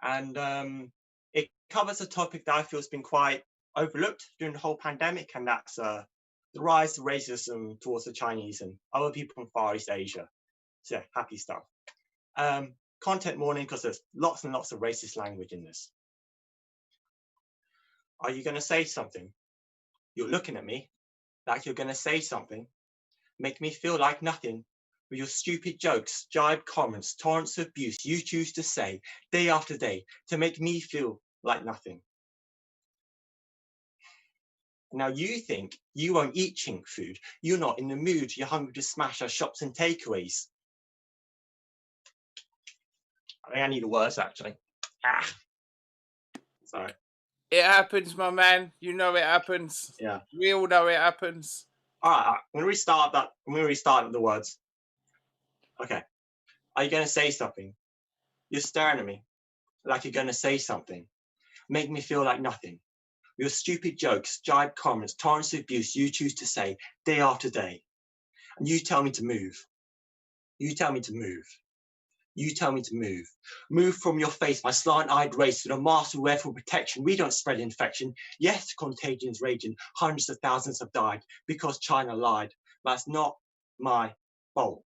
and it covers a topic that I feel has been quite overlooked during the whole pandemic, and that's the rise of racism towards the Chinese and other people from Far East Asia. So yeah, happy stuff. Content warning, because there's lots and lots of racist language in this. Are you going to say something? You're looking at me like you're going to say something. Make me feel like nothing. With your stupid jokes, jibe comments, torrents of abuse you choose to say day after day to make me feel like nothing. Now you think you won't eat chink food. You're not in the mood. You're hungry to smash our shops and takeaways. I think I need the words, actually. Sorry. It happens, my man. You know it happens. Yeah. We all know it happens. All right. I'm going to restart that. I'm going to restart the words. Okay. Are you going to say something? You're staring at me like you're going to say something. Make me feel like nothing. Your stupid jokes, jibe comments, torrents of abuse you choose to say day after day. And you tell me to move. You tell me to move. You tell me to move. Move from your face, my slant-eyed race, with a mask we wear for protection. We don't spread infection. Yes, contagion's raging. Hundreds of thousands have died because China lied. That's not my fault.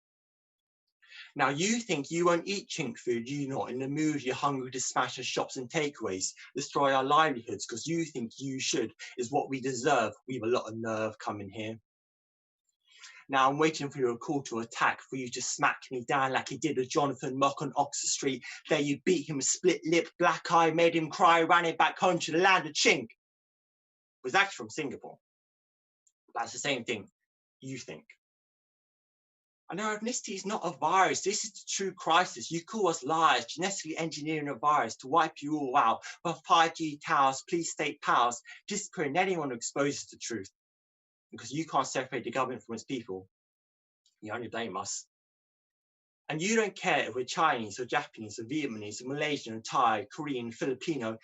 Now you think you won't eat chink food. You're not in the mood. You're hungry to smash our shops and takeaways, destroy our livelihoods because you think you should is what we deserve. We have a lot of nerve coming here. Now I'm waiting for your call to attack, for you to smack me down like you did with Jonathan Mock on Oxford Street. There you beat him, split lip, black eye, made him cry, ran it back home to the land of chink. It was actually from Singapore. That's the same thing you think. And our ethnicity is not a virus. This is the true crisis. You call us liars, genetically engineering a virus to wipe you all out. But 5G towers, police state powers, disappearing anyone who exposes the truth. Because you can't separate the government from its people. You only blame us. And you don't care if we're Chinese or Japanese or Vietnamese or Malaysian or Thai, Korean, Filipino.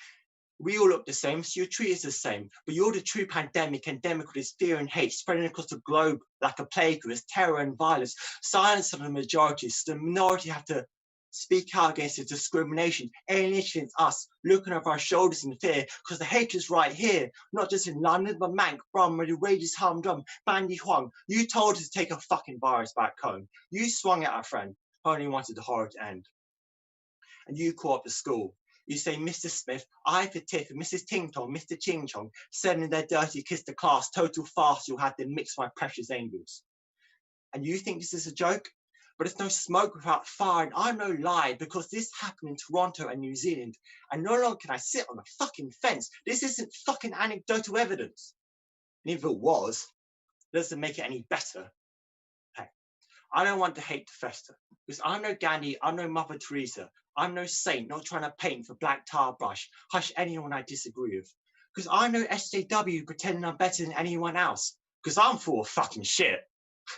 We all look the same, so you treat us the same. But you're the true pandemic, endemic with this fear and hate spreading across the globe like a plague with terror and violence. Silence of the majority, so the minority have to speak out against the discrimination, alienating us, looking over our shoulders in fear, because the hate is right here, not just in London, but Mank, Brum, where the rages humdrum, Bandy Huang. You told us to take a fucking virus back home. You swung at our friend, who only wanted the horror to end. And you caught up the school. You say, Mr. Smith, I for Tiff and Mrs. Ting Tong, Mr. Ching Chong, sending their dirty kiss to class, total fast, you'll have them mix my precious angels. And you think this is a joke? But it's no smoke without fire, and I'm no lie, because this happened in Toronto and New Zealand, and no longer can I sit on a fucking fence. This isn't fucking anecdotal evidence. And if it was, it doesn't make it any better. Hey, I don't want to hate to fester, because I'm no Gandhi, I'm no Mother Teresa, I'm no saint, not trying to paint with a black tar brush, hush anyone I disagree with. Because I'm no SJW pretending I'm better than anyone else, because I'm full of fucking shit.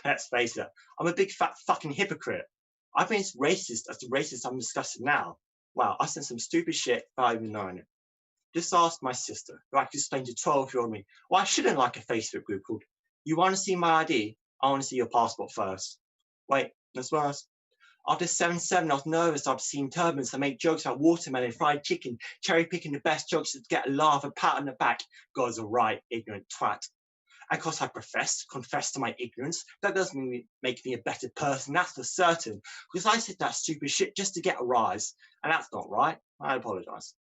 Let's face it, I'm a big fat fucking hypocrite. I've been as racist as the racist I'm discussing now. Wow, I said some stupid shit without even knowing it. Just ask my sister, who I could explain to 12-year-old me why I shouldn't like a Facebook group called, you want to see my ID? I want to see your passport first. Wait, that's worse. After 7-7, I was nervous. I've seen turbans that make jokes about watermelon, fried chicken, cherry picking the best jokes to get a laugh, a pat on the back. God's a right, ignorant twat. And because I confess to my ignorance, that doesn't make me a better person, that's for certain. Because I said that stupid shit just to get a rise, and that's not right. I apologise.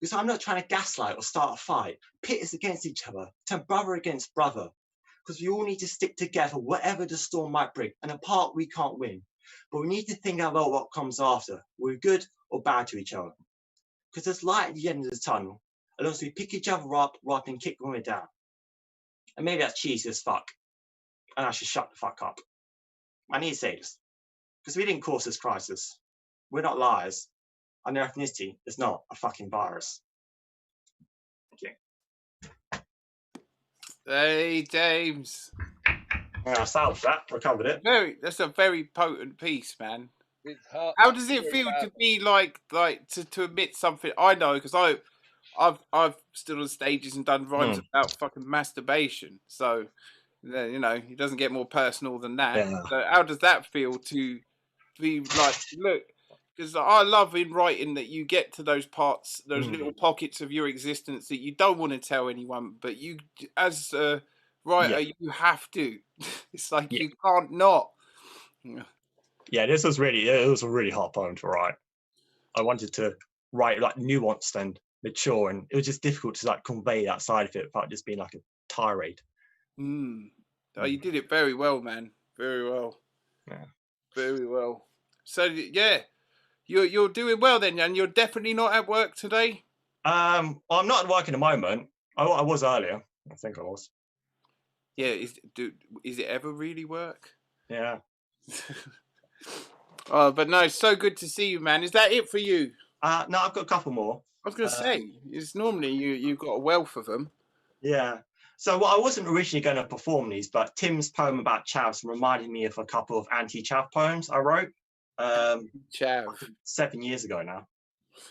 Because I'm not trying to gaslight or start a fight, pit us against each other, turn brother against brother. Because we all need to stick together, whatever the storm might bring, and apart we can't win. But we need to think about what comes after. We're good or bad to each other. Because there's light at the end of the tunnel, as long as we pick each other up rather than kick one another down. And maybe that's cheesy as fuck, and I should shut the fuck up. I need to say this, because we didn't cause this crisis. We're not liars, and their ethnicity is not a fucking virus. Thank you. Hey, James. Yeah, I salvaged that, recovered it. That's a very potent piece, man. It's hard. How does it feel to be like to admit something? I know, because I've stood on stages and done rhymes about fucking masturbation. So, you know, it doesn't get more personal than that. Yeah. So how does that feel to be like, look, because I love in writing that you get to those parts, those little pockets of your existence that you don't want to tell anyone, but you, as a writer, you have to. It's like you can't not. Yeah, this was really, it was a really hard poem to write. I wanted to write like nuanced and mature, and it was just difficult to like convey that side of it without just being like a tirade. Oh, you did it very well, man. Very well. Yeah. Very well. So yeah, you're doing well then, and you're definitely not at work today. Well, I'm not at work at the moment. I was earlier. I think I was. Yeah. Is it ever really work? Yeah. Oh, but no, it's so good to see you, man. Is that it for you? No, I've got a couple more. I was going to say, it's normally you've got a wealth of them. Yeah. So I wasn't originally going to perform these, but Tim's poem about chavs reminded me of a couple of anti-chav poems I wrote. Chav. 7 years ago now.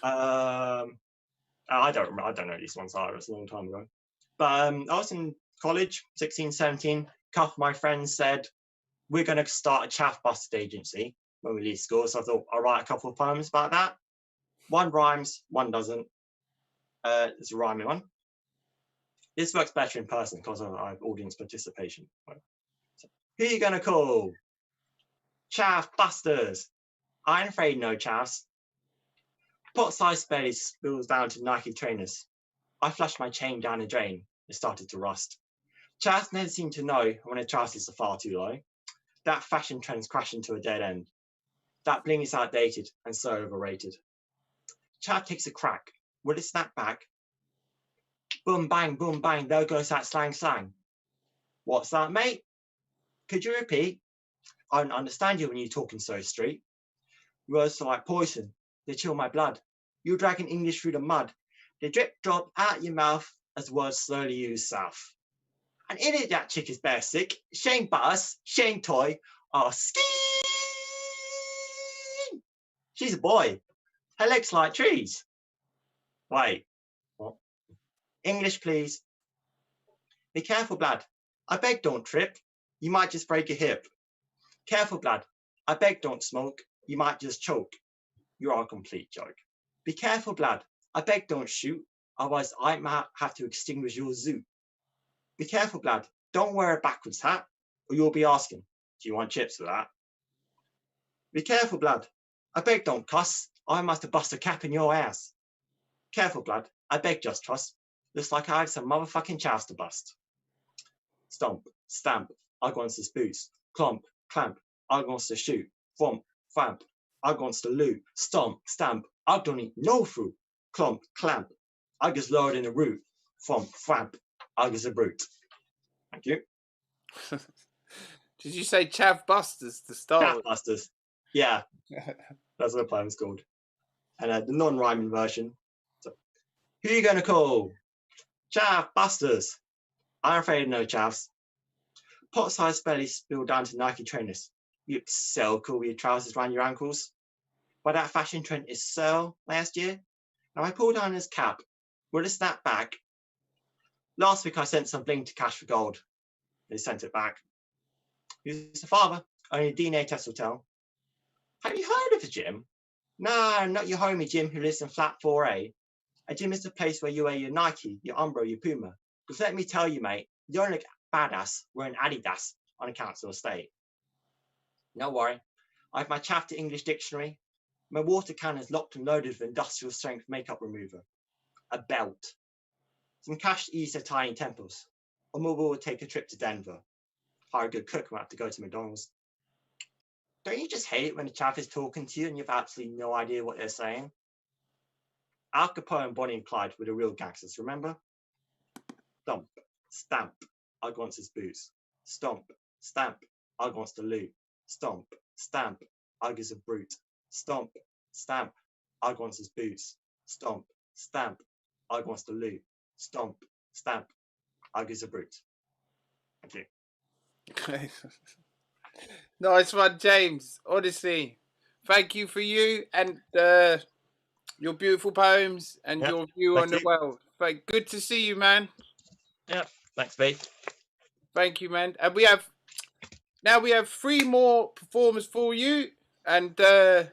I don't know these ones either. It's a long time ago. But I was in college, 16, 17. A couple of my friends said, we're going to start a chav busted agency when we leave school. So I thought I'll write a couple of poems about that. One rhymes, one doesn't. It's a rhyming one. This works better in person because I have audience participation. So, who are you going to call? Chav busters. I ain't afraid no chavs. Pot-sized belly spills down to Nike trainers. I flushed my chain down the drain. It started to rust. Chavs never seem to know when their trousers are far too low. That fashion trend's crashing to a dead end. That bling is outdated and so overrated. Chav takes a crack. Will it snap back? Boom, bang, there goes that slang slang. What's that, mate? Could you repeat? I don't understand you when you're talking so straight. Words are like poison. They chill my blood. You're dragging English through the mud. They drip drop out your mouth as words slowly ooze south. And in it, that chick is basic. Shane bus, Shane toy, ski. She's a boy. Her legs like trees. Wait. What? English, please. Be careful, blood. I beg don't trip. You might just break a hip. Careful, blood. I beg don't smoke. You might just choke. You're a complete joke. Be careful, blood. I beg don't shoot. Otherwise, I might have to extinguish your zoo. Be careful, blood. Don't wear a backwards hat, or you'll be asking, do you want chips for that? Be careful, blood. I beg don't cuss. I must have bust a cap in your ass. Careful, blood. I beg just trust. Looks like I have some motherfucking chows to bust. Stomp, stamp, I wants his boots. Clomp, clamp, I wants to shoot. Thwomp, famp, I wants to loot. Stomp, stamp, I don't need no fruit. Clomp, clamp, I just lowered in the root. Thwomp, famp, I was a brute. Thank you. Did you say Chav Busters to start with? Busters. Yeah, that's what the poem's called. And the non-rhyming version. So, who are you going to call? Chav Busters. I'm afraid of no chavs. Pot-sized bellies spill down to Nike trainers. You look so cool with your trousers around your ankles. But that fashion trend is so last year. Now I pulled down his cap. Will it snap back? Last week I sent some bling to Cash for Gold. They sent it back. Who's the father? Only a DNA test will tell. Have you heard of a gym? No, not your homie Jim who lives in flat 4A. A gym is the place where you wear your Nike, your Umbro, your Puma. Because let me tell you, mate, you don't look badass wearing Adidas on a council estate. No worry, I have my Chafter English dictionary. My water can is locked and loaded with industrial strength makeup remover. A belt. Some cash to ease their tiny temples. Or maybe we'll take a trip to Denver. Hire a good cook and we'll have to go to McDonald's. Don't you just hate it when the chaff is talking to you and you have absolutely no idea what they're saying? Al Capone and Bonnie and Clyde were the real gangsters, remember? Stomp, stamp, I wants his boots. Stomp, stamp, I wants to loot. Stomp, stamp, I is a brute. Stomp, stamp, I wants his boots. Stomp, stamp, I wants to loot. Stomp, stamp, I is a brute. Thank you. Nice one, James. Honestly, thank you for you and your beautiful poems and your view on the world. Good to see you, man. Yeah, thanks, Bhee. Thank you, man. And we have 3 more performers for you, and gonna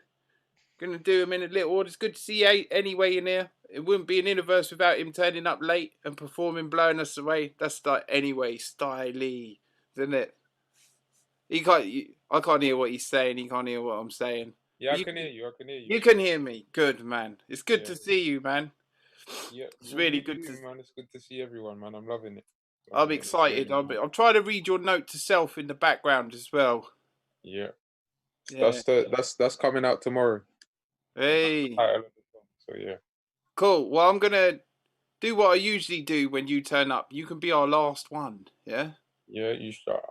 do them in a little order. It's good to see you anyway in here. It wouldn't be an Innerverse without him turning up late and performing, blowing us away. That's like anyway, styly, isn't it? I can't hear what he's saying. He can't hear what I'm saying. Yeah, I can hear you. I can hear you. You can hear me. Good, man. It's good to see you, man. Yeah, it's really good to man. It's good to see everyone, man. I'm loving it. I'm excited. I'm trying to read your note to self in the background as well. Yeah. Yeah. That's coming out tomorrow. Hey. So yeah. Cool. Well, I'm gonna do what I usually do when you turn up. You can be our last one. Yeah. Yeah, you start.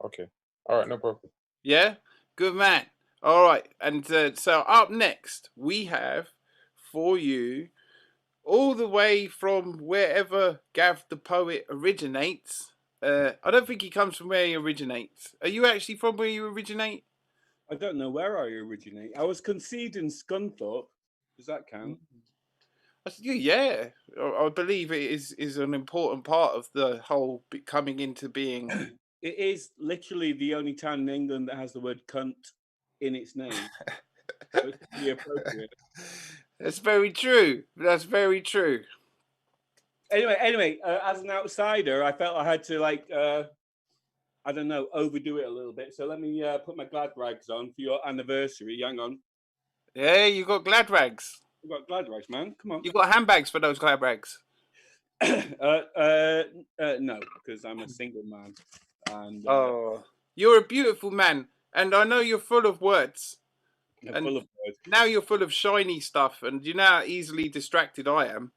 Okay. All right, no problem. Yeah. Good man. All right. And so up next we have for you, all the way from wherever Gav the poet originates. I don't think he comes from where he originates. Are you actually from where you originate? I don't know where I originate. I was conceived in Scunthorpe. Does that count? Yeah, I believe it is an important part of the whole coming into being. It is literally the only town in England that has the word cunt in its name. So it's pretty appropriate. That's very true. That's very true. Anyway, as an outsider, I felt I had to I don't know, overdo it a little bit. So let me put my glad rags on for your anniversary. Hang on. Yeah, you got glad rags. You got glad rags, man. Come on. You got handbags for those glad rags? No, because I'm a single man. And you're a beautiful man, and I know you're full of words. And full of words. Now you're full of shiny stuff, and you know how easily distracted I am.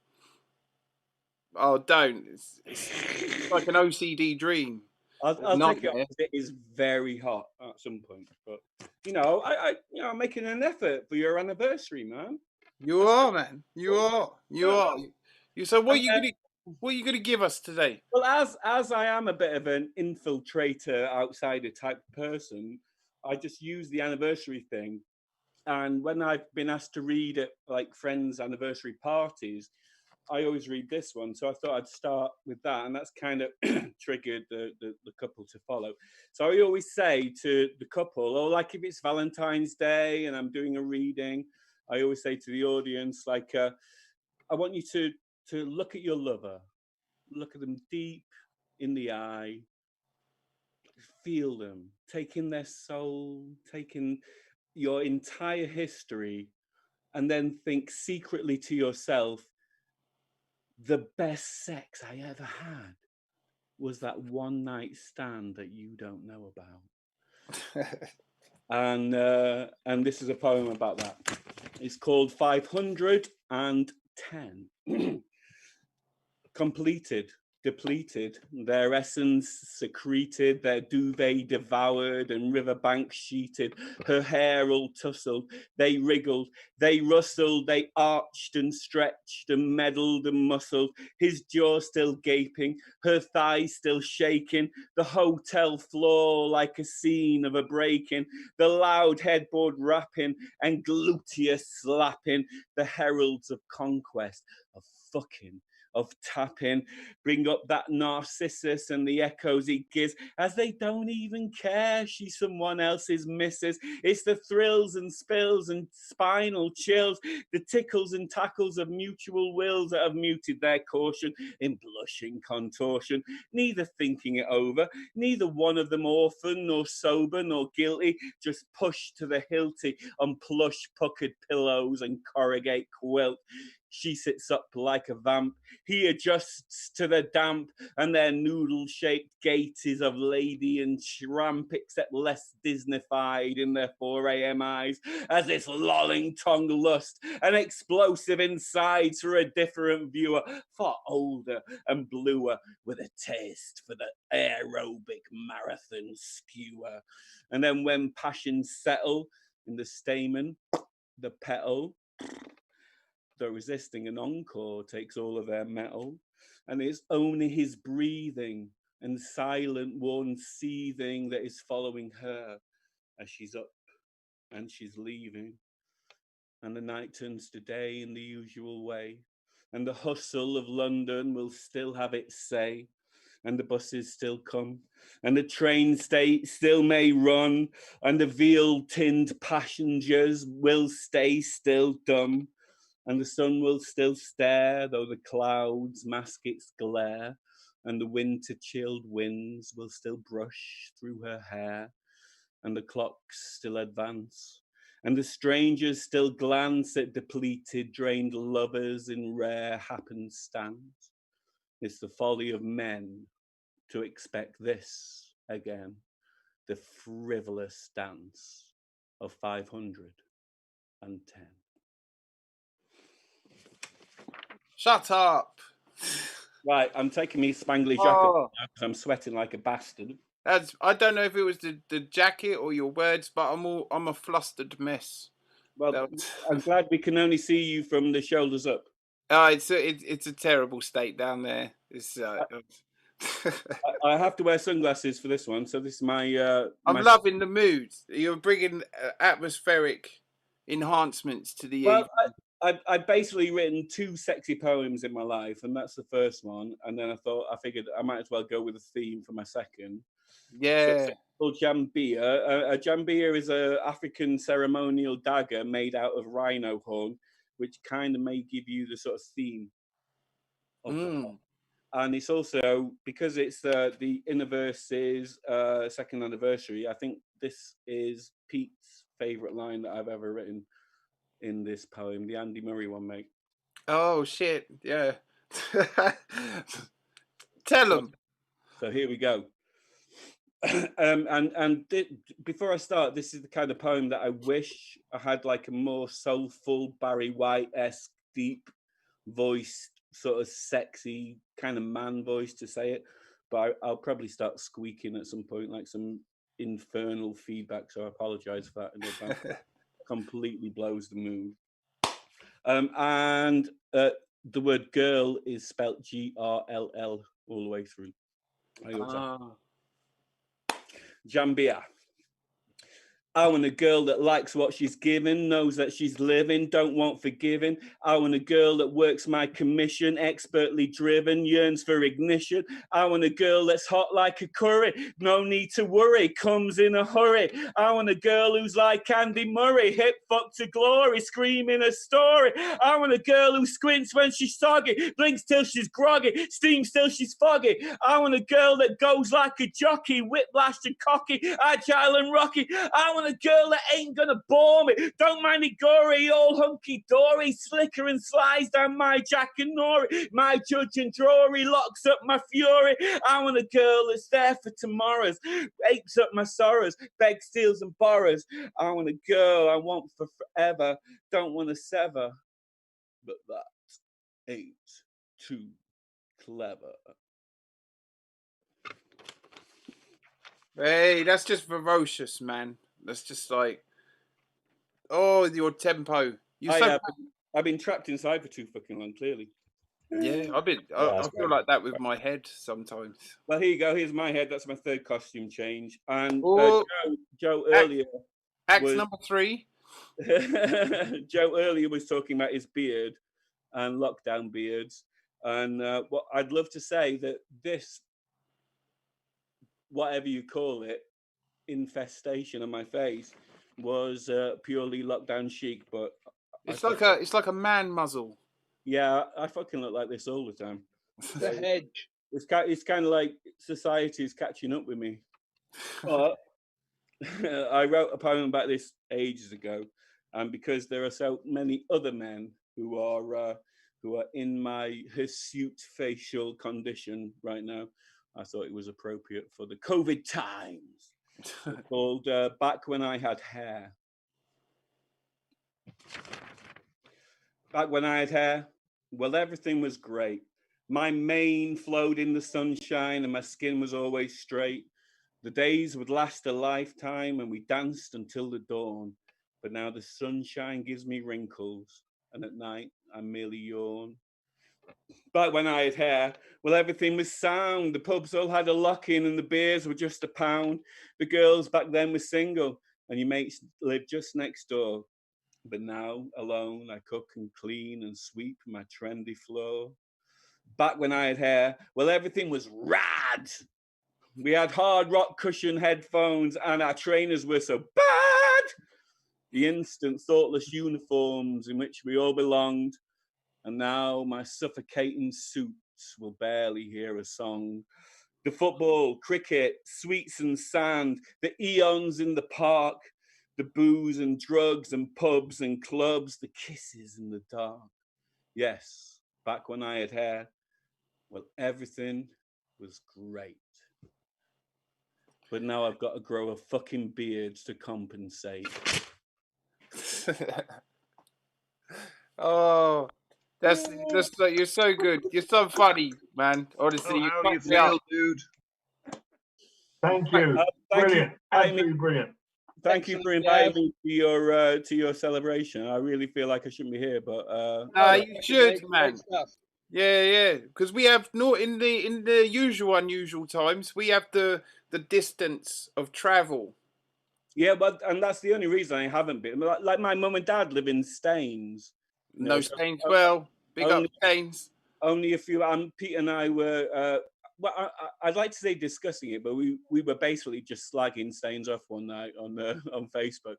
Oh, don't! It's like an OCD dream. I'll take it off. It is very hot at some point, but I'm making an effort for your anniversary, man. You are, man. You are. So what are you gonna give us today? Well, as I am a bit of an infiltrator, outsider type person, I just use the anniversary thing. And when I've been asked to read at like friends' anniversary parties, I always read this one. So I thought I'd start with that, and that's kind of triggered the couple to follow. So I always say to the couple, or like if it's Valentine's Day and I'm doing a reading, I always say to the audience, like, I want you to look at your lover, look at them deep in the eye, feel them, take in their soul, take in your entire history, and then think secretly to yourself, the best sex I ever had was that one night stand that you don't know about. And this is a poem about that. It's called 510. Completed, depleted, their essence secreted, their duvet devoured and riverbank sheeted, her hair all tousled, they wriggled, they rustled, they arched and stretched and meddled and muscled, his jaw still gaping, her thighs still shaking, the hotel floor like a scene of a break-in, the loud headboard rapping and gluteus slapping, the heralds of conquest, of fucking, of tapping, bring up that Narcissus and the echoes he gives as they don't even care she's someone else's missus. It's the thrills and spills and spinal chills, the tickles and tackles of mutual wills that have muted their caution in blushing contortion, neither thinking it over, neither one of them orphan nor sober nor guilty, just pushed to the hilty on plush puckered pillows and corrugate quilt. She sits up like a vamp. He adjusts to the damp, and their noodle-shaped gait is of lady and tramp, except less Disneyfied in their 4 a.m. eyes, as this lolling tongue lust, an explosive insides for a different viewer, far older and bluer, with a taste for the aerobic marathon skewer. And then when passions settle in the stamen, the petal, though resisting an encore takes all of their metal, and it's only his breathing and silent one seething that is following her as she's up and she's leaving. And the night turns to day in the usual way, and the hustle of London will still have its say, and the buses still come, and the train still may run, and the veal-tinned passengers will stay still dumb, and the sun will still stare, though the clouds mask its glare, and the winter-chilled winds will still brush through her hair, and the clocks still advance, and the strangers still glance at depleted, drained lovers in rare happenstance. It's the folly of men to expect this again, the frivolous dance of 510. Shut up. Right, I'm taking me spangly jacket off now because I'm sweating like a bastard. I don't know if it was the jacket or your words, but I'm a flustered mess. Well, I'm glad we can only see you from the shoulders up. It's a terrible state down there. It's I have to wear sunglasses for this one, so this is my. I'm loving the mood. You're bringing atmospheric enhancements to the evening. I've basically written 2 sexy poems in my life, and that's the first one. And then I figured I might as well go with a theme for my second. Yeah. So it's called Jambia. A jambia is an African ceremonial dagger made out of rhino horn, which kind of may give you the sort of theme of the poem. And it's also, because it's the Innerverse's second anniversary, I think this is Pete's favourite line that I've ever written in this poem, the Andy Murray one, mate. Oh, shit, yeah. Tell him. So here we go. Before I start, this is the kind of poem that I wish I had like a more soulful, Barry White-esque, deep voiced, sort of sexy kind of man voice to say it, but I'll probably start squeaking at some point, like some infernal feedback, so I apologize for that in advance. Completely blows the mood. And the word girl is spelt GRLL all the way through. Jambia. I want a girl that likes what she's given, knows that she's living, don't want forgiving. I want a girl that works my commission, expertly driven, yearns for ignition. I want a girl that's hot like a curry, no need to worry, comes in a hurry. I want a girl who's like Andy Murray, hip fuck to glory, screaming a story. I want a girl who squints when she's soggy, blinks till she's groggy, steams till she's foggy. I want a girl that goes like a jockey, whiplashed and cocky, agile and rocky. I want want a girl that ain't gonna bore me. Don't mind me gory, all hunky-dory, slicker and slides down my Jack and Nori. My judge and Drury locks up my fury. I want a girl that's there for tomorrows, apes up my sorrows, begs, steals and borrows. I want a girl I want for forever, don't want to sever. But that ain't too clever. Hey, that's just ferocious, man. That's just like, oh, your tempo. I've been trapped inside for too fucking long, clearly. Yeah, I feel like that with my head sometimes. Well, here you go. Here's my head. That's my third costume change. And Joe earlier was number 3. Joe earlier was talking about his beard and lockdown beards. And what I'd love to say that this, whatever you call it, infestation on my face was purely lockdown chic. But it's like a man muzzle. Yeah, I fucking look like this all the time. The hedge. It's kind of like society is catching up with me. But I wrote a poem about this ages ago, and because there are so many other men who are in my hirsute facial condition right now, I thought it was appropriate for the COVID times. It's called Back When I Had Hair. Back when I had hair, well, everything was great. My mane flowed in the sunshine and my skin was always straight. The days would last a lifetime and we danced until the dawn. But now the sunshine gives me wrinkles and at night I merely yawn. Back when I had hair, well, everything was sound. The pubs all had a lock-in and the beers were just £1. The girls back then were single and your mates lived just next door. But now, alone, I cook and clean and sweep my trendy floor. Back when I had hair, well, everything was rad. We had hard rock cushion headphones and our trainers were so bad. The instant, thoughtless uniforms in which we all belonged. And now my suffocating suits will barely hear a song. The football, cricket, sweets and sand, the eons in the park, the booze and drugs and pubs and clubs, the kisses in the dark. Yes, back when I had hair, well, everything was great. But now I've got to grow a fucking beard to compensate. Oh, that's like, you're so good. You're so funny, man. Honestly, you how you crack me up. feel, dude? Thank you. Brilliant. Absolutely brilliant. Thank you for inviting me to your celebration. I really feel like I shouldn't be here, but no, you should, man. Yeah, because we have not in the usual unusual times. We have the distance of travel. Yeah, and that's the only reason I haven't been. Like my mum and dad live in Staines. No Staines, well, big up Staines. Only a few. Pete and I were. Well, I'd like to say discussing it, but we were basically just slagging Staines off one night on Facebook,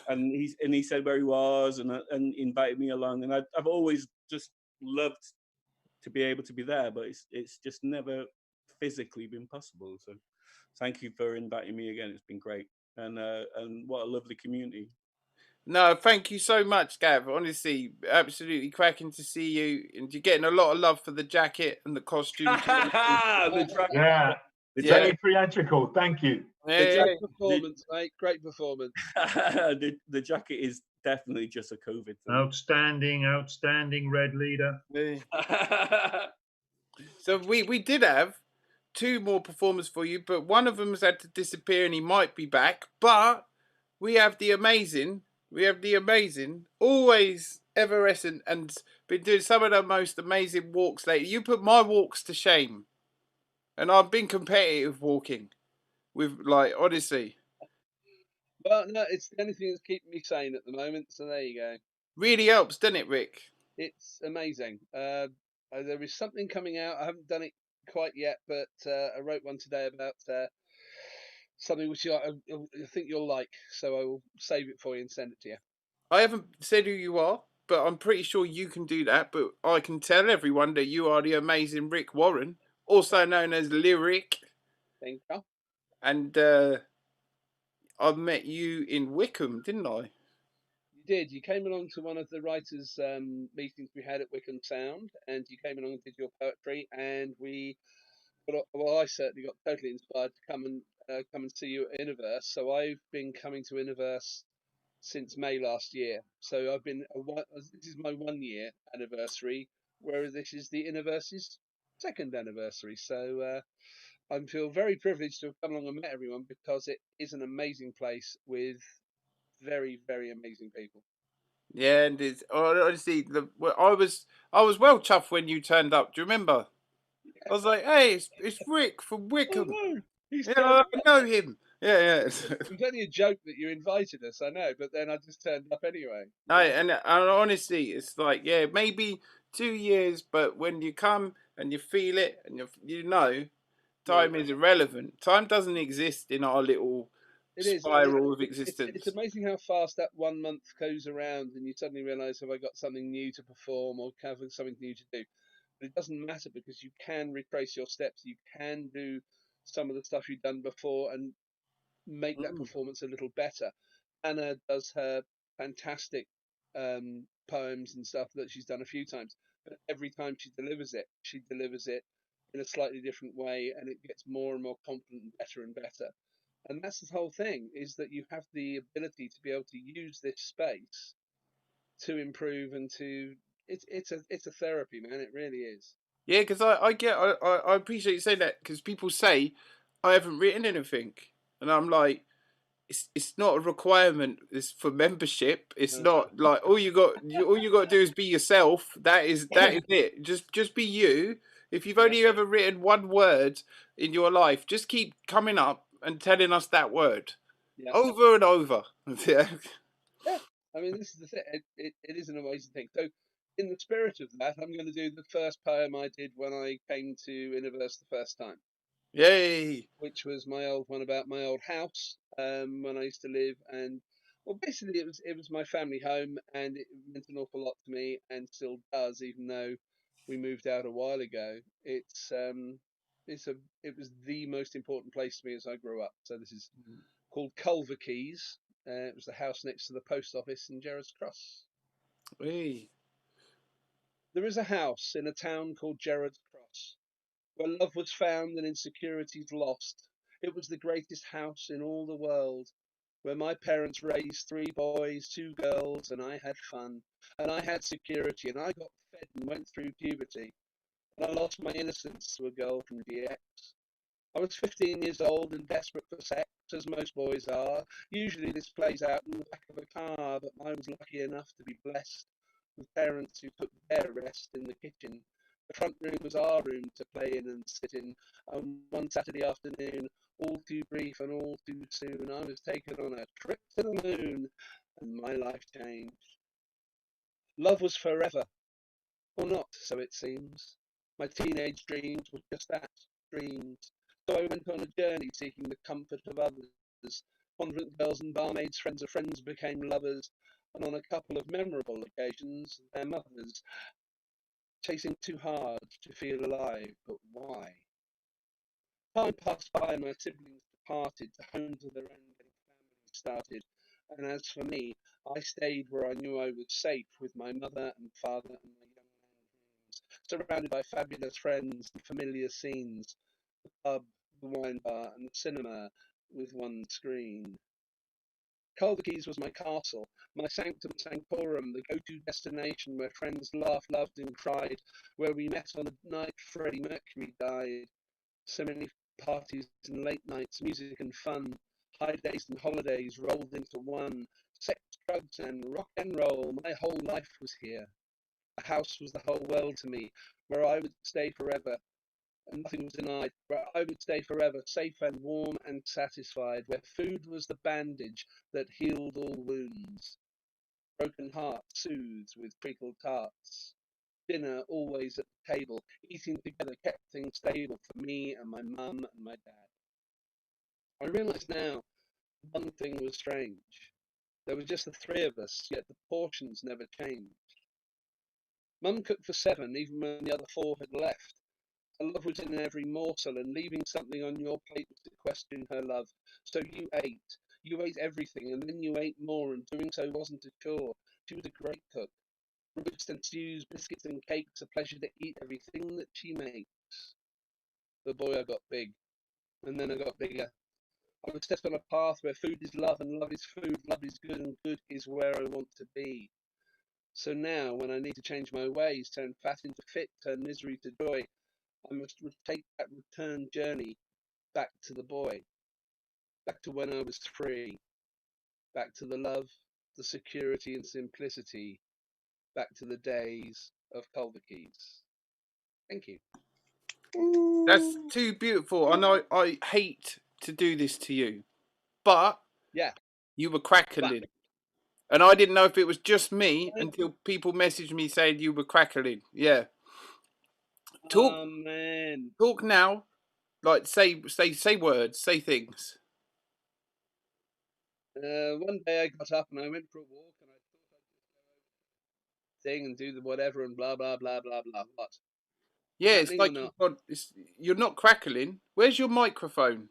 and he said where he was and invited me along, and I've always just loved to be able to be there, but it's just never physically been possible. So, thank you for inviting me again. It's been great, and what a lovely community. No, thank you so much, Gav. Honestly, absolutely cracking to see you, and you're getting a lot of love for the jacket and the costume. Yeah, very theatrical. Thank you. Great performance, mate. Great performance. The jacket is definitely just a COVID thing. Outstanding red leader. So we did have 2 more performers for you, but one of them has had to disappear and he might be back. But we have the amazing, always effervescent, and been doing some of the most amazing walks lately. You put my walks to shame. And I've been competitive walking with, like, honestly. Well, no, it's the only thing that's keeping me sane at the moment. So there you go. Really helps, doesn't it, Rick? It's amazing. There is something coming out. I haven't done it quite yet, but I wrote one today about something which I think you'll like. So I will save it for you and send it to you. I haven't said who you are, but I'm pretty sure you can do that. But I can tell everyone that you are the amazing Rick Warren, also known as Lyric. Thank you. And I met you in Wickham, didn't I? You did. You came along to one of the writers' meetings we had at Wickham Sound, and you came along and did your poetry, and well, I certainly got totally inspired to come and see you at Innerverse. So I've been coming to Innerverse since May last year. So this is my 1 year anniversary, whereas this is the Innerverse's second anniversary. So I feel very privileged to have come along and met everyone, because it is an amazing place with very, very amazing people. Yeah, and honestly, I was well chuffed when you turned up. Do you remember? I was like, hey, it's Rick from Wickham. Oh no, he's Yeah, turned I know him. Yeah, yeah. It was only a joke that you invited us, I know, but then I just turned up anyway. No, and honestly, it's like, yeah, maybe 2 years, but when you come and you feel it, and you know, time is irrelevant. Time doesn't exist in our little It is, and spiral of it's existence. amazing how fast that 1 month goes around, and you suddenly realise, have I got something new to perform, or have I something new to do? But it doesn't matter, because you can retrace your steps. You can do some of the stuff you've done before and make that performance a little better. Anna does her fantastic poems and stuff that she's done a few times, but every time she delivers it in a slightly different way, and it gets more and more confident and better. And that's the whole thing, is that you have the ability to be able to use this space to improve and to it's a therapy, man. It really is. Yeah, because I appreciate you saying that, because people say I haven't written anything, and I'm like, it's not a requirement. It's for membership. It's not like all you got to do is be yourself. That is it. Just be you. If you've only ever written one word in your life, just keep coming up and telling us that word over and over. Yeah, I mean, this is the thing. It is an amazing thing. So, in the spirit of that, I'm going to do the first poem I did when I came to Innerverse the first time. Yay! Which was my old one about my old house when I used to live, and well, basically it was my family home, and it meant an awful lot to me, and still does, even though we moved out a while ago. It was the most important place to me as I grew up. So this is called Culver Keys. It was the house next to the post office in Gerrards Cross. Hey. There is a house in a town called Gerrards Cross, where love was found and insecurities lost. It was the greatest house in all the world, where my parents raised 3 boys, 2 girls, and I had fun, and I had security, and I got fed and went through puberty, and I lost my innocence to a girl from DX. I was 15 years old and desperate for sex, as most boys are. Usually this plays out in the back of a car, but I was lucky enough to be blessed with parents who took their rest in the kitchen. The front room was our room to play in and sit in. And one Saturday afternoon, all too brief and all too soon, I was taken on a trip to the moon, and my life changed. Love was forever, or not, so it seems. My teenage dreams were just that, dreams. So I went on a journey seeking the comfort of others. Convent girls and barmaids, friends of friends, became lovers, and on a couple of memorable occasions, their mothers. Chasing too hard to feel alive, but why? Time passed by and my siblings departed to homes of their own, getting families started. And as for me, I stayed where I knew I was safe with my mother and father and my young man dreams, surrounded by fabulous friends and familiar scenes, the pub, the wine bar, and the cinema with one screen. Culver Keys was my castle, my sanctum sanctorum, the go-to destination where friends laughed, loved, and cried, where we met on the night Freddie Mercury died. So many parties and late nights, music and fun, high days and holidays rolled into one. Sex, drugs, and rock and roll, my whole life was here. The house was the whole world to me, where I would stay forever, and nothing was denied, where I would stay forever, safe and warm and satisfied, where food was the bandage that healed all wounds, broken hearts soothed with treacle tarts. Dinner always at the table, eating together kept things stable for me and my mum and my dad. I realise now one thing was strange. There were just the 3 of us, yet the portions never changed. Mum cooked for 7, even when the other 4 had left. Her love was in every morsel, and leaving something on your plate was to question her love. So you ate. You ate everything, and then you ate more, and doing so wasn't a chore. She was a great cook. Rubik's and stews, biscuits and cakes, a pleasure to eat everything that she makes. The boy, I got big, and then I got bigger. I was set on a path where food is love, and love is food, love is good, and good is where I want to be. So now, when I need to change my ways, turn fat into fit, turn misery to joy, I must take that return journey back to the boy, back to when I was free, back to the love, the security and simplicity, back to the days of Culverkeys. Thank you. That's too beautiful. I know I hate to do this to you, but Yeah. you were crackling. And I didn't know if it was just me until people messaged me saying you were crackling. Yeah. Talk. Oh, man. Talk now. Like say words, say things. One day I got up and I went for a walk and I thought I'd just go over the thing and do the whatever and blah blah blah blah blah. What? Yeah, Happening it's like you're not crackling. Where's your microphone?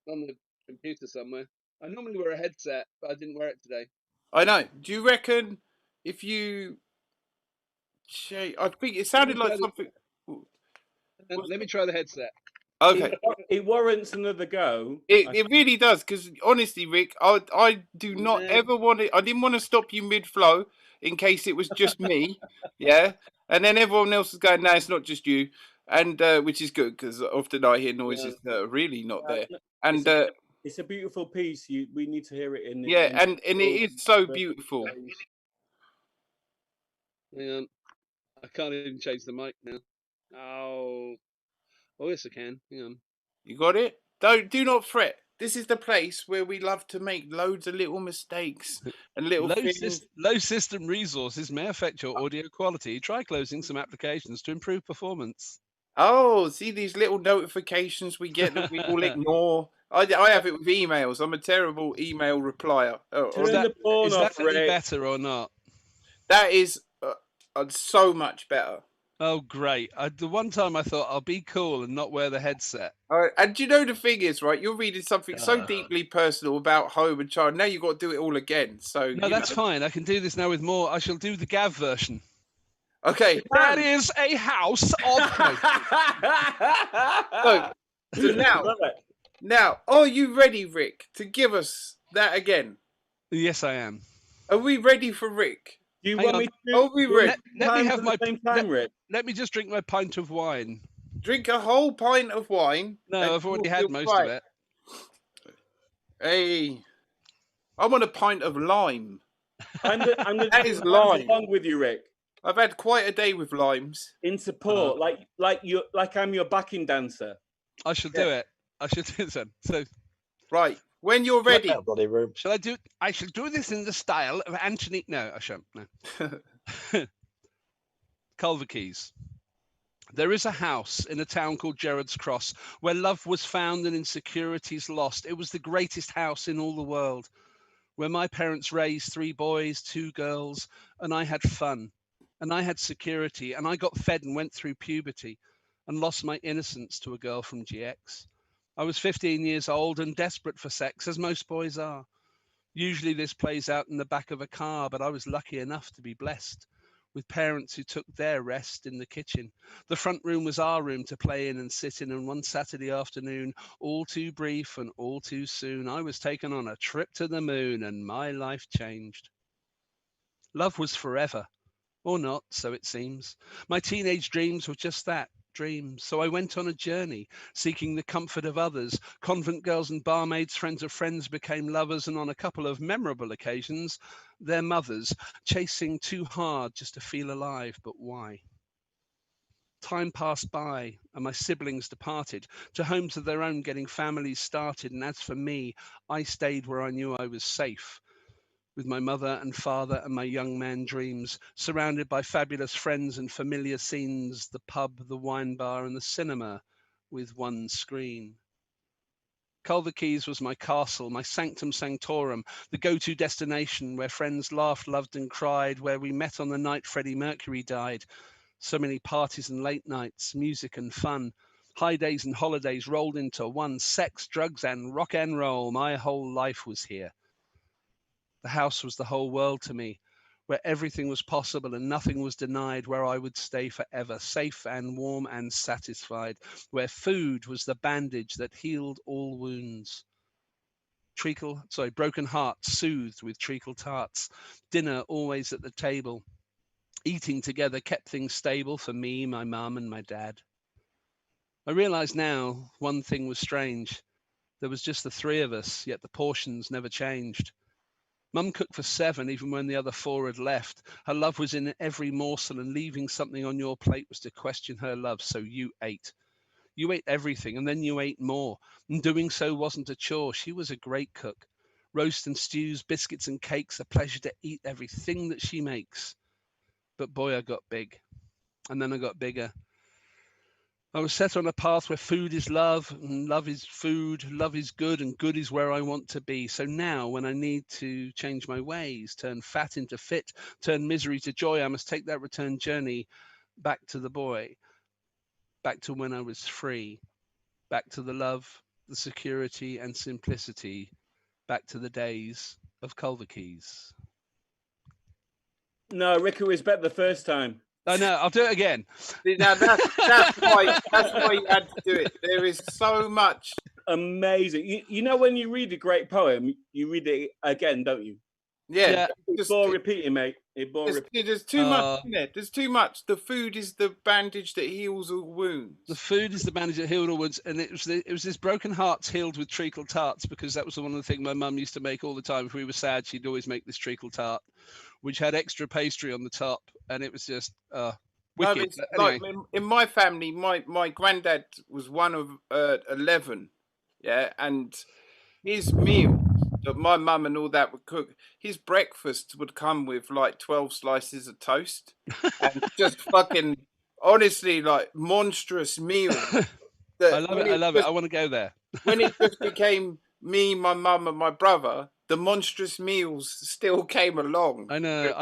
On the computer somewhere. I normally wear a headset, but I didn't wear it today. I know. Do you reckon if you? I think it sounded like something. Let me try the headset. Okay. It warrants another go. It really does, because honestly, Rick, I do not ever want to. I didn't want to stop you mid flow in case it was just me, yeah, and then everyone else is going, no, it's not just you, and which is good because often I hear noises that are really not there, and it's a beautiful piece. We need to hear it in. Yeah, and it is so beautiful. Hang on, I can't even change the mic now. Oh, yes, I can. Hang on. You got it? Do not fret. This is the place where we love to make loads of little mistakes and little things. Low system resources may affect your audio quality. Try closing some applications to improve performance. Oh, see these little notifications we get that we all ignore. I have it with emails. I'm a terrible email replier. Is that any better or not? That is so much better. Oh, great. The one time I thought I'll be cool and not wear the headset. And do you know the thing is, right? You're reading something so deeply personal about home and child. Now you've got to do it all again. So no, that's fine. I can do this now with more. I shall do the Gav version. Okay. That is a house of. So now, are you ready, Rick, to give us that again? Yes, I am. Are we ready for Rick? Do you Hang want on. me to? Are we ready? Let me have my Rick. Let me just drink my pint of wine. Drink a whole pint of wine. No, I've already had most of it. Hey, I want a pint of lime. That is lime. Along with you, Rick. I've had quite a day with limes. In support, like I'm your backing dancer. I shall do it. I shall do it then. So, right when you're ready. Shall I do? I shall do this in the style of Anthony. No, I shan't. No. Culverkeys. There is a house in a town called Gerrard's Cross where love was found and insecurities lost. It was the greatest house in all the world, where my parents raised 3 boys, 2 girls, and I had fun, and I had security, and I got fed and went through puberty and lost my innocence to a girl from GX. I was 15 years old and desperate for sex, as most boys are. Usually this plays out in the back of a car, but I was lucky enough to be blessed with parents who took their rest in the kitchen. The front room was our room to play in and sit in, and one Saturday afternoon, all too brief and all too soon, I was taken on a trip to the moon and my life changed. Love was forever, or not, so it seems. My teenage dreams were just that, dreams. So I went on a journey, seeking the comfort of others. Convent girls and barmaids, friends of friends, became lovers, and on a couple of memorable occasions, their mothers, chasing too hard just to feel alive, but why? Time passed by, and my siblings departed to homes of their own, getting families started. And as for me, I stayed where I knew I was safe, with my mother and father and my young man dreams, surrounded by fabulous friends and familiar scenes, the pub, the wine bar, and the cinema, with one screen. Culverkeys was my castle, my sanctum sanctorum, the go-to destination where friends laughed, loved, and cried, where we met on the night Freddie Mercury died. So many parties and late nights, music and fun. High days and holidays rolled into one. Sex, drugs, and rock and roll. My whole life was here. The house was the whole world to me, where everything was possible and nothing was denied, where I would stay forever, safe and warm and satisfied, where food was the bandage that healed all wounds. Broken hearts soothed with treacle tarts, dinner always at the table. Eating together kept things stable for me, my mum, and my dad. I realise now one thing was strange. There was just the three of us, yet the portions never changed. Mum cooked for 7, even when the other 4 had left. Her love was in every morsel, and leaving something on your plate was to question her love, so you ate. You ate everything, and then you ate more, and doing so wasn't a chore. She was a great cook. Roast and stews, biscuits and cakes, a pleasure to eat everything that she makes. But boy, I got big, and then I got bigger. I was set on a path where food is love, and love is food, love is good, and good is where I want to be. So now, when I need to change my ways, turn fat into fit, turn misery to joy, I must take that return journey back to the boy, back to when I was free, back to the love, the security, and simplicity, back to the days of Culver Keys. No, Ricky was better the first time. I know. I'll do it again. Now that's why you had to do it. There is so much amazing. You know when you read a great poem, you read it again, don't you? Yeah. It's bore repeating, mate. There's too much in there. There's too much. The food is the bandage that heals all wounds. The food is the bandage that healed all wounds, and it was this broken hearts healed with treacle tarts, because that was one of the things my mum used to make all the time. If we were sad, she'd always make this treacle tart, which had extra pastry on the top, and it was just wicked. No, like in my family, my granddad was one of 11, yeah, and his meal that my mum and all that would cook, his breakfast would come with like 12 slices of toast and just fucking honestly like monstrous meals. I love it. I want to go there. When it just became me, my mum, and my brother, the monstrous meals still came along. I know.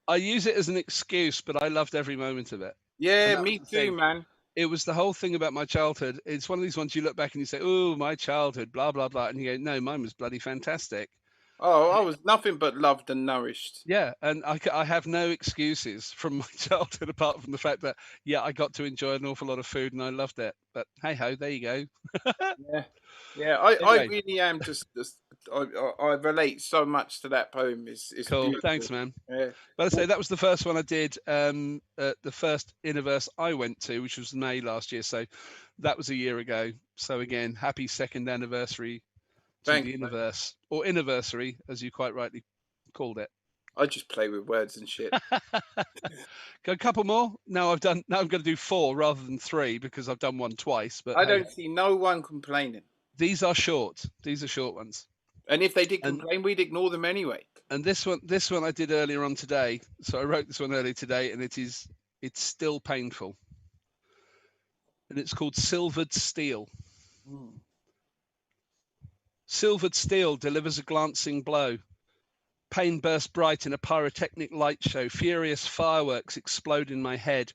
I use it as an excuse, but I loved every moment of it. Yeah, me too, man. It was the whole thing about my childhood. It's one of these ones you look back and you say, "Oh, my childhood, blah blah blah," and you go, "No, mine was bloody fantastic." Oh, I was nothing but loved and nourished. Yeah, and I have no excuses from my childhood apart from the fact that I got to enjoy an awful lot of food and I loved it. But hey ho, there you go. I Anyway. really am just I relate so much to that poem. It's cool. Beautiful. Thanks, man. Yeah. But I say that was the first one I did. The first Innerverse I went to, which was May last year. So that was a year ago. So again, happy 2nd anniversary to the Innerverse, or Innerversary, as you quite rightly called it. I just play with words and shit. Go a couple more. Now I'm going to do 4 rather than 3 because I've done one twice. But I don't see no one complaining. These are short. These are short ones. And if they did complain, we'd ignore them anyway. And this one I did earlier on today. So I wrote this one earlier today, and it's still painful. And it's called Silvered Steel. Silvered steel delivers a glancing blow. Pain bursts bright in a pyrotechnic light show. Furious fireworks explode in my head.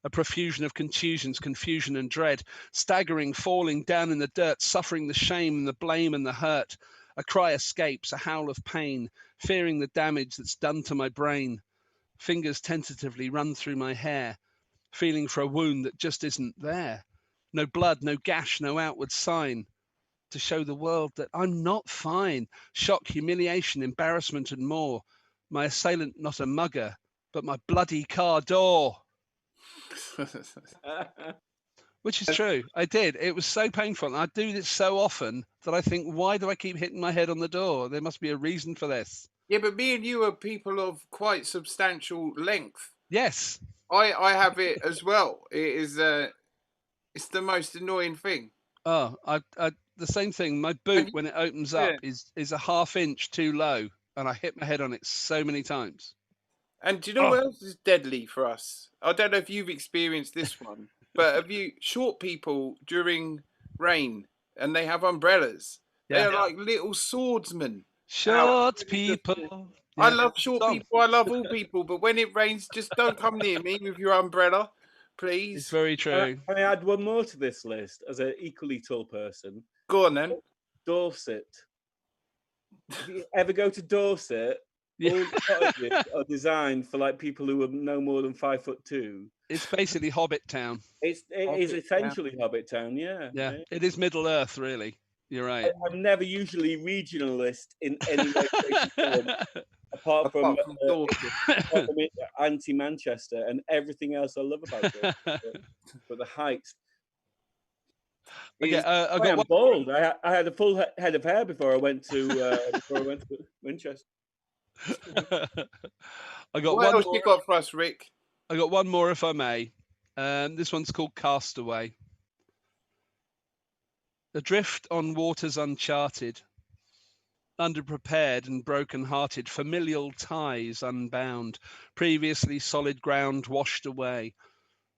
A profusion of contusions, confusion and dread. Staggering, falling down in the dirt, suffering the shame and the blame and the hurt. A cry escapes, a howl of pain, fearing the damage that's done to my brain. Fingers tentatively run through my hair, feeling for a wound that just isn't there. No blood, no gash, no outward sign. To show the world that I'm not fine. Shock, humiliation, embarrassment, and more. My assailant not a mugger, but my bloody car door. Which is true. I did. It was so painful. And I do this so often that I think, why do I keep hitting my head on the door? There must be a reason for this. Yeah, but me and you are people of quite substantial length. Yes. I have it as well. It is it's the most annoying thing. Oh, the same thing. My boot, when it opens up, is a ½ inch too low, and I hit my head on it so many times. And do you know what else is deadly for us? I don't know if you've experienced this one, but have you short people during rain and they have umbrellas? Yeah. They're like little swordsmen. Short people. I love short people. I love all people, but when it rains, just don't come near me with your umbrella. please. It's very true. Can I add one more to this list as an equally tall person? Go on then. Dorset. If you ever go to Dorset, Yeah. all the cottages are designed for like people who are no more than 5'2". It's basically Hobbit Town. It is essentially Hobbit Town, yeah. Yeah, it is Middle Earth, really. You're right. I'm never usually regionalist in any way, shape, or form, apart from anti-Manchester, and everything else I love about it. But the heights. Okay, I got I'm one. bald. I had a full head of hair before I went to Winchester. I got what one else more. you got for us, Rick? I got one more, if I may. This one's called Castaway. Adrift on waters uncharted, underprepared and broken-hearted, familial ties unbound, previously solid ground washed away,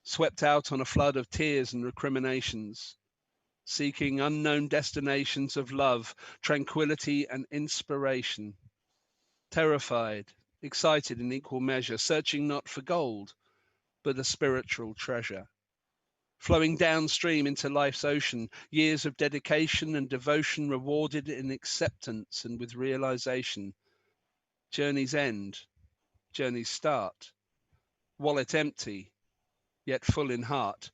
swept out on a flood of tears and recriminations, seeking unknown destinations of love, tranquility and inspiration, terrified, excited in equal measure, searching not for gold, but a spiritual treasure. Flowing downstream into life's ocean, years of dedication and devotion rewarded in acceptance and with realization. Journey's end, journey's start. Wallet empty, yet full in heart.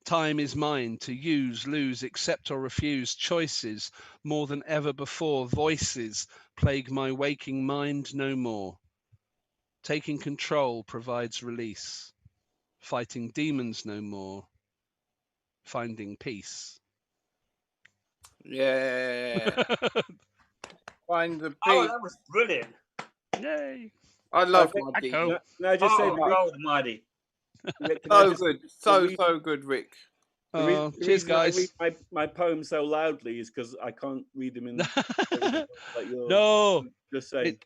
Time is mine to use, lose, accept or refuse. Choices more than ever before. Voices plague my waking mind no more. Taking control provides release. Fighting demons no more. Finding peace. Yeah. Find the peace. Oh, that was brilliant. Yay. I love Okay, my deep. No, I just say, God almighty. So good. So good, Rick. Oh, The cheers, reason I guys. read my poems so loudly is because I can't read them in like yours. No. Just saying.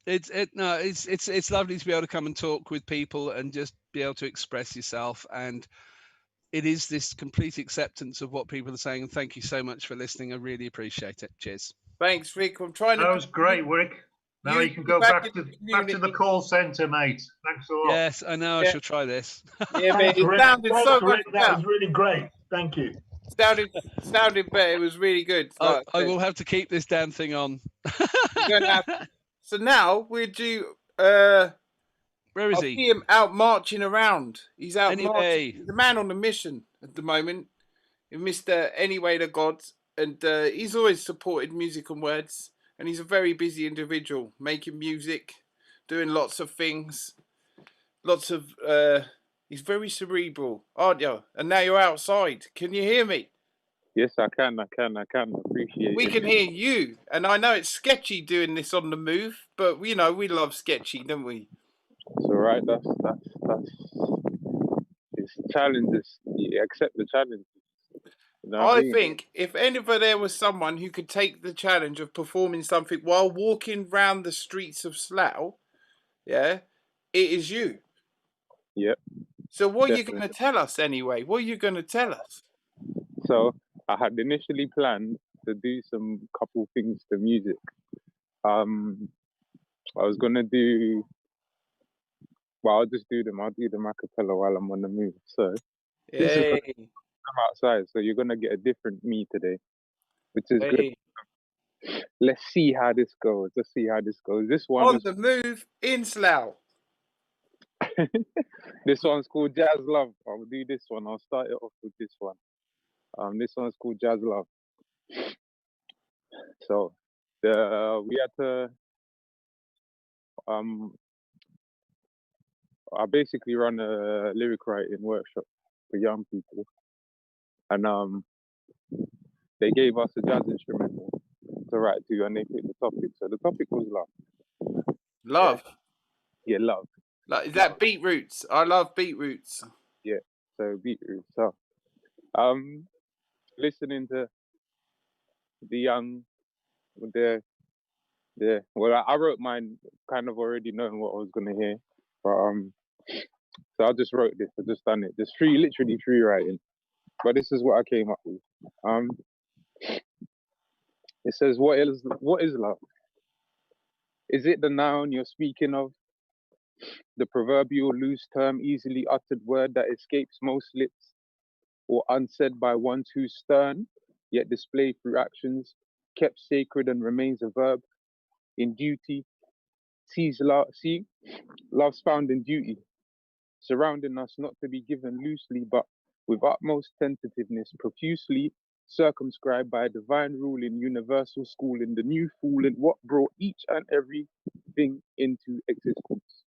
It's lovely to be able to come and talk with people and just be able to express yourself, and it is this complete acceptance of what people are saying. And thank you so much for listening. I really appreciate it. Cheers. Thanks, Rick. I'm trying to. That was great, Rick. Now you can go back to the call centre, mate. Thanks a lot. Yes, I know. I shall try this. Yeah, man. It Rick. sounded Thanks, so much Rick. That was really great. Thank you. Sounded better. It was really good. I will have to keep this damn thing on. You're gonna have to. So now we're due. Where is I he? see him out marching around. He's out Anyway. marching. He's a man on a mission at the moment. Mr. Anyway the Gods, and he's always supported music and words. And he's a very busy individual, making music, doing lots of things, lots of. He's very cerebral, aren't you? And now you're outside. Can you hear me? Yes, I can. Appreciate it. We can hear you, and I know it's sketchy doing this on the move, but we love sketchy, don't we? It's all right. That's it's challenges. You accept the challenges. You know what I mean? think if ever there was someone who could take the challenge of performing something while walking round the streets of Slough, yeah, it is you. Yep. So what are you Definitely. going to tell us anyway? What are you going to tell us? So I had initially planned to do some couple things to music. I was gonna do. Well, I'll just do them. I'll do them a cappella while I'm on the move. So this is Hey, I'm outside, so you're gonna get a different me today, which is good. hey. Let's see how this goes. This one On was the move in Slough. this one's called Jazz Love. I'll do this one. I'll start it off with this one. This one's called Jazz Love. So we had to I basically run a lyric writing workshop for young people, and they gave us a jazz instrumental to write to, and they picked the topic. So the topic was love. Love. Yeah, love. Like, is that beetroots? I love beetroots. Yeah, so beetroot. So listening to the young, well, I wrote mine kind of already knowing what I was gonna hear, but so I just wrote this. I just done it. Just literally free writing. But this is what I came up with. It says, what is love? Is it the noun you're speaking of? The proverbial loose term, easily uttered word that escapes most lips, or unsaid by one too stern, yet displayed through actions, kept sacred and remains a verb in duty. See, love's found in duty, surrounding us not to be given loosely, but with utmost tentativeness, profusely circumscribed by a divine rule in universal school, in the new fool, and what brought each and everything into existence.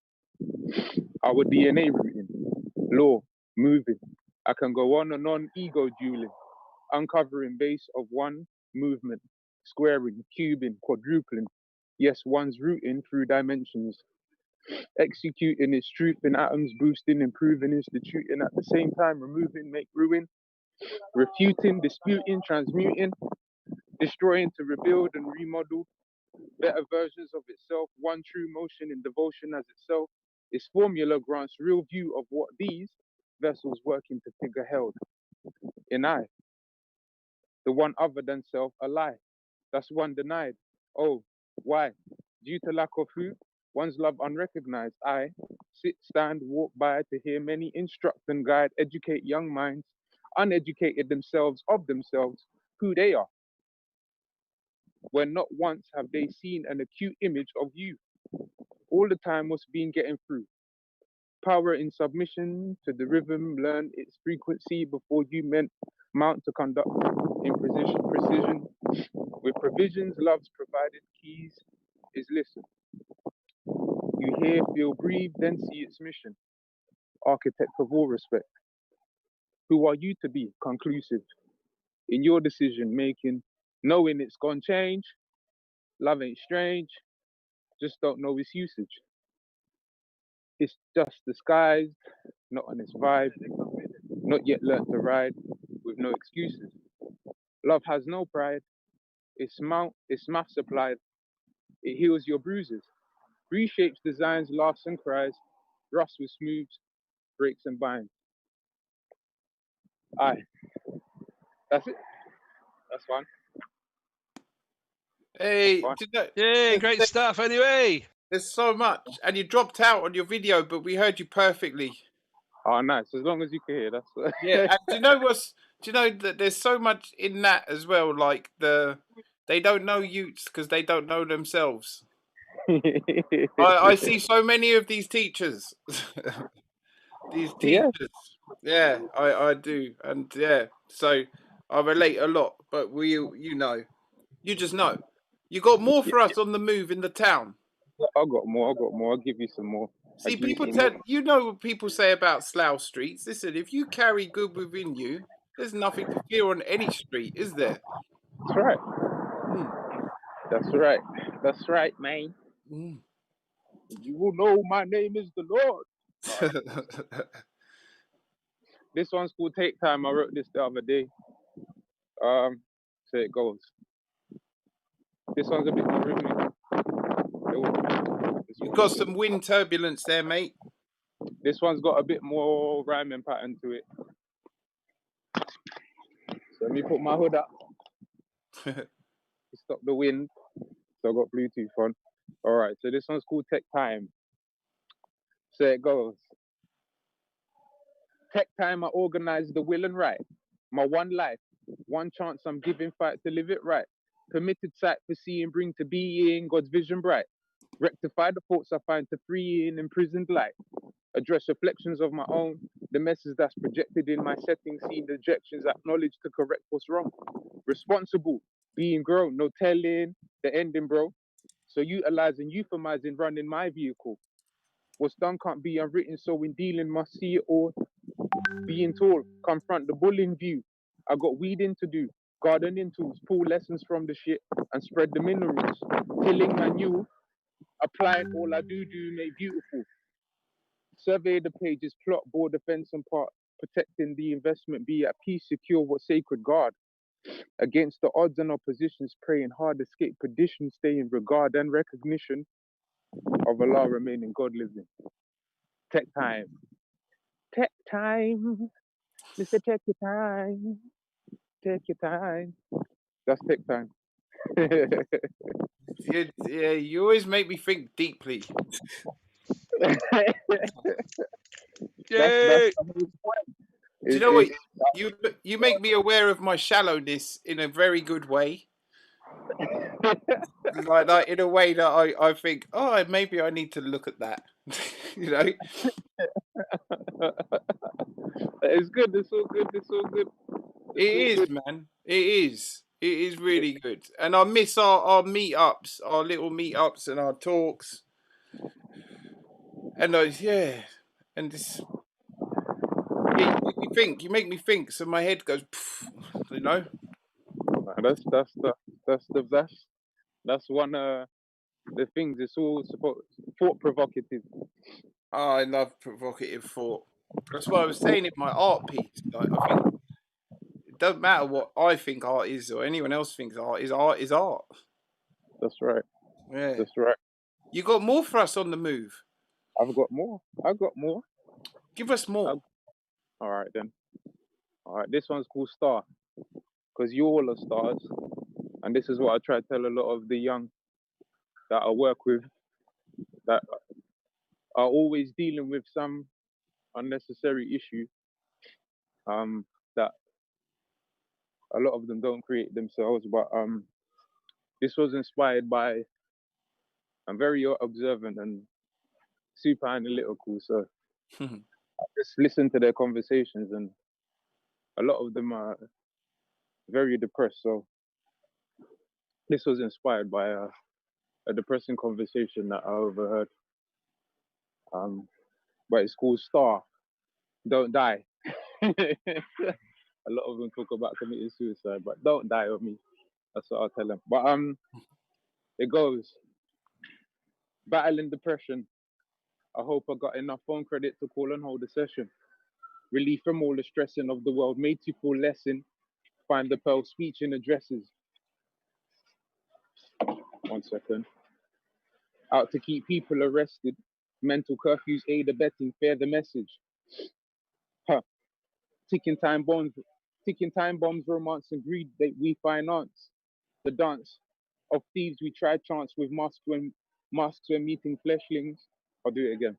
Our DNA rooting, law, moving. I can go on and on, ego dueling, uncovering base of one movement, squaring, cubing, quadrupling. Yes, one's rooting through dimensions, executing its truth in atoms, boosting, improving, instituting, at the same time removing, make ruin, refuting, disputing, transmuting, destroying to rebuild and remodel, better versions of itself, one true motion in devotion as itself. Its formula grants real view of what these vessels working to figure held. In I, the one other than self, a lie. That's one denied. Oh, why? Due to lack of food, one's love unrecognized. I sit, stand, walk by to hear many instruct and guide, educate young minds, uneducated themselves of themselves, who they are, when not once have they seen an acute image of you. All the time what's been getting through. Power in submission to the rhythm, learn its frequency before you mount to conduct in precision. With provisions, love's provided keys is listen. You hear, feel, breathe, then see its mission. Architect of all respect. Who are you to be conclusive in your decision making, knowing it's gonna change? Love ain't strange, just don't know its usage. It's just disguised, not on its vibe, not yet learnt to ride, with no excuses. Love has no pride, it's math supplied, it heals your bruises, reshapes designs, laughs and cries, roughs with smooths, breaks and binds. Aye, that's it. That's fun. Hey, Fun. do you know, Yeah, great stuff. Anyway, there's so much, and you dropped out on your video, but we heard you perfectly. Oh, nice. As long as you can hear, that's Yeah, and do you know that there's so much in that as well? Like they don't know youths because they don't know themselves. I see so many of these teachers. These Yeah. teachers. Yeah, I do. And yeah, so I relate a lot, but you know. You just know. You got more for us on the move in the town. I got more. I'll give you some more. See, people tell you know what people say about Slough streets. Listen, if you carry good within you, there's nothing to fear on any street, is there? That's right. Mm. That's right. That's right, man. Mm. You will know my name is the Lord. Right. This one's called Take Time. I wrote this the other day. So it goes. This one's a bit more rhythmic. You've got some wind turbulence there, mate. This one's got a bit more rhyming pattern to it. So let me put my hood up to stop the wind. So I got Bluetooth on. All right, so this one's called Tech Time. So it goes. Tech time, I organize the will and right. My one life, one chance I'm giving, fight to live it right. Permitted sight for seeing, bring to being God's vision bright. Rectify the thoughts I find to free in imprisoned light. Address reflections of my own, the message that's projected in my setting, seeing dejections, acknowledge to correct what's wrong. Responsible, being grown, no telling the ending, bro. So utilizing, euphemizing, running my vehicle. What's done can't be unwritten, so in dealing must see it all. Being tall, confront the bull in view. I got weeding to do, gardening tools, pull lessons from the shit and spread the minerals. Tilling manual, applying all I do, make beautiful. Survey the pages, plot, board, defense and part, protecting the investment, be at peace, secure what sacred guard. Against the odds and oppositions, praying hard, escape perdition, stay in regard and recognition of Allah remaining God living. Tech time. Tech time. Mr. Take your time. Take your time. That's tech time. Yeah, you always make me think deeply. That's the whole point. Do you know what? You make me aware of my shallowness in a very good way. like in a way that I think, oh, maybe I need to look at that. You know? It's good. It's all good. It's all good. It is, man. It is. It is really good. And I miss our meetups, our little meetups and our talks. And yeah. And this, yeah, you make me think. So my head goes, you know. That's one the things. It's all thought provocative. Oh, I love provocative thought. That's what I was saying in my art piece. Like, I think it doesn't matter what I think art is or anyone else thinks art is. Art is art. That's right. Yeah. That's right. You got more for us on the move. I've got more. Give us more. All right then. All right. This one's called Star, because you all are stars, and this is what I try to tell a lot of the young that I work with that are always dealing with some unnecessary issue that a lot of them don't create themselves. But this was inspired by, I'm very observant and super analytical, so I just listen to their conversations, and a lot of them are very depressed. So this was inspired by a depressing conversation that I overheard. But it's called Star, Don't Die. A lot of them talk about committing suicide, but don't die on me. That's what I'll tell them. But it goes, battling depression. I hope I got enough phone credit to call and hold a session. Relief from all the stressing of the world, made you full lesson. Find the pearl speech in addresses. 1 second. Out to keep people arrested. Mental curfews aid abetting, fear the message. Ticking time bombs, romance and greed that we finance. The dance of thieves we try chance with masks when meeting fleshlings. I'll do it again.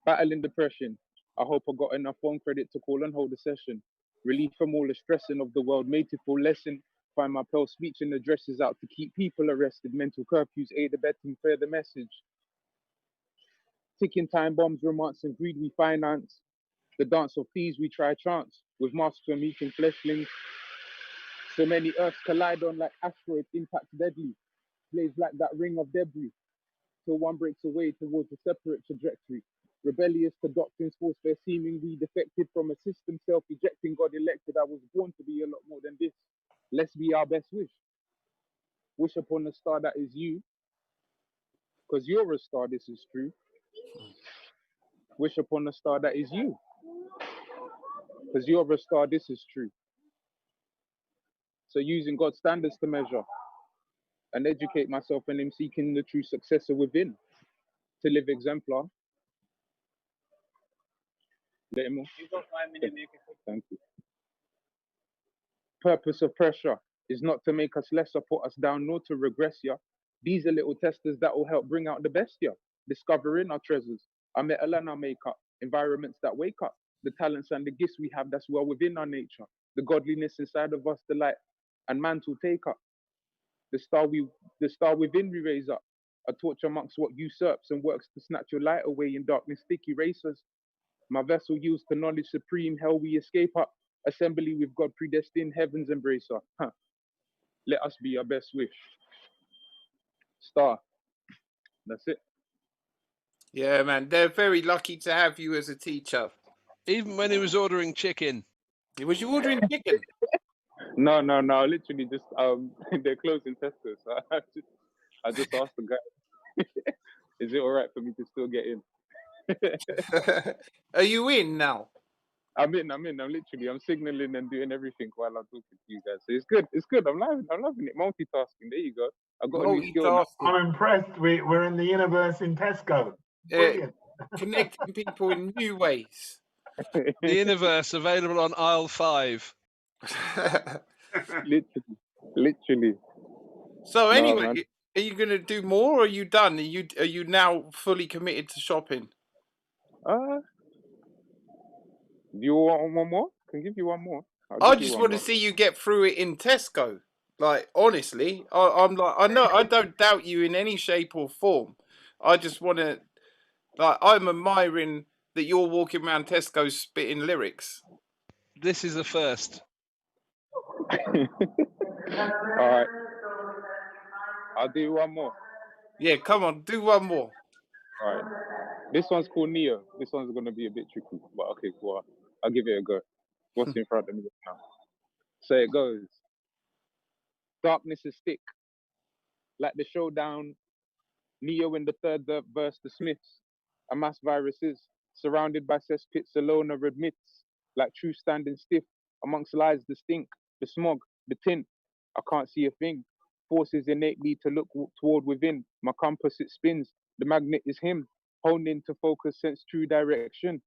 Battling depression. I hope I got enough phone credit to call and hold a session. Relief from all the stressing of the world, made to full lesson. Find my pearl speech and addresses out to keep people arrested. Mental curfews aid abetting, fear the message. Ticking time bombs, romance and greed we finance. The dance of thieves we try chance with masks when meeting fleshlings. So many earths collide on like asteroids, impact deadly. Blaze like that ring of debris. Till one breaks away towards a separate trajectory. Rebellious to doctrines, force fair seemingly defected from a system self-ejecting. God elected, I was born to be a lot more than this. Let's be our best wish. Wish upon a star that is you. Because you're a star, this is true. Wish upon a star that is you. Because you're a star, this is true. So using God's standards to measure and educate myself, and him seeking the true successor within to live exemplar. Let him off. Thank you. Purpose of pressure is not to make us less or put us down, nor to regress ya. These are little testers that will help bring out the best ya. Discovering our treasures, our metal and our makeup, environments that wake up, the talents and the gifts we have that's well within our nature, the godliness inside of us, the light and mantle take up. The star within we raise up, a torch amongst what usurps and works to snatch your light away in darkness, thick erasers. My vessel yields to knowledge supreme, hell we escape up. Assembly with God predestined, heaven's embracer. Let us be our best wish. Star. That's it. Yeah, man. They're very lucky to have you as a teacher. Even when he was ordering chicken. Was you ordering chicken? No. Literally just they're closing Tesco, so I just asked the guy, is it all right for me to still get in? Are you in now? I'm in. I'm literally signaling and doing everything while I'm talking to you guys. So it's good. I'm loving it. Multitasking. There you go. I've got a new skill now. I'm impressed. We're in the Innerverse in Tesco. Brilliant. Connecting people in new ways. The Innerverse available on aisle 5. Literally. So No, anyway, man. are you going to do more, or are you done? Are you now fully committed to shopping? Do you want one more? Can give you one more. I Give you just one want to more. see you get through it in Tesco. Like, honestly, I'm like, I know, I don't doubt you in any shape or form. I just want to, like, I'm admiring that you're walking around Tesco spitting lyrics. This is a first. All right. I'll do one more. Yeah, come on, do one more. All right. This one's called Neo. This one's going to be a bit tricky, but okay, cool. I'll give it a go. What's in front of me now? So it goes. Darkness is thick, like the showdown. Neo in the third verse, the Smiths. A mass virus is surrounded by cesspits alone or admits, like truth standing stiff amongst lies, the stink, the smog, the tint. I can't see a thing. Forces innately to look toward within. My compass it spins. The magnet is him, honed in to focus, sense true direction.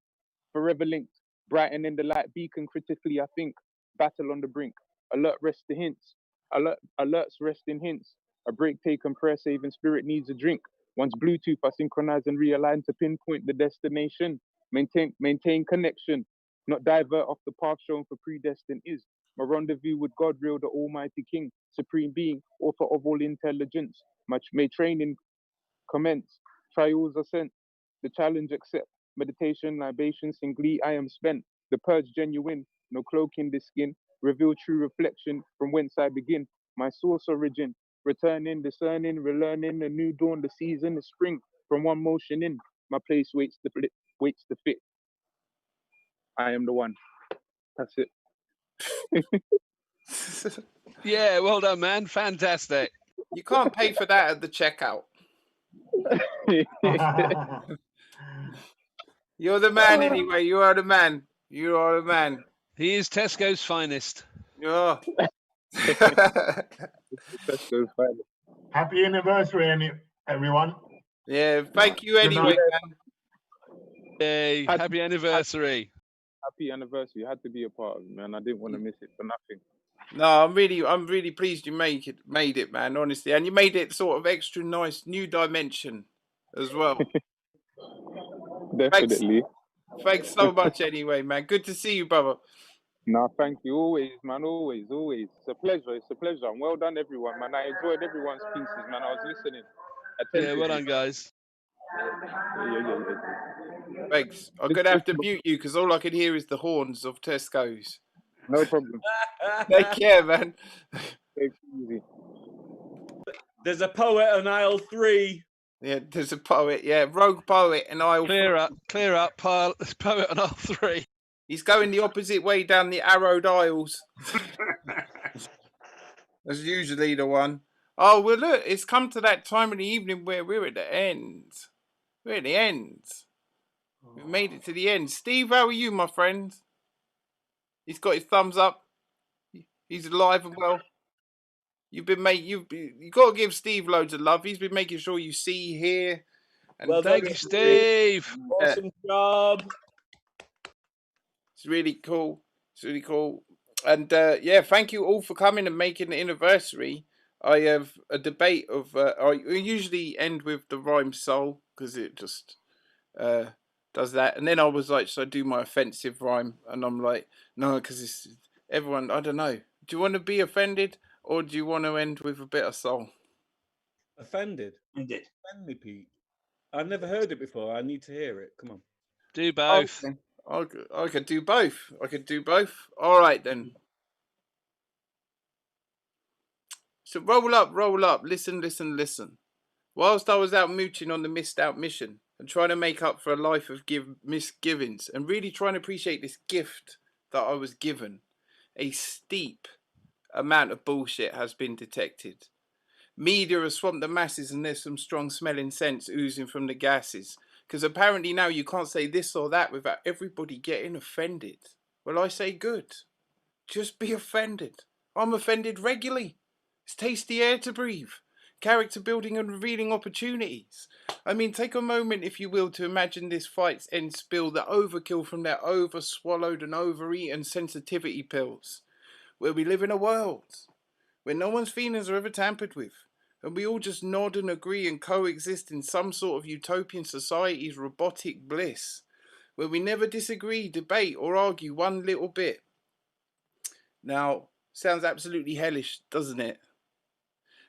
Forever linked, brightening the light beacon critically. I think battle on the brink. Alert rest the hints. Alerts rest in hints. A break taken, prayer saving spirit needs a drink. Once Bluetooth, I synchronize and realign to pinpoint the destination. Maintain connection, not divert off the path shown for predestined is. My rendezvous with God, real the Almighty King, Supreme Being, author of all intelligence. May training commence. Trials are sent. The challenge accept. Meditation, libation, singly, I am spent. The purge genuine, no cloak in the skin. Reveal true reflection from whence I begin. My source origin, returning, discerning, relearning, a new dawn, the season, the spring. From one motion in, my place waits the fit. I am the one. That's it. Yeah, well done, man. Fantastic. You can't pay for that at the checkout. You're the man anyway. You are the man. You are the man. He is Tesco's finest. Yeah. Tesco's finest. Happy anniversary, everyone. Yeah, thank you anyway, man. Yay, happy anniversary. Happy anniversary. You had to be a part of it, man. I didn't want to miss it for nothing. No, I'm really pleased you made it, man, honestly. And you made it sort of extra nice, new dimension as well. Definitely. Thanks so much anyway, man. Good to see you, brother. No, thank you. Always, man. Always. It's a pleasure. It's a pleasure. And well done, everyone, man. I enjoyed everyone's pieces, man. I was listening. Yeah, well done, guys. Yeah. Thanks. I'm going to have to mute you because all I can hear is the horns of Tesco's. No problem. Take care, man. Take it easy. There's a poet on aisle 3. Yeah, there's a poet. Yeah, rogue poet in aisle 3. Clear up, poet on aisle 3. He's going the opposite way down the arrowed aisles. That's usually the one. Oh, well, look, it's come to that time of the evening where we're at the end. We're at the end. We made it to the end. Steve, how are you, my friend? He's got his thumbs up. He's alive and well. You got to give Steve loads of love. He's been making sure you see, hear. And well, thank you, Steve. Awesome job. It's really cool. It's really cool. And yeah, thank you all for coming and making the anniversary. I have a debate of. I usually end with the rhyme soul because it just does that. And then I was like, should I do my offensive rhyme? And I'm like, no, because it's everyone. I don't know. Do you want to be offended or do you want to end with a bit of soul? Offended? Offended. Offend me, Pete. I've never heard it before. I need to hear it. Come on. Do both. Okay. I could do both. I could do both. All right then. So roll up, listen. Whilst I was out mooching on the missed out mission and trying to make up for a life of misgivings and really trying to appreciate this gift that I was given, a steep amount of bullshit has been detected. Media has swamped the masses and there's some strong smelling scents oozing from the gases. Because apparently now you can't say this or that without everybody getting offended. Well, I say good. Just be offended. I'm offended regularly. It's tasty air to breathe. Character building and revealing opportunities. I mean, take a moment, if you will, to imagine this fight's end spill, the overkill from their over-swallowed and overeaten sensitivity pills. Where we live in a world where no one's feelings are ever tampered with. And we all just nod and agree and coexist in some sort of utopian society's robotic bliss. where we never disagree, debate, or argue one little bit. Now, sounds absolutely hellish, doesn't it?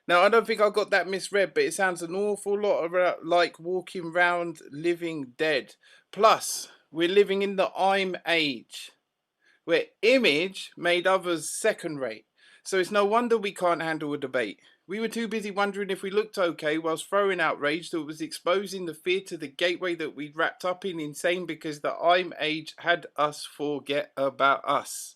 Now, I don't think I got that misread, but it sounds an awful lot like walking round living dead. Plus, we're living in the I'm age, where image made others second rate. So it's no wonder we can't handle a debate. We were too busy wondering if we looked okay whilst throwing outrage that was exposing the fear to the gateway that we'd wrapped up in insane because the I'm age had us forget about us.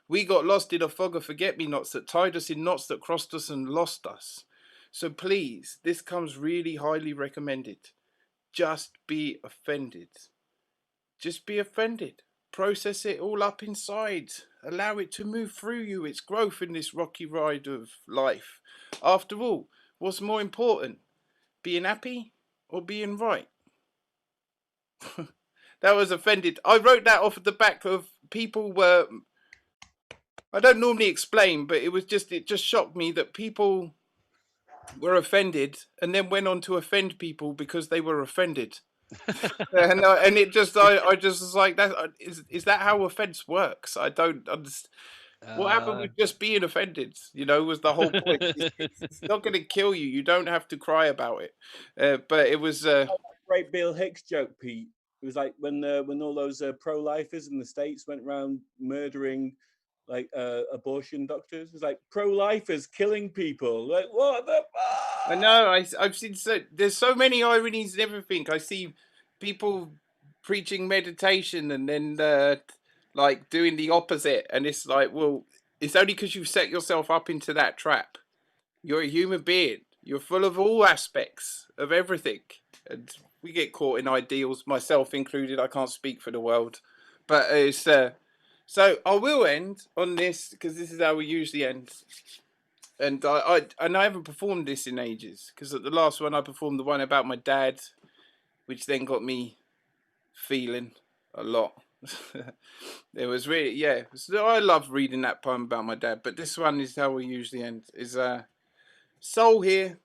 We got lost in a fog of forget-me-nots that tied us in knots that crossed us and lost us. So please, this comes really highly recommended. Just be offended. Just be offended. Process it all up inside. Allow it to move through you, its growth in this rocky ride of life. After all, what's more important? Being happy or being right? That was offended. I wrote that off at the back of people were... I don't normally explain, but it just shocked me that people were offended and then went on to offend people because they were offended. and it just, I just was like, that is that how offense works? I don't understand. What happened with just being offended? You know, was the whole point. It's not going to kill you. You don't have to cry about it. But it was great Bill Hicks joke, Pete. It was like when all those pro-lifers in the States went around murdering like abortion doctors. It's like pro-lifers killing people. Like, what the fuck? I know. I've seen there's so many ironies and everything. I see people preaching meditation and then like doing the opposite, and it's like, well, it's only because you've set yourself up into that trap. You're a human being. You're full of all aspects of everything, and we get caught in ideals, myself included. I can't speak for the world, but it's so I will end on this because this is how we usually end. And I haven't performed this in ages because at the last one I performed the one about my dad, which then got me feeling a lot. It was really, yeah. So I love reading that poem about my dad, but this one is how we usually end. Is soul here,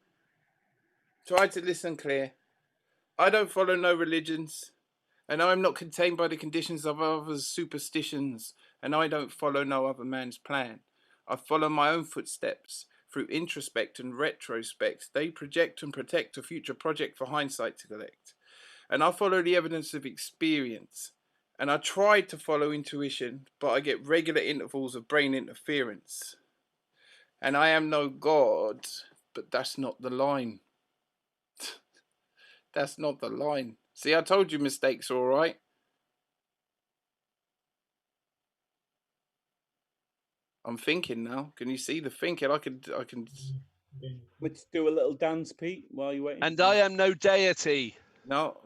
try to listen clear. I don't follow no religions, and I am not contained by the conditions of others' superstitions, and I don't follow no other man's plan. I follow my own footsteps. Through introspect and retrospect, they project and protect a future project for hindsight to collect. And I follow the evidence of experience. And I try to follow intuition, but I get regular intervals of brain interference. And I am no God, but that's not the line. That's not the line. See, I told you mistakes are all right. I'm thinking now. Can you see the thinking? I can. Let's do a little dance, Pete, while you're waiting. And I am no deity. No.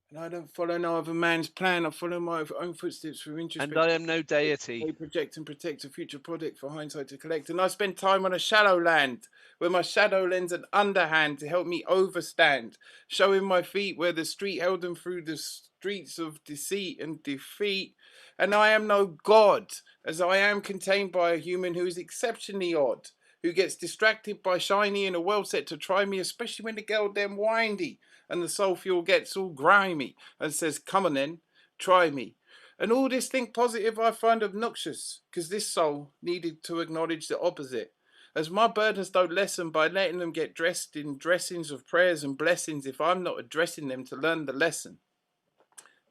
And I don't follow no other man's plan. I follow my own footsteps through introspection. And I am no deity. They project and protect a future product for hindsight to collect. And I spend time on a shallow land where my shadow lends an underhand to help me overstand, showing my feet where the street held them through the streets of deceit and defeat. And I am no God, as I am contained by a human who is exceptionally odd, who gets distracted by shiny and a well set to try me, especially when the girl damn windy and the soul fuel gets all grimy and says, come on then, try me. And all this think positive I find obnoxious, because this soul needed to acknowledge the opposite. As my burdens don't lessen by letting them get dressed in dressings of prayers and blessings if I'm not addressing them to learn the lesson.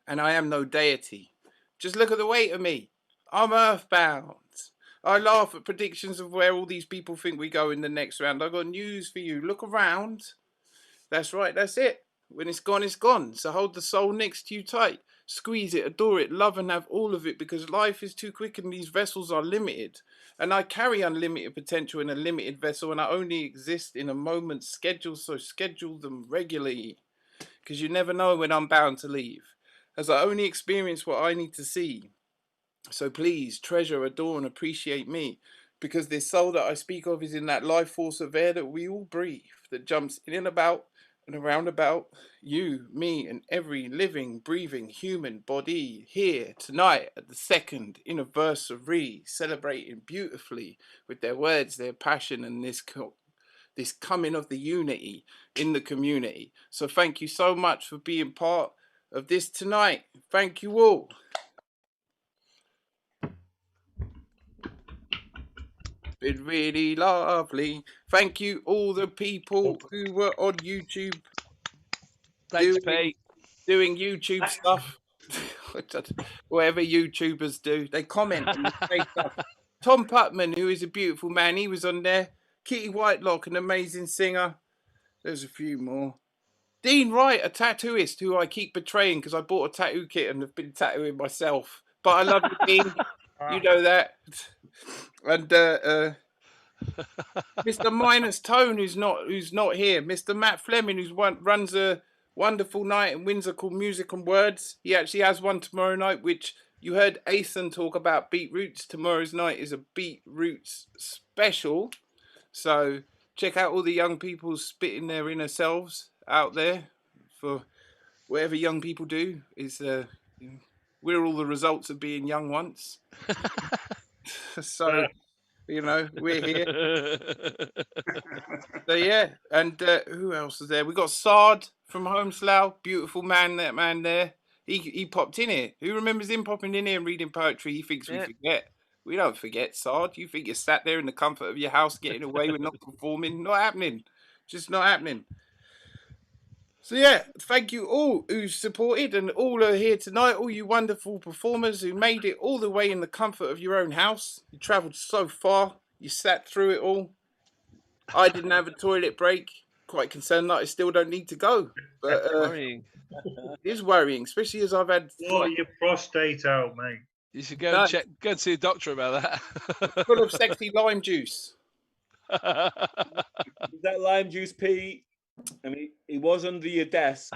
And I am no deity. Just look at the weight of me. I'm earthbound. I laugh at predictions of where all these people think we go in the next round. I've got news for you. Look around. That's right, that's it. When it's gone, it's gone. So hold the soul next to you tight. Squeeze it, adore it, love and have all of it, because life is too quick and these vessels are limited. And I carry unlimited potential in a limited vessel, and I only exist in a moment's schedule, so schedule them regularly. Because you never know when I'm bound to leave. As I only experience what I need to see. So please treasure, adore and appreciate me. Because this soul that I speak of is in that life force of air that we all breathe, that jumps in and about and around about you, me, and every living, breathing human body here tonight at the second Innerverse, celebrating beautifully with their words, their passion, and this coming of the unity in the community. So thank you so much for being part of this tonight. Thank you all. Been really lovely. Thank you all the people who were on YouTube. Thanks, Pete. Doing YouTube stuff. Whatever YouTubers do, they comment and they say stuff. Tom Putman, who is a beautiful man, he was on there. Kitty Whitelock, an amazing singer. There's a few more. Dean Wright, a tattooist who I keep betraying because I bought a tattoo kit and have been tattooing myself. But I love you, Dean. You know that. And Mr. Minus Tone, who's not here. Mr. Matt Fleming, who runs a wonderful night in Windsor called Music and Words. He actually has one tomorrow night, which you heard Ethan talk about Beetroots. Tomorrow's night is a Beetroots special. So check out all the young people spitting their inner selves out there for whatever young people do. We're all the results of being young once. So, we're here. So yeah, and who else is there? We got Sard from Homeslough, beautiful man. That man there, he popped in here. Who remembers him popping in here and reading poetry? He thinks we forget. We don't forget, Sard. You think you sat there in the comfort of your house getting away with not performing? Not happening. Just not happening. So yeah, thank you all who supported and all are here tonight. All you wonderful performers who made it all the way in the comfort of your own house. You travelled so far. You sat through it all. I didn't have a toilet break. Quite concerned that I still don't need to go. But worrying. It is worrying, especially as I've had. Sort your prostate out, mate. You should go and go and see a doctor about that. Full of sexy lime juice. Is that lime juice, Pete? I mean, it was under your desk.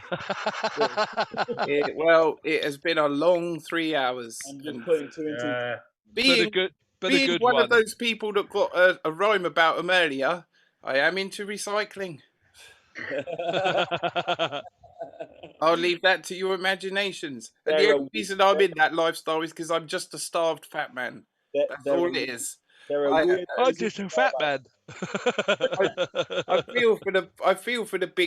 It has been a long 3 hours. I'm just putting two and two. Being a good one one of those people that got a rhyme about them earlier, I am into recycling. I'll leave that to your imaginations. And the only reason I'm in that lifestyle is because I'm just a starved fat man. That's all it is. I'm just a fat man. I feel for the big